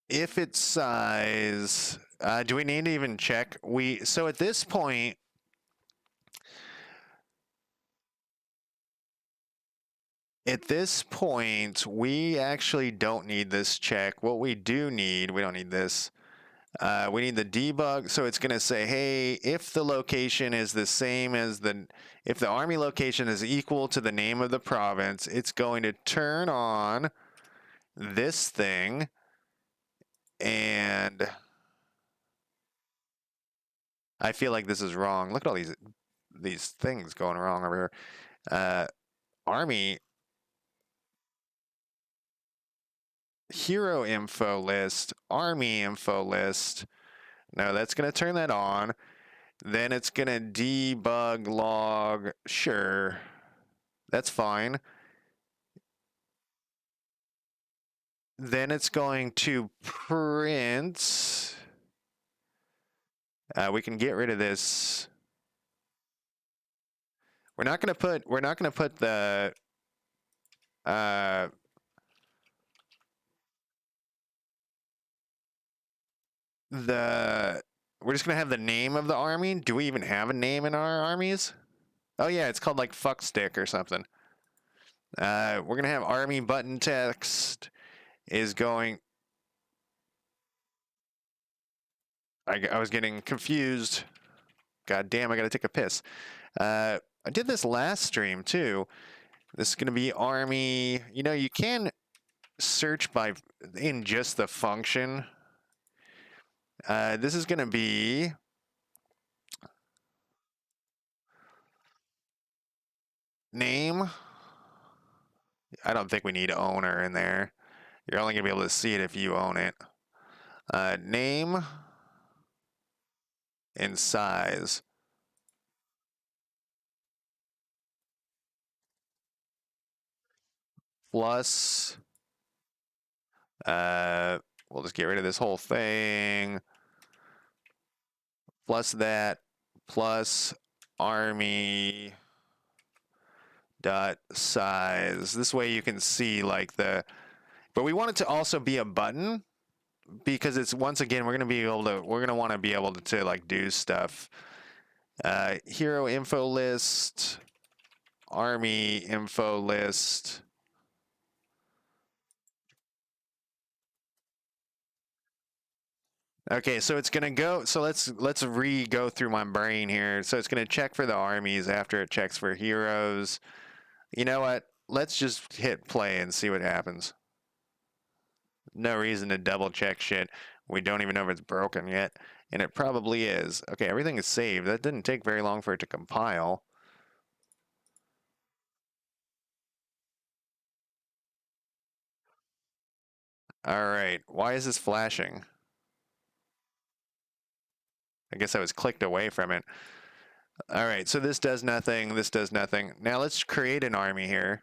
If it's size, do we need to even check? So at this point, we actually don't need this check. What we do need, we don't need this. We need the debug. So it's going to say, hey, if the location is the same as if the army location is equal to the name of the province, it's going to turn on this thing. And I feel like this is wrong. Look at all these things going wrong over here. Army hero info list, army info list. No, that's going to turn that on. Then it's going to debug log. Sure. That's fine. Then it's going to print. We can get rid of this. We're not going to put the we're just going to have the name of the army. Do we even have a name in our armies? Oh yeah, it's called like fuck stick or something. We're going to have army button text is going. I was getting confused. God damn, I got to take a piss. I did this last stream too. This is going to be army. You know, you can search by in just the function. This is going to be name. I don't think we need owner in there. You're only going to be able to see it if you own it. Name and size. Plus, we'll just get rid of this whole thing. Plus that, plus army dot size. This way you can see like the But we want it to also be a button because it's once again we're gonna want to be able to like do stuff. Hero info list, army info list. Okay, so it's gonna go. So let's go through my brain here. So it's gonna check for the armies after it checks for heroes. You know what? Let's just hit play and see what happens. No reason to double check shit. We don't even know if it's broken yet, and it probably is. Okay, everything is saved. That didn't take very long for it to compile. All right, why is this flashing? I guess I was clicked away from it. All right, so this does nothing. This does nothing. Now let's create an army here.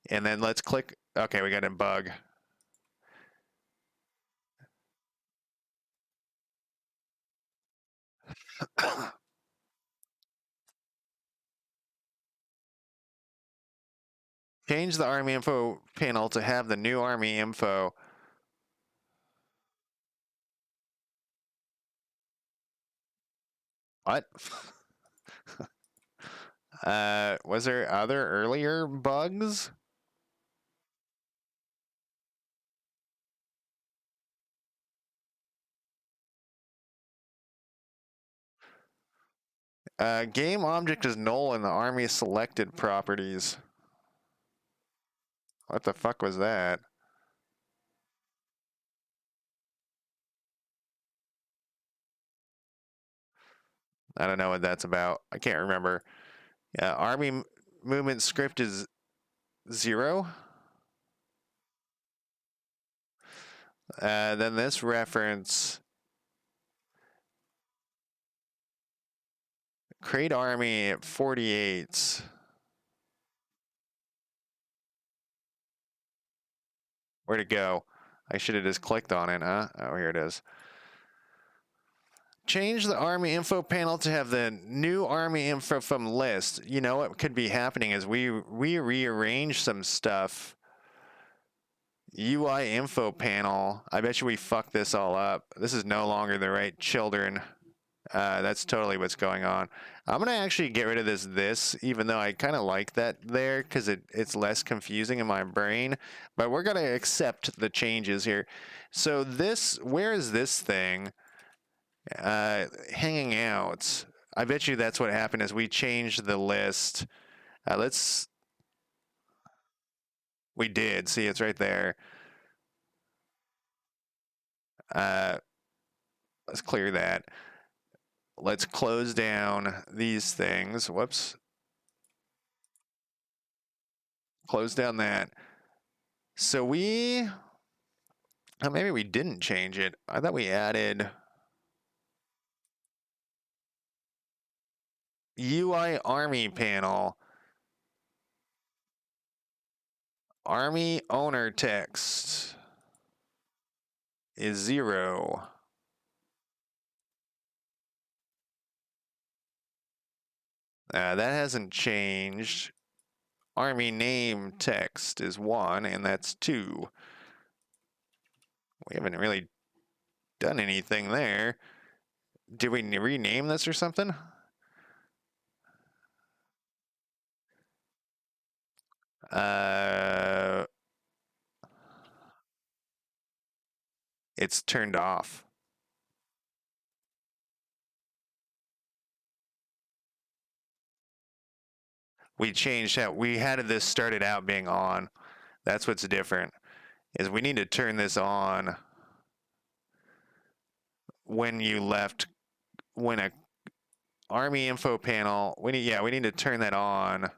And then let's click. Okay, we got a bug. Change the army info panel to have the new army info. What? Was there other earlier bugs? Game object is null in the army selected properties. What the fuck was that? I don't know what that's about. I can't remember. Army movement script is 0. Then this reference, create army at 48. Where'd it go? I should have just clicked on it, huh? Oh, here it is. Change the army info panel to have the new army info from list. You know what could be happening is we rearrange some stuff. UI info panel. I bet you we fucked this all up. This is no longer the right children. That's totally what's going on. I'm gonna actually get rid of this, even though I kind of like that there because it's less confusing in my brain. But we're gonna accept the changes here. So this, where is this thing? Hanging out. I bet you that's what happened is we changed the list. We did. See, it's right there. Uh, let's clear that. Let's close down these things. Whoops. Close down that. So maybe we didn't change it. I thought we added UI army panel. Army owner text is 0. That hasn't changed. Army name text is 1, and that's 2. We haven't really done anything there. Did we rename this or something? It's turned off. We changed how we had this started out being on. That's what's different. Is we need to turn this on when you left when a army info panel we need to turn that on.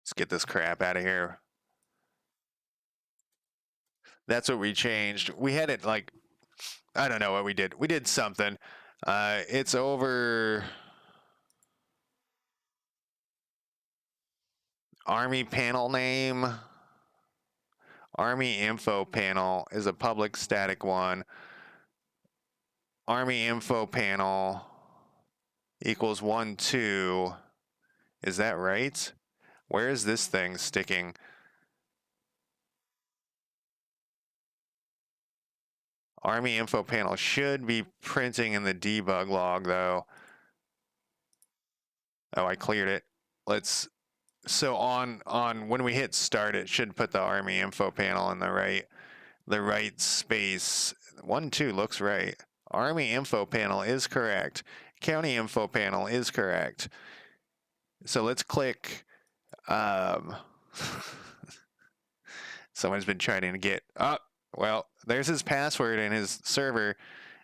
Let's get this crap out of here. That's what we changed. We had it like I don't know what we did. We did something. It's over. Army panel name. Army info panel is a public static one. Army info panel equals 1, 2. Is that right? Where is this thing sticking? Army info panel should be printing in the debug log though. Oh, I cleared it. So on when we hit start, it should put the army info panel in the right space. 1, 2 looks right. Army info panel is correct. County info panel is correct. So let's click. Someone's been trying to get up. Well, there's his password in his server.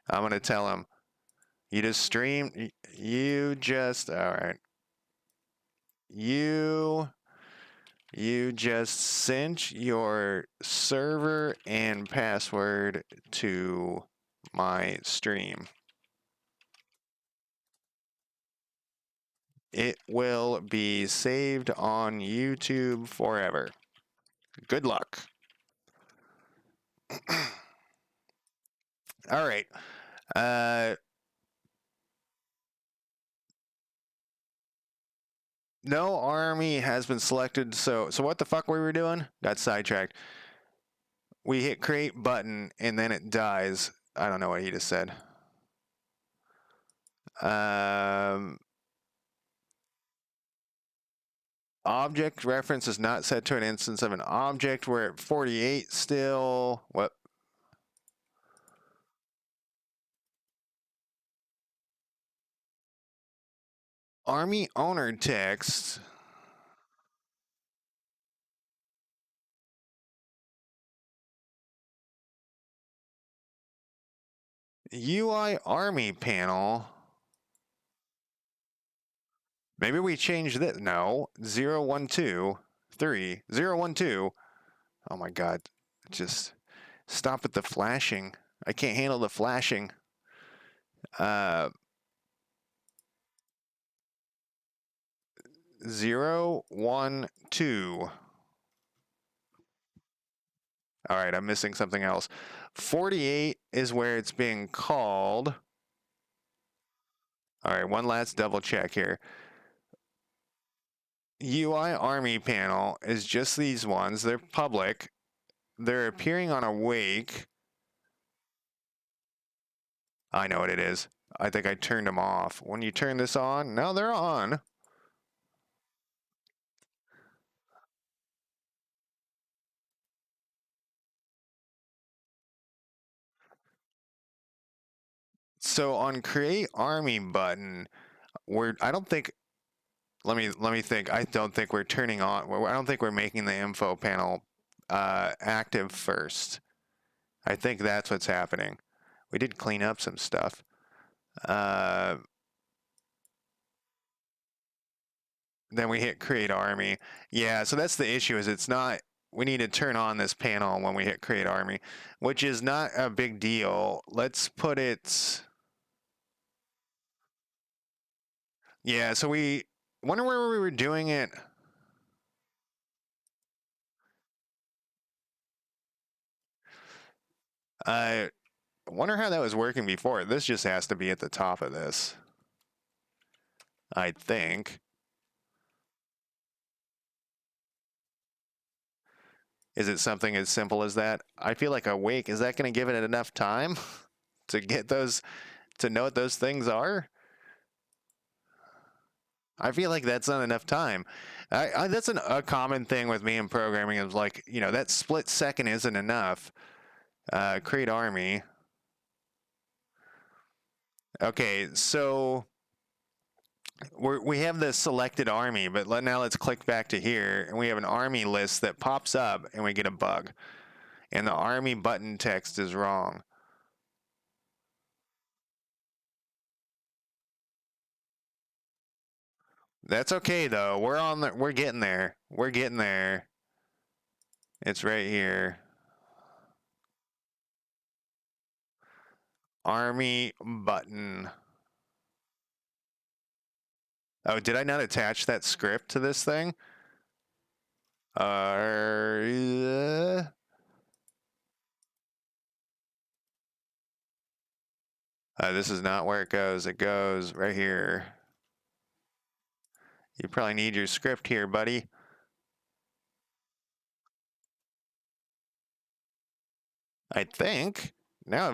I'm gonna tell him. You just streamed. You just all right. You just sent your server and password to my stream. It will be saved on YouTube forever. Good luck. All right. No army has been selected. So what the fuck were we doing? Got sidetracked. We hit create button and then it dies. I don't know what he just said. Object reference is not set to an instance of an object. We're at 48 still. What? Army owner text. UI army panel. Maybe we change this. No. 0, 1, 2, 3. 0, 1, 2. Oh my god. Just stop with the flashing. I can't handle the flashing. 0, 1, 2. All right, I'm missing something else. 48 is where it's being called. All right, one last double check here. UI Army panel is just these ones. They're public. They're appearing on awake. I know what it is. I think I turned them off. When you turn this on, no, they're on. So on create army button, I don't think let me think. I don't think we're turning on. I don't think we're making the info panel active first. I think that's what's happening. We did clean up some stuff. Then we hit create army. Yeah, so that's the issue. Is it's not. We need to turn on this panel when we hit create army, which is not a big deal. Let's put it. Yeah, so we wonder where we were doing it. I wonder how that was working before. This just has to be at the top of this. I think. Is it something as simple as that? I feel like awake. Is that going to give it enough time to get those, to know what those things are? I feel like that's not enough time. That's a common thing with me in programming is like, that split second isn't enough. Create army. Okay, so we have the selected army, but now let's click back to here, and we have an army list that pops up, and we get a bug. And the army button text is wrong. That's okay though. We're getting there. We're getting there. It's right here. Army button. Oh, did I not attach that script to this thing? This is not where it goes. It goes right here. You probably need your script here, buddy. I think. Now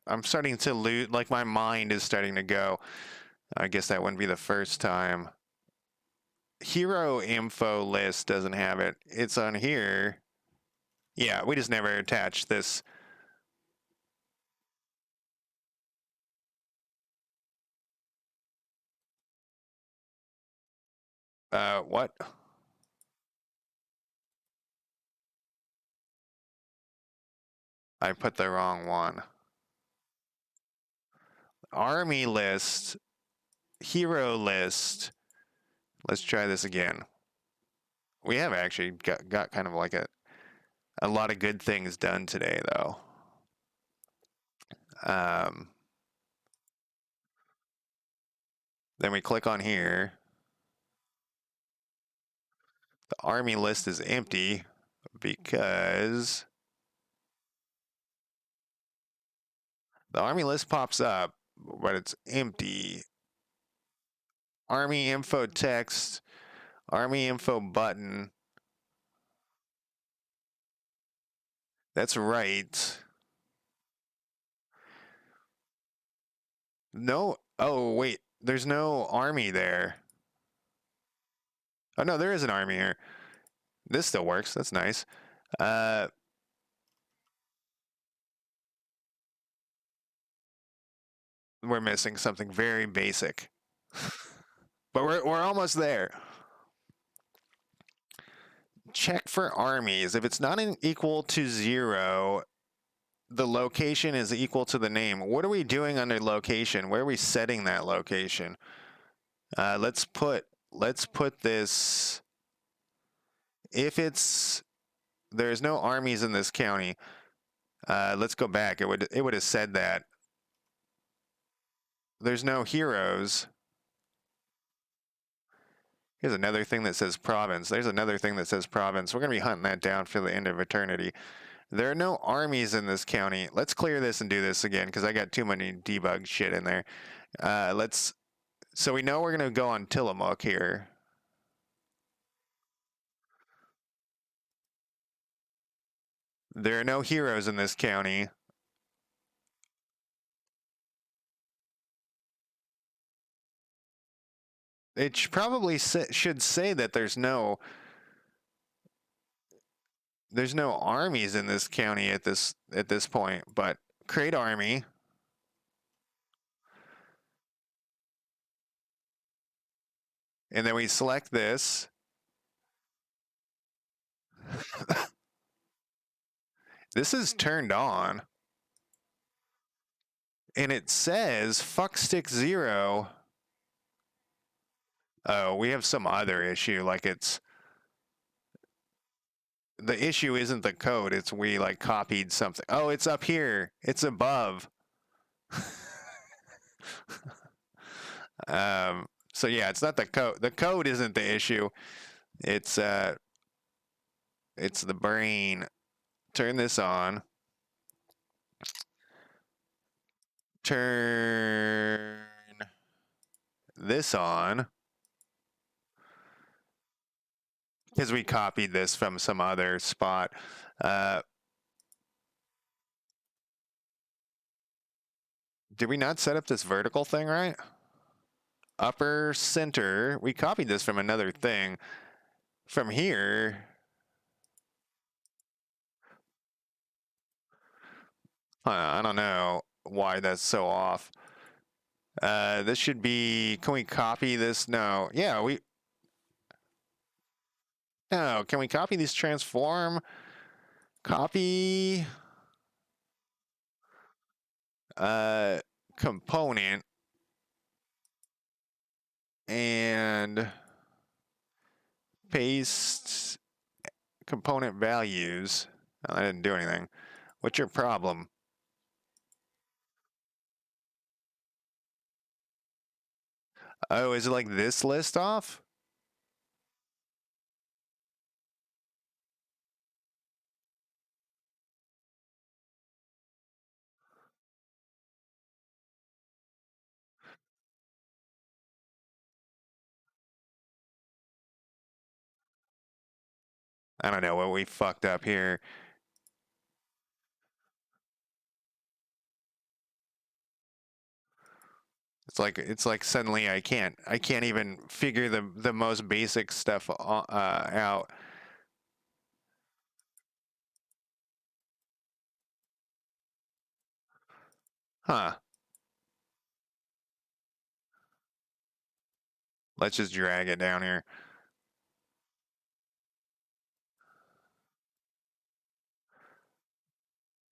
I'm starting to lose, like my mind is starting to go. I guess that wouldn't be the first time. Hero info list doesn't have it. It's on here. Yeah, we just never attached this. What? I put the wrong one. Army list, hero list. Let's try this again. We have actually got kind of like a lot of good things done today, though. Um, then we click on here. The army list is empty because the army list pops up, but it's empty. Army info text, army info button. That's right. No. Oh, wait. There's no army there. Oh, no, there is an army here. This still works. That's nice. Uh, we're missing something very basic, but we're almost there. Check for armies. If it's not equal to 0, the location is equal to the name. What are we doing under location? Where are we setting that location? Let's put this. If there's no armies in this county. Let's go back. It would have said that there's no heroes. Here's another thing that says province. There's another thing that says province. We're gonna be hunting that down for the end of eternity. There are no armies in this county. Let's clear this and do this again because I got too many debug shit in there. So we know we're gonna go on Tillamook here. There are no heroes in this county. It probably should say that there's no armies in this county at this point. But create army, and then we select this. This is turned on, and it says fuck stick 0. Oh, we have some other issue. Like the issue isn't the code. It's we like copied something. Oh, it's up here. It's above. So yeah, it's not the code. The code isn't the issue. It's it's the brain. Turn this on. Turn this on. Because we copied this from some other spot. Did we not set up this vertical thing right? Upper center. We copied this from another thing. From here. I don't know why that's so off. This should be. Can we copy this? No. Yeah, we. No. Can we copy these transform? Copy. Uh, component. And paste component values. Oh, I didn't do anything. What's your problem? Oh, is it like this list off? I don't know what we fucked up here. It's like suddenly I can't even figure the most basic stuff out. Huh. Let's just drag it down here.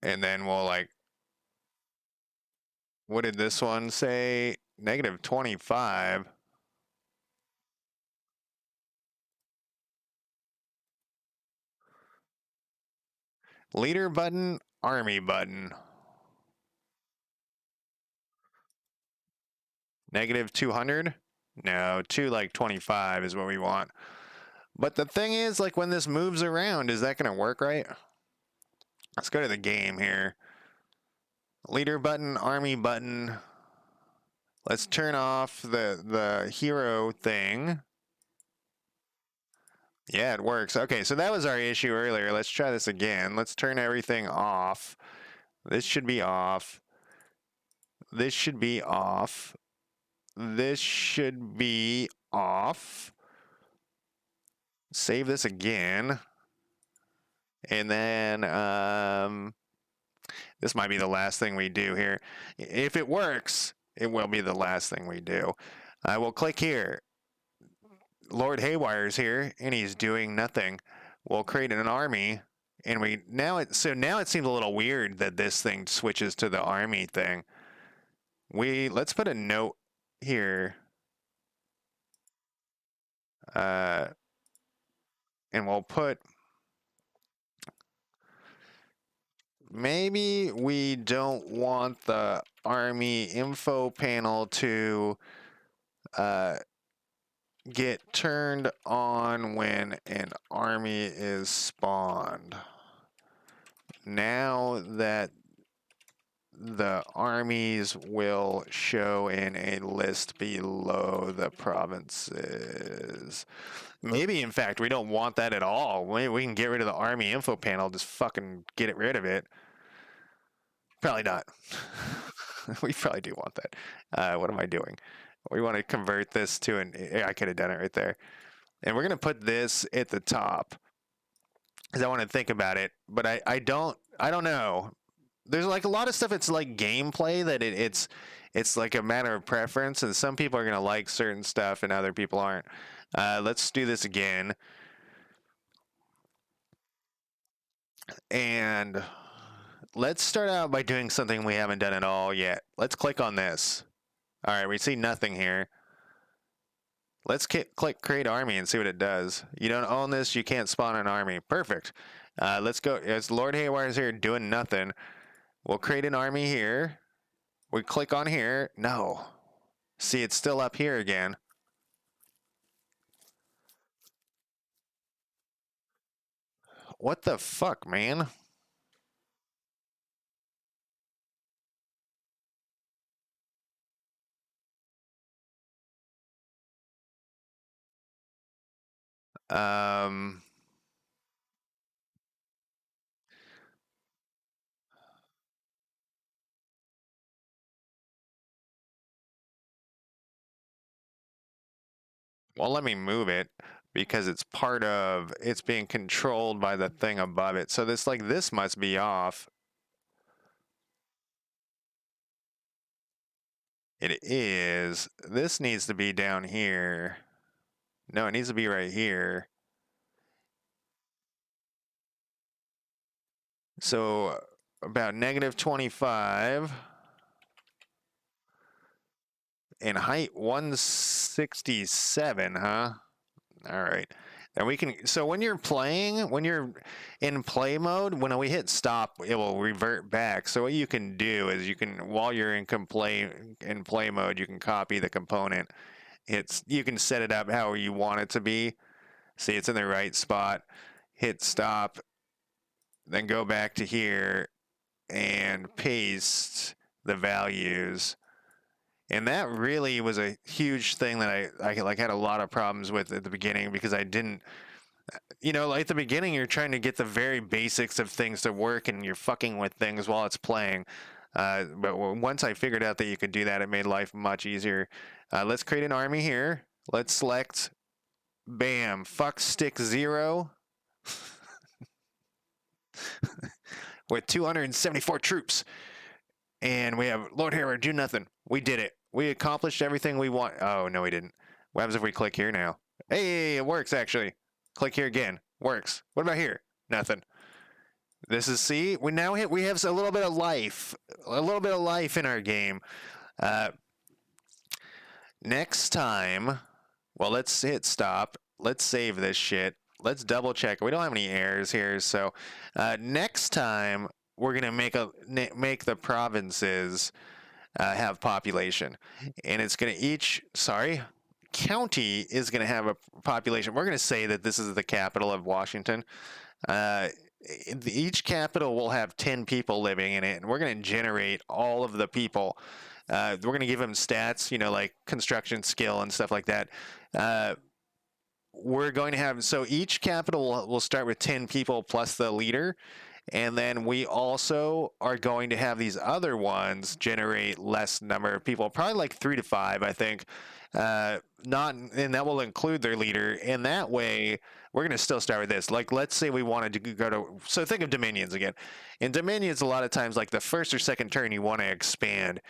And then we'll like, what did this one say? Negative 25. Leader button, army button. Negative 200? No, like 25 is what we want. But the thing is, like when this moves around, is that going to work right? Let's go to the game here. Leader button, army button. Let's turn off the hero thing. Yeah, it works. Okay, so that was our issue earlier. Let's try this again. Let's turn everything off. This should be off. This should be off. This should be off. Save this again. And then this might be the last thing we do here. If it works, it will be the last thing we do. I will click here. Lord Haywire's here, and he's doing nothing. We'll create an army, and now it seems a little weird that this thing switches to the army thing. Let's put a note here, and we'll put maybe we don't want the army info panel to get turned on when an army is spawned. Now that the armies will show in a list below the provinces. Maybe, in fact, we don't want that at all. We can get rid of the army info panel, just fucking get rid of it. Probably not. We probably do want that. What am I doing? We want to convert this to I could have done it right there. And we're going to put this at the top because I want to think about it, but I don't know. There's like a lot of stuff. It's like gameplay that it's like a matter of preference, and some people are gonna like certain stuff and other people aren't. Let's do this again, and let's start out by doing something we haven't done at all yet. Let's click on this. All right, we see nothing here. Let's click create army and see what it does. You don't own this, you can't spawn an army. Perfect. Let's go. It's Lord Haywire's here doing nothing. We'll create an army here. We click on here. No. See, it's still up here again. What the fuck, man? Um, well, let me move it because it's being controlled by the thing above it. So this must be off. It is. This needs to be down here. No, it needs to be right here. So about negative 25 and height 167, huh? All right. And we can, so when you're in play mode, when we hit stop, it will revert back. So what you can do is while you're in play mode, you can copy the component. You can set it up how you want it to be. See, it's in the right spot. Hit stop, then go back to here and paste the values. And that really was a huge thing that I like had a lot of problems with at the beginning because I didn't You know, like at the beginning, you're trying to get the very basics of things to work, and you're fucking with things while it's playing. But once I figured out that you could do that, it made life much easier. Let's create an army here. Let's select, bam, fuck stick 0 with 274 troops. And we have Lord Harrow, do nothing. We did it. We accomplished everything we want. Oh, no, we didn't. What happens if we click here now? Hey, it works actually. Click here again. Works. What about here? Nothing. This is, see, we have a little bit of life, in our game. Uh, Next time, well, let's hit stop. Let's save this shit. Let's double check. We don't have any errors here, so next time we're gonna make the provinces have population, and it's gonna county is gonna have a population. We're gonna say that this is the capital of Washington. Uh, each capital will have 10 people living in it, and we're going to generate all of the people. We're going to give them stats, like construction skill and stuff like that. Uh, we're going to have, so each capital will start with 10 people plus the leader. And then we also are going to have these other ones generate less number of people, probably like 3 to 5, I think. Not, and that will include their leader. And that way, we're going to still start with this. Like, let's say we wanted to go to, so think of dominions again. In dominions, a lot of times, like the first or second turn, you want to expand.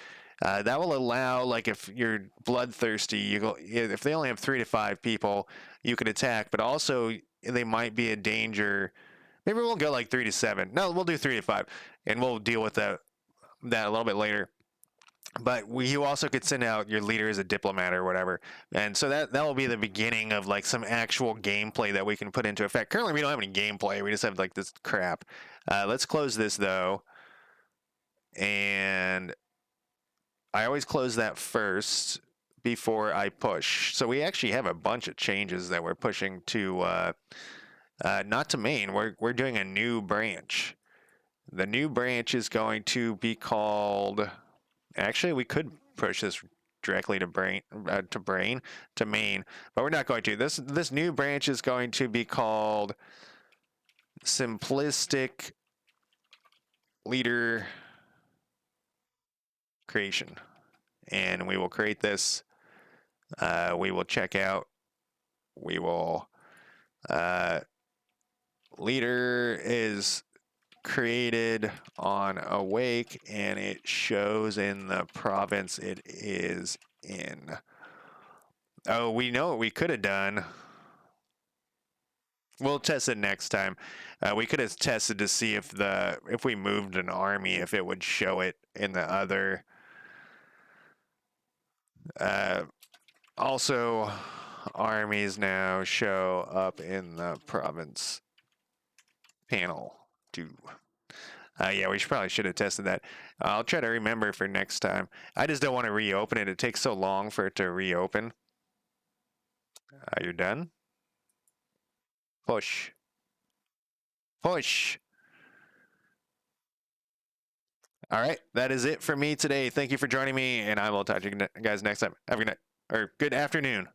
That will allow, like, if you're bloodthirsty, if they only have 3 to 5 people, you can attack, but also they might be a danger. Maybe we'll go like 3 to 7. No, we'll do 3 to 5, and we'll deal with that a little bit later. But you also could send out your leader as a diplomat or whatever, and so that will be the beginning of like some actual gameplay that we can put into effect. Currently, we don't have any gameplay. We just have like this crap. Let's close this though, and I always close that first before I push. So we actually have a bunch of changes that we're pushing to. Not to main. We're doing a new branch. The new branch is going to be called. Actually, we could push this directly to main, but we're not going to. This new branch is going to be called Simplistic Leader Creation, and we will create this. We will check out. We will. Leader is created on awake, and it shows in the province it is in. Oh, we know what we could have done. We'll test it next time. We could have tested to see if we moved an army, if it would show it in the other. Also, armies now show up in the province panel too. Yeah, we probably should have tested that. I'll try to remember for next time. I just don't want to reopen it. It takes so long for it to reopen. You're done? Push. Push. All right, that is it for me today. Thank you for joining me, and I will talk to you guys next time. Have a good night, or good afternoon.